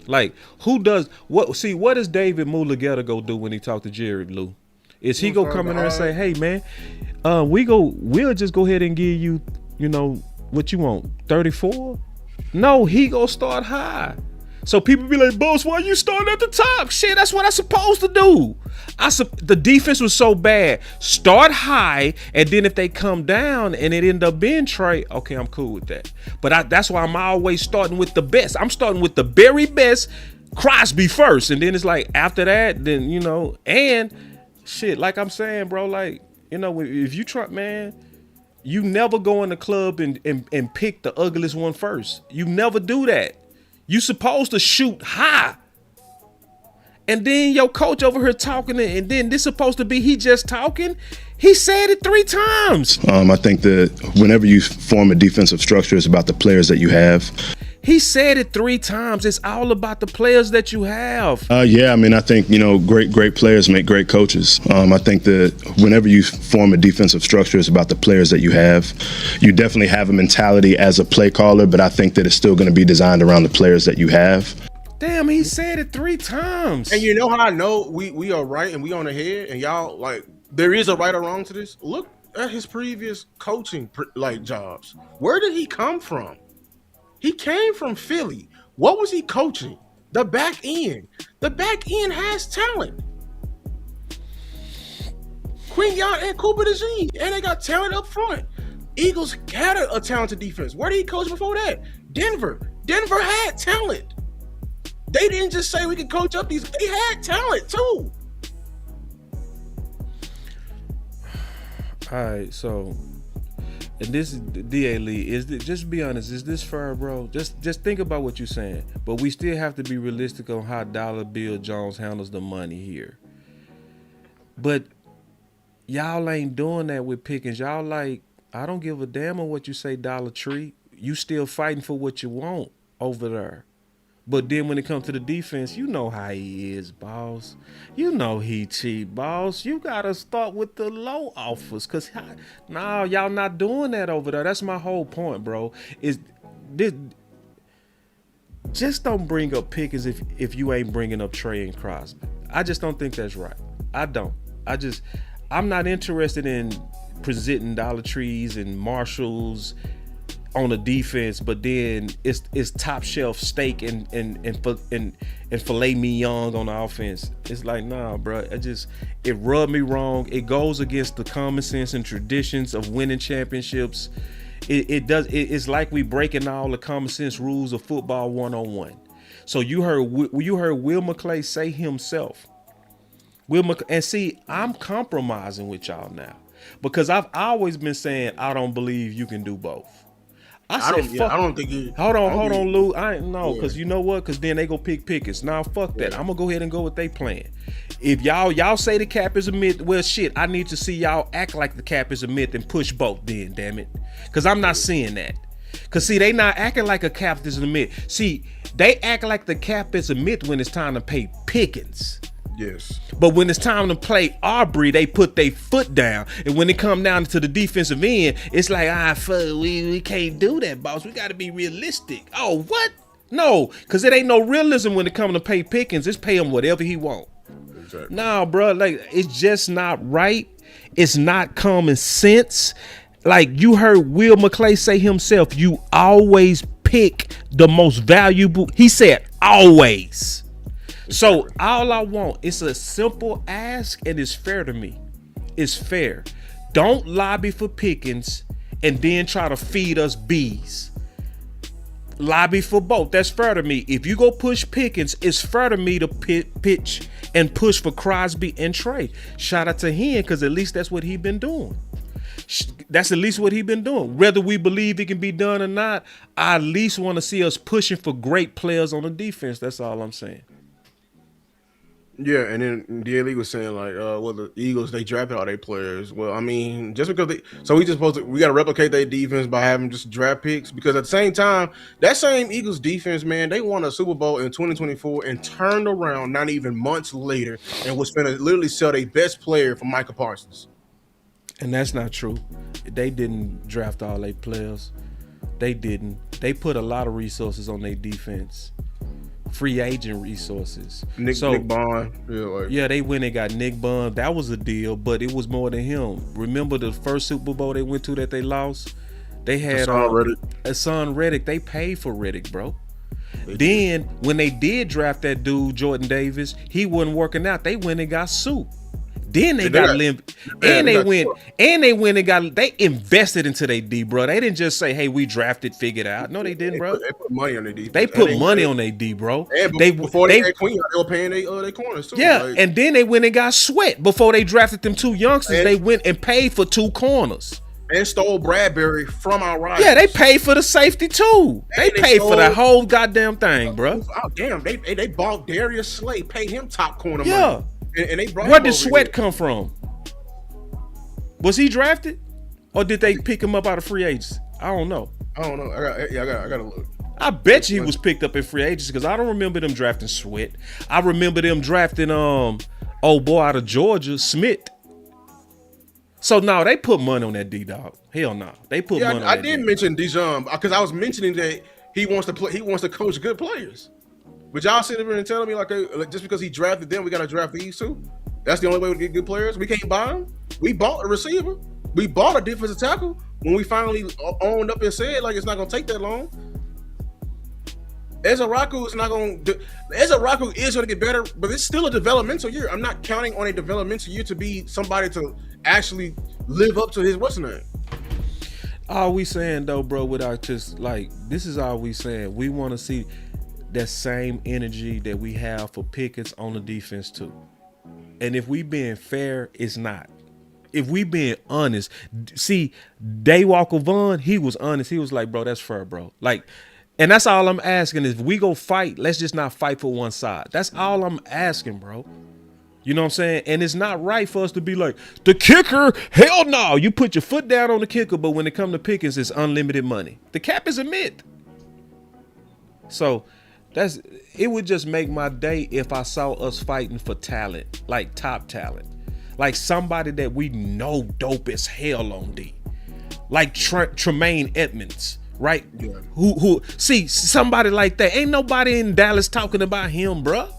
Like, who does what? See, what does David Mulugeta go do when he talk to Jerry Lou? Is he gonna come in there and say, "Hey man, we'll just go ahead and give you, what you want, 34?" No, he gonna start high. So people be like, "Boss, why you starting at the top?" Shit, that's what I'm supposed to do. The defense was so bad. Start high, and then if they come down and it end up being Trey, okay, I'm cool with that. But that's why I'm always starting with the best. I'm starting with the very best, Crosby first, and then it's like after that, then and shit, like I'm saying, bro, like if you try, man, you never go in the club and pick the ugliest one first. You never do that. You supposed to shoot high. And then your coach over here talking, and then this supposed to be he just talking. He said it 3 times. I think that whenever you form a defensive structure, it's about the players that you have. He said it 3 times. It's all about the players that you have. Yeah, I mean, I think, great players make great coaches. I think that whenever you form a defensive structure, it's about the players that you have. You definitely have a mentality as a play caller, but I think that it's still going to be designed around the players that you have. Damn, he said it 3 times. And you know how I know we are right and we on the head, and y'all, like, there is a right or wrong to this? Look at his previous coaching jobs. Where did he come from? He came from Philly. What was he coaching? The back end. The back end has talent. Quinyon and Cooper DeJean, and they got talent up front. Eagles had a talented defense. Where did he coach before that? Denver. Denver had talent. They didn't just say we could coach up these. They had talent too. All right, so. And this is DA Lee. Just be honest, is this fair, bro? Just think about what you're saying. But we still have to be realistic on how Dollar Bill Jones handles the money here. But y'all ain't doing that with Pickens. Y'all like, I don't give a damn on what you say, Dollar Tree. You still fighting for what you want over there. But then when it comes to the defense, you know how he is, boss. You know he cheap, boss. You got to start with the low offers. Because, no, y'all not doing that over there. That's my whole point, bro. Just don't bring up Pickens if you ain't bringing up Trey and Crosby. I just don't think that's right. I don't. I'm not interested in presenting Dollar Trees and Marshalls on the defense, but then it's top shelf steak and filet mignon on the offense. It's like, nah, bro. It rubbed me wrong. It goes against the common sense and traditions of winning championships. It's like we breaking all the common sense rules of football 101. So you heard Will McClay say himself. And see, I'm compromising with y'all now because I've always been saying I don't believe you can do both. I don't think you. Hold on, Lou. I ain't know, because you know what? Because then they go pick Pickens. Now fuck that. I'm gonna go ahead and go with they plan. If y'all say the cap is a myth, well shit, I need to see y'all act like the cap is a myth and push both. Then damn it, because I'm not seeing that. Because see, they not acting like a cap is a myth. See, they act like the cap is a myth when it's time to pay Pickens. Yes. But when it's time to play Aubrey, they put their foot down. And when it come down to the defensive end, it's like, we can't do that, boss. We got to be realistic. Oh, what? No, because it ain't no realism when it comes to pay Pickens. It's pay him whatever he want. Exactly. Nah, bro, like, it's just not right. It's not common sense. Like, you heard Will McClay say himself, you always pick the most valuable. He said always. So all I want is a simple ask, and it's fair to me. It's fair. Don't lobby for Pickens and then try to feed us bees. Lobby for both. That's fair to me. If you go push Pickens, it's fair to me to pitch and push for Crosby and Trey. Shout out to him, because at least that's what he been doing. That's at least what he been doing. Whether we believe it can be done or not, I at least want to see us pushing for great players on the defense. That's all I'm saying. Yeah, and then DLE was saying like, well, the Eagles, they drafted all their players. Well, I mean, just because we got to replicate their defense by having just draft picks, because at the same time, that same Eagles defense, man, they won a Super Bowl in 2024 and turned around not even months later and was going to literally sell their best player for Micah Parsons. And that's not true. They didn't draft all their players. They didn't. They put a lot of resources on their defense. free agent resources. Nick Bond. Yeah, they went and got Nick Bond. That was a deal, but it was more than him. Remember the first Super Bowl they went to that they lost? They had Hassan Reddick. They paid for Reddick, bro. Then when they did draft that dude Jordan Davis, he wasn't working out. They went and got Sue. Then they got Limp, and they went and got. They invested into their D, bro. They didn't just say, "Hey, we drafted, figured out." No, they didn't, bro. They put money on their D. They put money on their D, bro. And before they had Queen, they were paying their corners too. Yeah, and then they went and got Sweat before they drafted them 2 youngsters. They went and paid for 2 corners. And stole Bradbury from our rivals. Yeah, they paid for the safety too. They paid for the whole goddamn thing, bro. Oh damn, they bought Darius Slay, paid him top corner money. Yeah. And they brought Where did Sweat come from? Was he drafted, or did they pick him up out of free agency? I don't know. I gotta look. I bet you he was picked up in free agency because I don't remember them drafting Sweat. I remember them drafting old boy out of Georgia, Smith. So no, they put money on that D dog. Hell no, they put money on that. I did mention Dijon because I was mentioning that he wants to play. He wants to coach good players. But y'all sitting there and telling me like just because he drafted them, we got to draft these too. That's the only way we get good players. We can't buy them. We bought a receiver. We bought a defensive tackle when we finally owned up and said like it's not going to take that long. Ezaraku is not going to. Ezaraku is going to get better, but it's still a developmental year. I'm not counting on a developmental year to be somebody to actually live up to his what's name. All we saying though, bro, without just like this is all we saying. We want to see that same energy that we have for Pickens on the defense too. And if we being fair, it's not. If we being honest, see, Daywalker Vaughn, he was honest. He was like, bro, that's fair, bro. Like, and that's all I'm asking is if we go fight, let's just not fight for one side. That's all I'm asking, bro. You know what I'm saying? And it's not right for us to be like, the kicker, hell no. You put your foot down on the kicker, but when it comes to Pickens, it's unlimited money. The cap is a myth. So it would just make my day if I saw us fighting for talent, like top talent, like somebody that we know dope as hell on D, like Tremaine Edmonds, right? Yeah. Who see somebody like that? Ain't nobody in Dallas talking about him, bruh.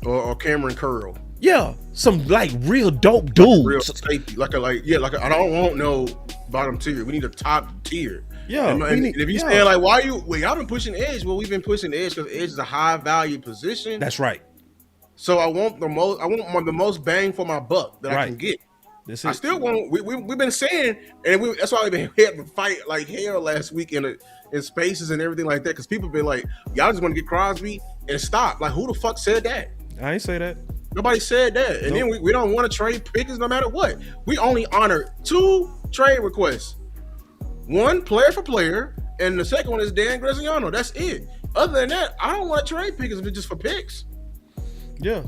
Or Cameron Curl. Yeah, some like real dope dudes. Real safety, I don't want no bottom tier. We need a top tier. Yeah, and if you saying like, why you? Well, y'all been pushing edge. Well, we've been pushing edge because edge is a high value position. That's right. So I want the most bang for my buck that I can get. I still want. We've been saying, and that's why we've been having to fight like hell last week in spaces and everything like that. Because people been like, y'all just want to get Crosby and stop. Like, who the fuck said that? I ain't say that. Nobody said that. And then we don't want to trade Pickens no matter what. We only honored 2 trade requests. One, player for player, and the second one is Dan Graziano. That's it. Other than that, I don't want to trade Pickens if it's just for picks. Yeah.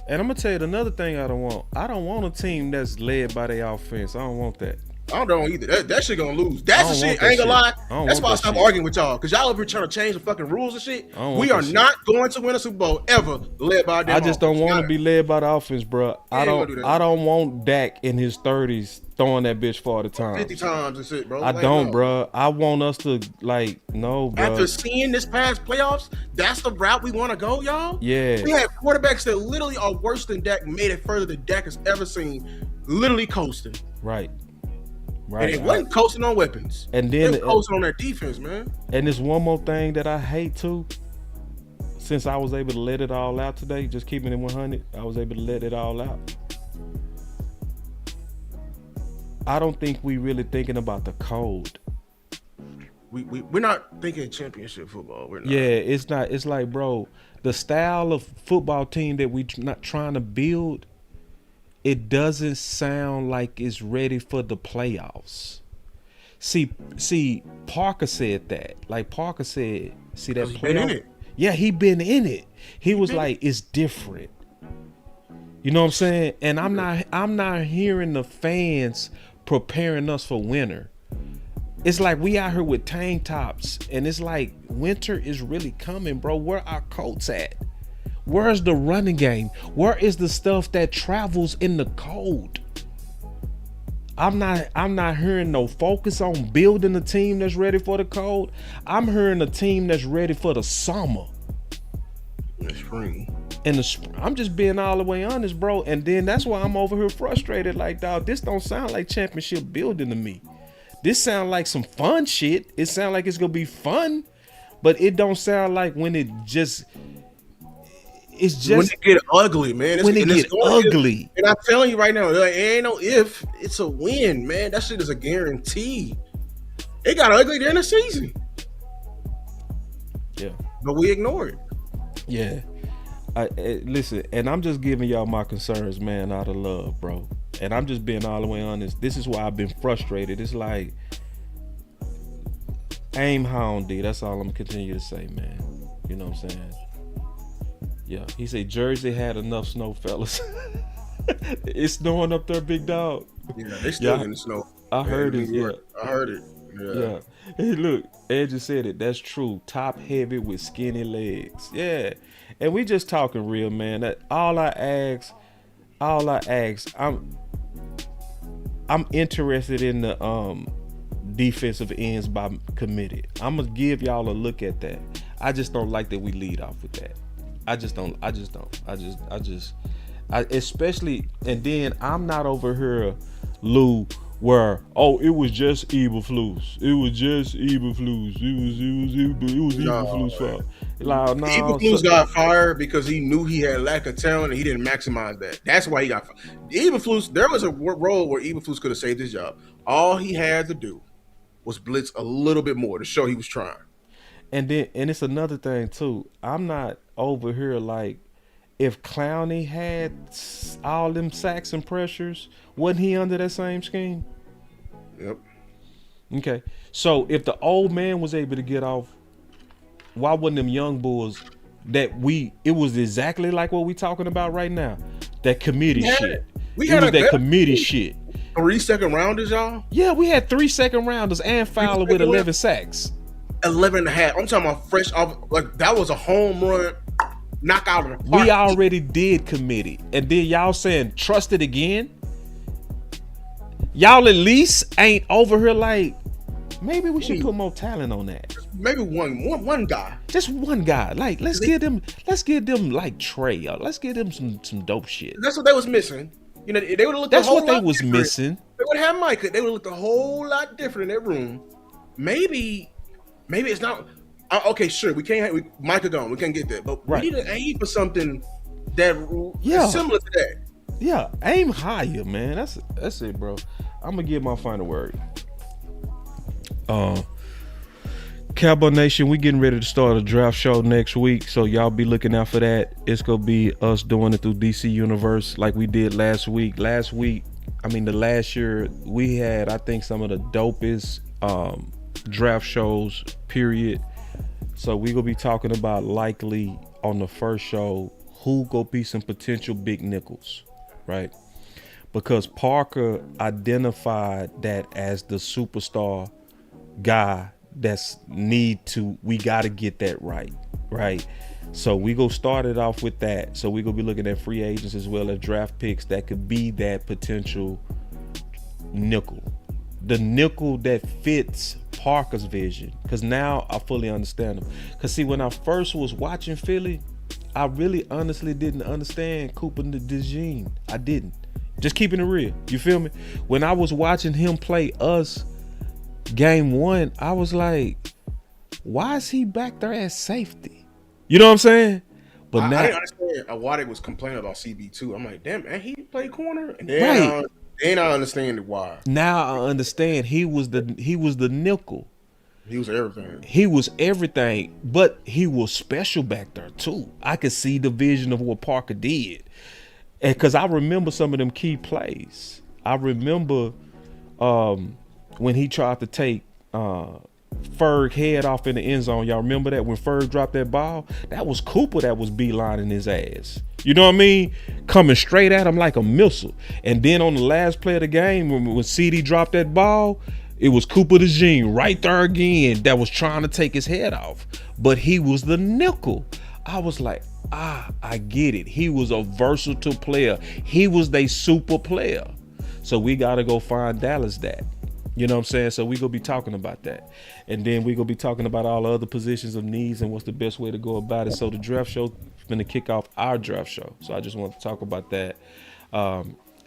And I'm going to tell you another thing I don't want. I don't want a team that's led by their offense. I don't want that. I don't either. That shit gonna lose. That's the shit. I ain't gonna lie. That's why I stopped arguing with y'all. Because y'all over here trying to change the fucking rules and shit. We are not going to win a Super Bowl ever led by them. I just don't want to be led by the offense, bro. I don't want Dak in his 30s throwing that bitch 40 times. 50 times and shit, bro. I don't, bro. I want us to no, bro. After seeing this past playoffs, that's the route we want to go, y'all. Yeah. We have quarterbacks that literally are worse than Dak, made it further than Dak has ever seen, literally coasting. Right. And it wasn't coasting on weapons. And then they coasting on their defense, man. And there's one more thing that I hate too. Since I was able to let it all out today, just keeping it 100, I was able to let it all out. I don't think we really thinking about the code. We're not thinking championship football. We're not. Yeah, it's not. It's like, bro, the style of football team that we not trying to build, it doesn't sound like it's ready for the playoffs. See, Parker said that. Like Parker said, see that playoff? Been in it. Yeah, he been in it. He was like, it's different. You know what I'm saying? And I'm not hearing the fans preparing us for winter. It's like we out here with tank tops, and it's like winter is really coming, bro. Where our coats at? Where's the running game? Where is the stuff that travels in the cold? I'm not hearing no focus on building a team that's ready for the cold. I'm hearing a team that's ready for the summer. I'm just being all the way honest, bro. And then that's why I'm over here frustrated. Like, dog, this don't sound like championship building to me. This sound like some fun shit. It sound like it's gonna be fun, but it don't sound like when it just. It's just when it get ugly, man. When it get ugly. And I'm telling you right now, like, it ain't no if. It's a win, man. That shit is a guarantee. It got ugly during the season. Yeah. But we ignore it. Yeah. Listen, and I'm just giving y'all my concerns, man, out of love, bro. And I'm just being all the way honest. This is why I've been frustrated. It's like, aim hound D. That's all I'm gonna continue to say, man. You know what I'm saying? Yeah, he said Jersey had enough snow, fellas. It's snowing up there, big dog. Yeah, they still in the snow. I heard it. Yeah, I heard it. Yeah. Hey, look, Ed just said it. That's true. Top heavy with skinny legs. Yeah, and we just talking real, man. That all I ask. I'm interested in the defensive ends by committee. I'm gonna give y'all a look at that. I just don't like that we lead off with that. I just don't. Especially, and then I'm not over here, Lou, where, oh, it was just Eberflus. It was just Eberflus. It was Eberflus' fault. Like, no, Eberflus got fired because he knew he had lack of talent and he didn't maximize that. That's why he got fired. Eberflus, there was a role where Eberflus could have saved his job. All he had to do was blitz a little bit more to show he was trying. And it's another thing too. I'm not over here like, if Clowney had all them sacks and pressures, wasn't he under that same scheme? Yep. Okay. So if the old man was able to get off, why wasn't them young bulls it was exactly like what we talking about right now? That committee shit. It was that committee shit. 3 second rounders, y'all? Yeah, we had 3 second rounders and Fowler with 11 sacks. 11 and a half. I'm talking about fresh off, like that was a home run knockout of the park. We already did committee. And then y'all saying trust it again? Y'all at least ain't over here like, maybe we should put more talent on that. Maybe one guy. Just one guy. Like, let's give them like Trey. Let's give them some dope shit. That's what they was missing. You know, they would have looked That's a whole what they lot was different. missing. They would have Micah. They would have looked a whole lot different in that room. Maybe it's not. Okay, sure. We can't have Micah gone. We can't get that. But we need to aim for something that is similar to that. Yeah, aim higher, man. That's it, bro. I'm gonna give my final word. Cowboy Nation, we getting ready to start a draft show next week, so y'all be looking out for that. It's gonna be us doing it through DC Universe like we did last week. The last year we had, I think, some of the dopest draft shows, period. So we gonna be talking about likely on the first show who gonna be some potential big nickels, right? Because Parker identified that as the superstar guy we gotta get that right? So we gonna start it off with that. So we gonna be looking at free agents as well as draft picks that could be that potential nickel. The nickel that fits Parker's vision. Because now I fully understand him. Because see, when I first was watching Philly, I really honestly didn't understand Cooper DeJean. I didn't. Just keeping it real. You feel me? When I was watching him play us game 1, I was like, why is he back there at safety? You know what I'm saying? But now I didn't understand why they was complaining about CB2. I'm like, damn, man, he played corner? And then I understand why. Now I understand he was the nickel. He was everything. He was everything, but he was special back there too. I could see the vision of what Parker did. And because I remember some of them key plays. I remember when he tried to take Ferg head off in the end zone. Y'all remember that when Ferg dropped that ball? That was Cooper that was beelining his ass. You know what I mean? Coming straight at him like a missile. And then on the last play of the game, when CD dropped that ball, it was Cooper DeJean right there again that was trying to take his head off. But he was the nickel. I was like, I get it. He was a versatile player. He was their super player. So we got to go find Dallas that. You know what I'm saying? So we gonna be talking about that, and then we gonna be talking about all the other positions of needs and what's the best way to go about it. So the draft show is gonna kick off our draft show. So I just want to talk about that.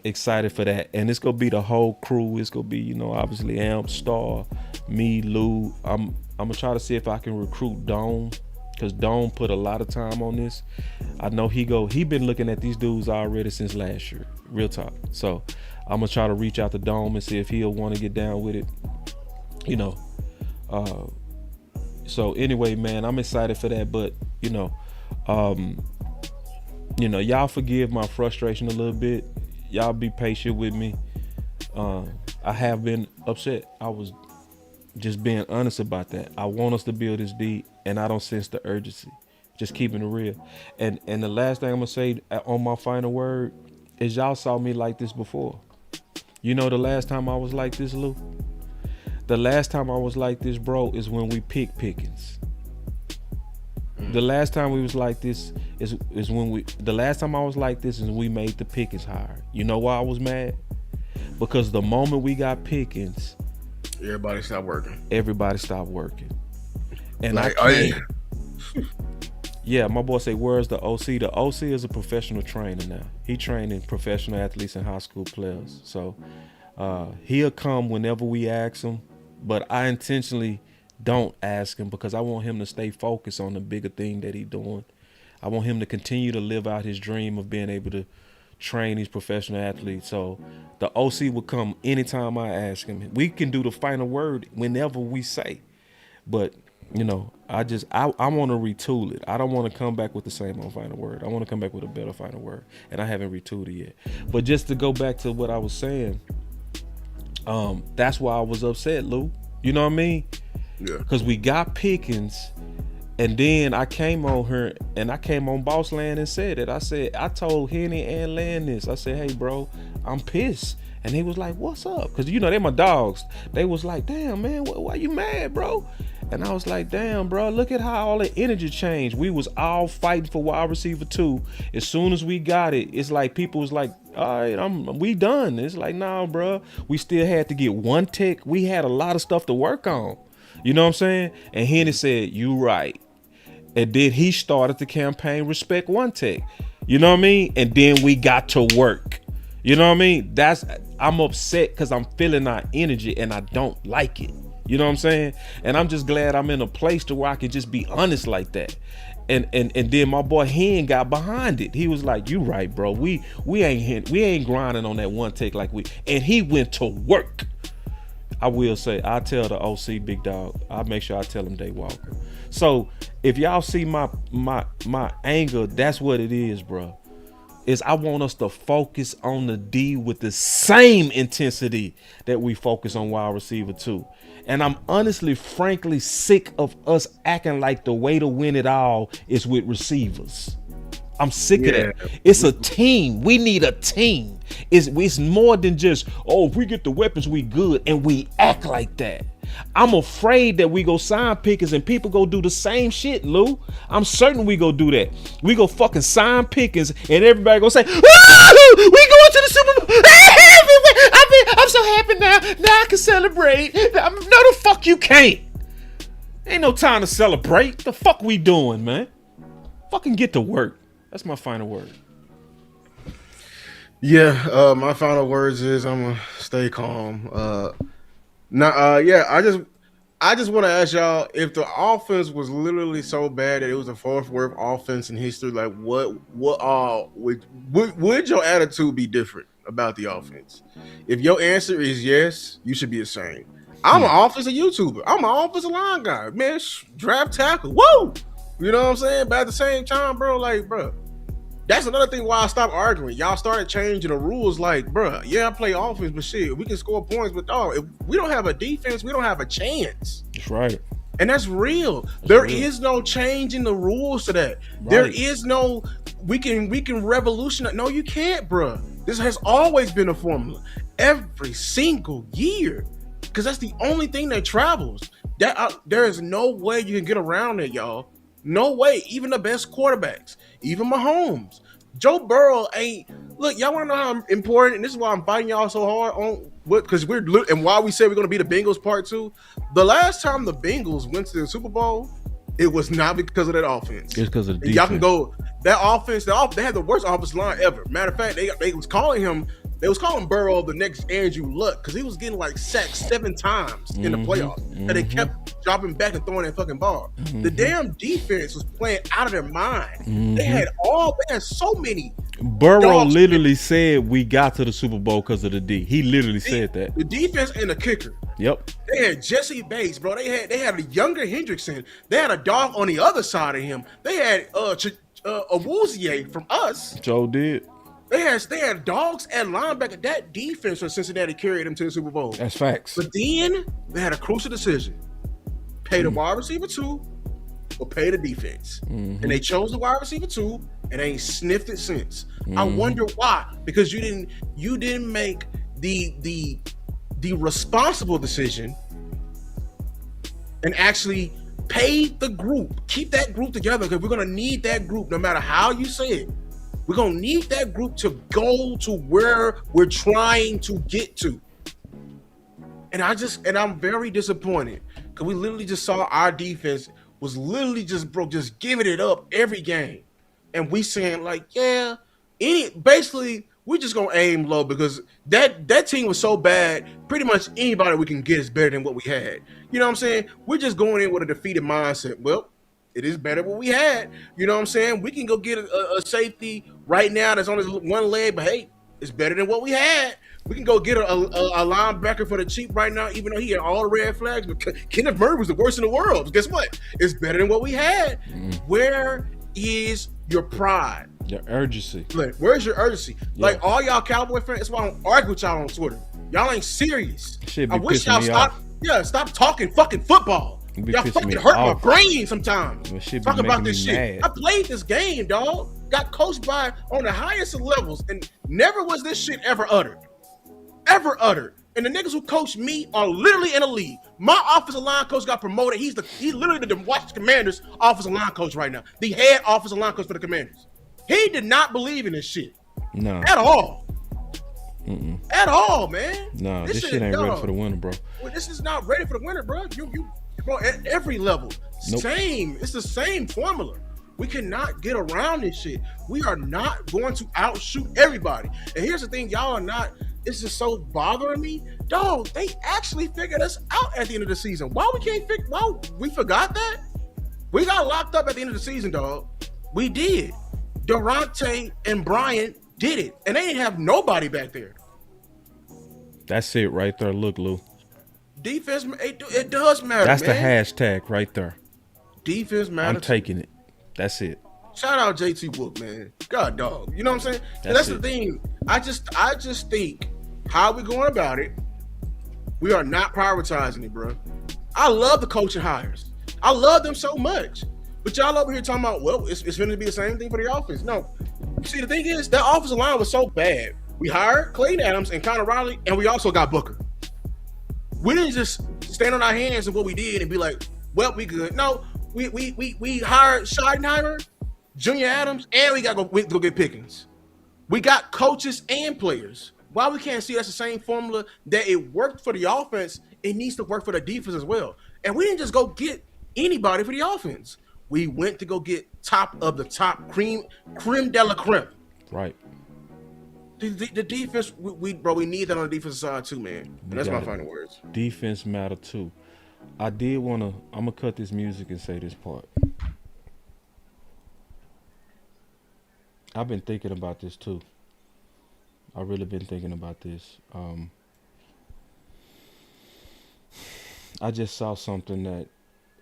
Excited for that, and it's gonna be the whole crew. It's gonna be, you know, obviously Amp, Star, me, Lou. I'm gonna try to see if I can recruit Dome, because Dome put a lot of time on this. I know he been looking at these dudes already since last year. Real talk. So I'm gonna try to reach out to Dome and see if he'll want to get down with it. You know. So anyway, man, I'm excited for that. But you know, y'all forgive my frustration a little bit. Y'all be patient with me. I have been upset. I was just being honest about that. I want us to build this deep, and I don't sense the urgency. Just keeping it real. And the last thing I'm gonna say on my final word is, y'all saw me like this before. You know the last time I was like this, Lou? The last time I was like this, bro, is when we picked Pickens. The last time we was like this is when the last time I was like this is when we made the Pickens hire. You know why I was mad? Because the moment we got Pickens, everybody stopped working. And like, yeah, my boy say, where's the OC? The OC is a professional trainer now. He training professional athletes and high school players. So he'll come whenever we ask him, but I intentionally don't ask him because I want him to stay focused on the bigger thing that he's doing. I want him to continue to live out his dream of being able to train these professional athletes. So the OC will come anytime I ask him. We can do the final word whenever we say. But, you know, I want to retool it. I don't want to come back with the same old final word. I want to come back with a better final word. And I haven't retooled it yet. But just to go back to what I was saying, that's why I was upset, Lou. You know what I mean? Yeah. Because we got Pickens, and then I came on her, and I came on Boss Land and said it. I told Henny and Land this. I said, hey, bro, I'm pissed. And he was like, what's up? Because, you know, they my dogs. They was like, damn, man, why you mad, bro? And I was like, damn, bro, look at how all the energy changed. We was all fighting for wide receiver 2. As soon as we got it, it's like people was like, all right, we done. It's like, nah, bro. We still had to get one tech. We had a lot of stuff to work on. You know what I'm saying? And Henny said, you right. And then he started the campaign Respect One Tech. You know what I mean? And then we got to work. You know what I mean? I'm upset because I'm feeling our energy and I don't like it. You know what I'm saying? And I'm just glad I'm in a place to where I can just be honest like that. And then my boy Hen got behind it. He was like, you right, bro. We ain't grinding on that one take like we. And he went to work. I will say, I tell the OC big dog, I'll make sure I tell him Day Walker. So if y'all see my anger, that's what it is, bro. Is I want us to focus on the D with the same intensity that we focus on wide receiver 2. And I'm honestly, frankly sick of us acting like the way to win it all is with receivers. I'm sick of that. It's a team. We need a team. It's more than just, if we get the weapons, we good, and we act like that. I'm afraid that we go sign Pickens and people go do the same shit, Lou. I'm certain we go do that. We go fucking sign Pickens and everybody go say, we going to the Super Bowl. I'm so happy now. Now I can celebrate. No, the fuck you can't. Ain't no time to celebrate. The fuck we doing, man? Fucking get to work. That's my final word. Yeah, my final words is I'm gonna stay calm. I just want to ask y'all, if the offense was literally so bad that it was the fourth worst offense in history, like would your attitude be different about the offense? If your answer is yes, you should be ashamed. I'm an offensive YouTuber. I'm an offensive line guy, man. Draft tackle, whoa. You know what I'm saying? But at the same time, bro, that's another thing why I stopped arguing. Y'all started changing the rules. Like, bro, I play offense, but shit, we can score points. But if we don't have a defense, we don't have a chance. That's right. And that's real. There is no change in the rules to that. Right. There is no, we can revolutionize. No, you can't, bro. This has always been a formula. Every single year. Because that's the only thing that travels. There is no way you can get around it, y'all. No way. Even the best quarterbacks, even Mahomes, Joe Burrow ain't. Look, y'all want to know how important, and this is why I'm fighting y'all so hard on because and why we say we're going to be the Bengals part 2. The last time the Bengals went to the Super Bowl, it was not because of that offense. It's because of the defense. Y'all can go that offense. They had the worst offensive line ever. Matter of fact, they was calling Burrow the next Andrew Luck because he was getting like sacked 7 times in the playoffs, and they kept dropping back and throwing that fucking ball. The damn defense was playing out of their mind. They had so many. Burrow literally said we got to the Super Bowl because of the D. He literally said that. The defense and the kicker. Yep. They had Jesse Bates, bro. They had a younger Hendrickson. They had a dog on the other side of him. They had Awuzie from us. Joe did. They had dogs at linebacker. That defense from Cincinnati carried them to the Super Bowl. That's facts. But then they had a crucial decision: pay the wide receiver 2 or pay the defense. And they chose the wide receiver 2, and they ain't sniffed it since. I wonder why. Because you didn't make the responsible decision and actually pay the group. Keep that group together because we're gonna need that group no matter how you say it. We're gonna need that group to go to where we're trying to get to. And I'm very disappointed because we literally just saw our defense was literally just giving it up every game. And we saying like, basically we're just gonna aim low because that team was so bad. Pretty much anybody we can get is better than what we had. You know what I'm saying? We're just going in with a defeated mindset. Well, it is better than what we had. You know what I'm saying? We can go get a safety right now that's on his one leg, but hey, it's better than what we had. We can go get a linebacker for the cheap right now, even though he had all the red flags. But Kenneth Murray was the worst in the world. But guess what? It's better than what we had. Where is your pride? Your urgency. Like, where's your urgency? Yeah. Like all y'all Cowboy fans, that's why I don't argue with y'all on Twitter. Y'all ain't serious. I wish y'all stop talking fucking football. Y'all fucking hurt my brain sometimes. Talking about this shit. I played this game, dog. Got coached by on the highest of levels, and never was this shit ever uttered. Ever uttered. And the niggas who coach me are literally in the league. My offensive line coach got promoted. He's literally the Washington Commanders offensive line coach right now. The head offensive line coach for the Commanders. He did not believe in this shit. No. At all. At all, man. No, this shit ain't ready for the winner, bro. Well, this is not ready for the winner, bro. You bro, at every level. Nope. Same. It's the same formula. We cannot get around this shit. We are not going to outshoot everybody. And here's the thing, y'all are not. It's just so bothering me. Dog, they actually figured us out at the end of the season. Why we forgot that? We got locked up at the end of the season, dog. We did. Durante and Brian did it. And they didn't have nobody back there. That's it right there. Look, Lou. Defense, it does matter, That's man. the hashtag right there. Defense matters. I'm taking it. That's it. Shout out JT Wook, man. God, dog. You know what I'm saying? That's the thing. I just think how we going about it, we are not prioritizing it, bro. I love the coaching hires. I love them so much. But y'all over here talking about, well, it's going to be the same thing for the offense. No. See, the thing is, that offensive line was so bad. We hired Clayton Adams and Connor Riley, and we also got Booker. We didn't just stand on our hands and what we did and be like, well, we good. No, we hired Schottenheimer, Junior Adams, and we go get Pickens. We got coaches and players. Why we can't see that's the same formula that it worked for the offense, it needs to work for the defense as well. And we didn't just go get anybody for the offense. We went to go get top of the top, creme de la creme. Right. The defense, we need that on the defensive side too, man. And that's my final words. Defense matter too. I'm gonna cut this music and say this part. I've been thinking about this too. I've really been thinking about this. I just saw something that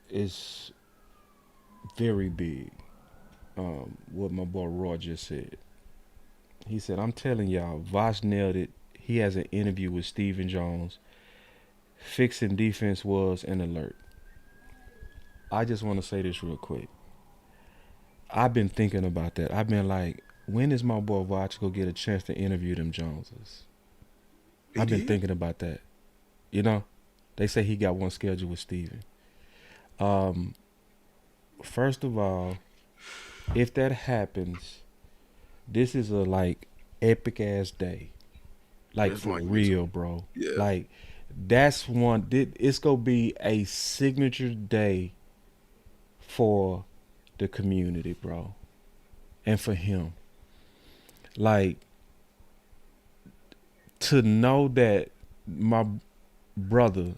is very big. What my boy Roy just said. He said, I'm telling y'all, Vosh nailed it. He has an interview with Stephen Jones. Fixing defense was an alert. I just want to say this real quick. I've been thinking about that. I've been like, when is my boy Vosh going to get a chance to interview them Joneses? I've been thinking about that. You know, they say he got one scheduled with Stephen. First of all, if that happens, this is a epic ass day. Like That's for Micah. real, bro. Yeah. Like that's one. It's gonna be a signature day for the community, bro, and for him. Like to know that my brother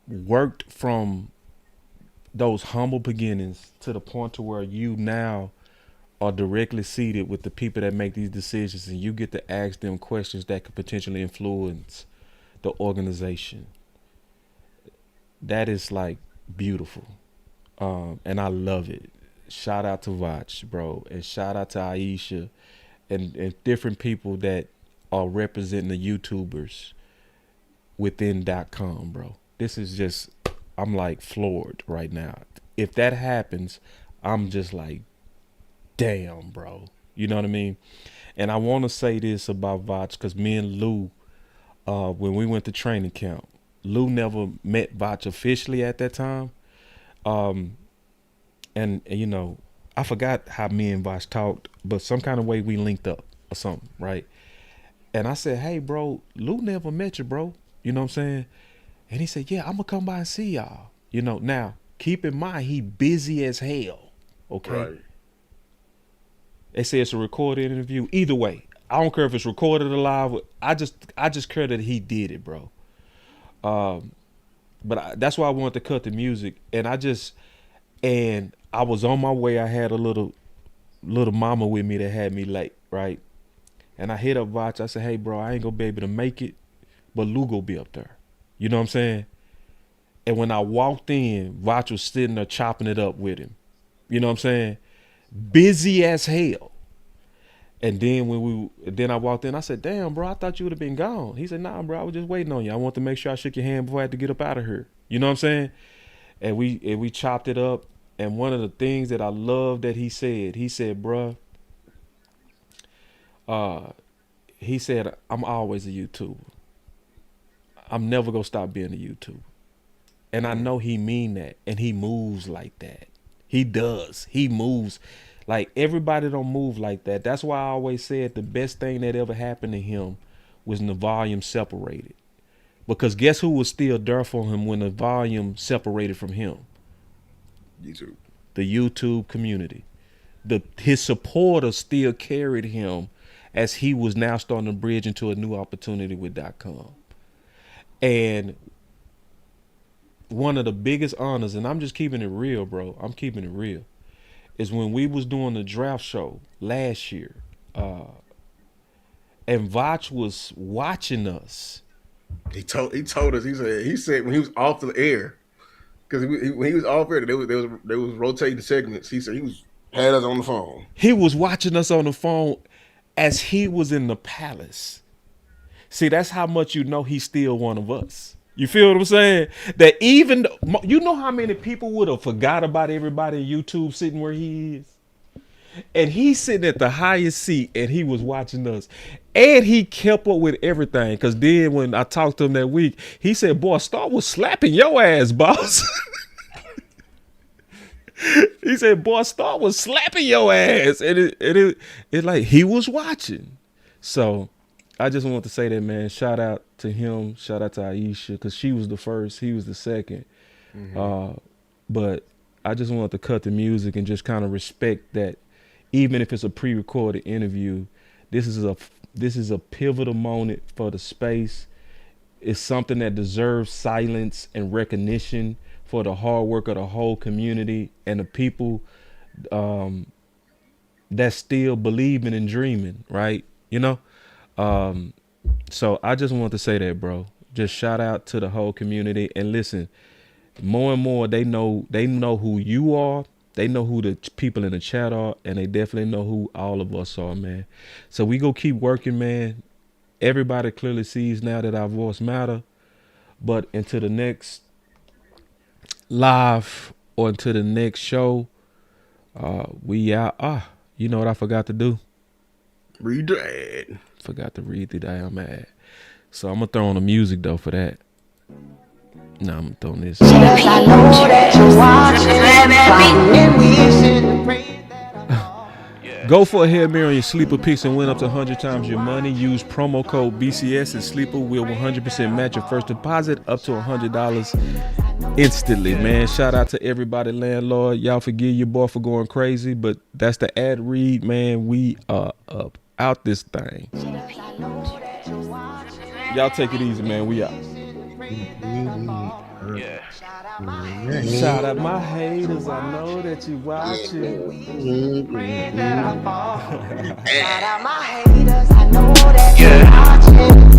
worked from those humble beginnings to the point to where you now are directly seated with the people that make these decisions, and you get to ask them questions that could potentially influence the organization. That is like beautiful, and I love it. Shout out to Vach, bro, and shout out to Aisha and different people that are representing the YouTubers within .com, bro. This is just, I'm like floored right now. If that happens, I'm just like, damn, bro. You know what I mean? And I want to say this about Vach because me and Lou, when we went to training camp, Lou never met Vach officially at that time. And you know, I forgot how me and Vach talked, but some kind of way we linked up or something, right? And I said, hey, bro, Lou never met you, bro. You know what I'm saying? And he said, yeah, I'm going to come by and see y'all. You know, now, keep in mind, he busy as hell, okay? Right. They say it's a recorded interview. Either way, I don't care if it's recorded or live. I just care that he did it, bro. But that's why I wanted to cut the music. And I was on my way. I had a little mama with me that had me late, right? And I hit up Vach. I said, hey, bro, I ain't going to be able to make it, but Lou go be up there. You know what I'm saying? And when I walked in, Vach was sitting there chopping it up with him. You know what I'm saying? Busy as hell. And then then I walked in, I said, damn, bro, I thought you would have been gone. He said, nah, bro, I was just waiting on you. I want to make sure I shook your hand before I had to get up out of here. You know what I'm saying? And we chopped it up. And one of the things that I love that he said, bro, he said, I'm always a YouTuber. I'm never going to stop being a YouTuber. And I know he mean that. And he moves like that. He does. He moves. Like everybody don't move like that. That's why I always said the best thing that ever happened to him was when the volume separated. Because guess who was still there for him when the volume separated from him? YouTube. The YouTube community. His supporters still carried him as he was now starting to bridge into a new opportunity with .com. And one of the biggest honors, and I'm just keeping it real, bro. I'm keeping it real, is when we was doing the draft show last year, and Vach was watching us. He told us. He said when he was off the air, because when he was off air, they was rotating segments. He said had us on the phone. He was watching us on the phone as he was in the palace. See, that's how much you know he's still one of us. You feel what I'm saying? That even, you know how many people would have forgot about everybody in YouTube sitting where he is? And he's sitting at the highest seat and he was watching us. And he kept up with everything. Because then when I talked to him that week, he said, boy, Star was slapping your ass, boss. He said, boy, Star was slapping your ass. And it like he was watching. So I just want to say that, man. Shout out to him. Shout out to Aisha, because she was the first. He was the second. Mm-hmm. But I just wanted to cut the music and just kind of respect that, even if it's a pre-recorded interview, this is a pivotal moment for the space. It's something that deserves silence and recognition for the hard work of the whole community and the people that's still believing and dreaming, right? You know? So I just want to say that, bro. Just shout out to the whole community. And listen, more and more they know who you are. They know who the people in the chat are, and they definitely know who all of us are, man. So we go keep working, man. Everybody clearly sees now that our voice matter. But into the next live or into the next show, we out. You know what I forgot to do? Read the ad. Forgot to read the damn ad. So I'm gonna throw on the music though for that. No, I'm throwing this. Go for a Hail Mary on your sleeper picks and win up to 100 times your money. Use promo code BCS and Sleeper will 100% match your first deposit up to $100 instantly, man. Shout out to everybody, landlord. Y'all forgive your boy for going crazy, but that's the ad read, man. We are up out this thing. Y'all take it easy, man. We out. Yeah. Shout out my haters. I know that you watching. Shout out my haters. I know that you're watching.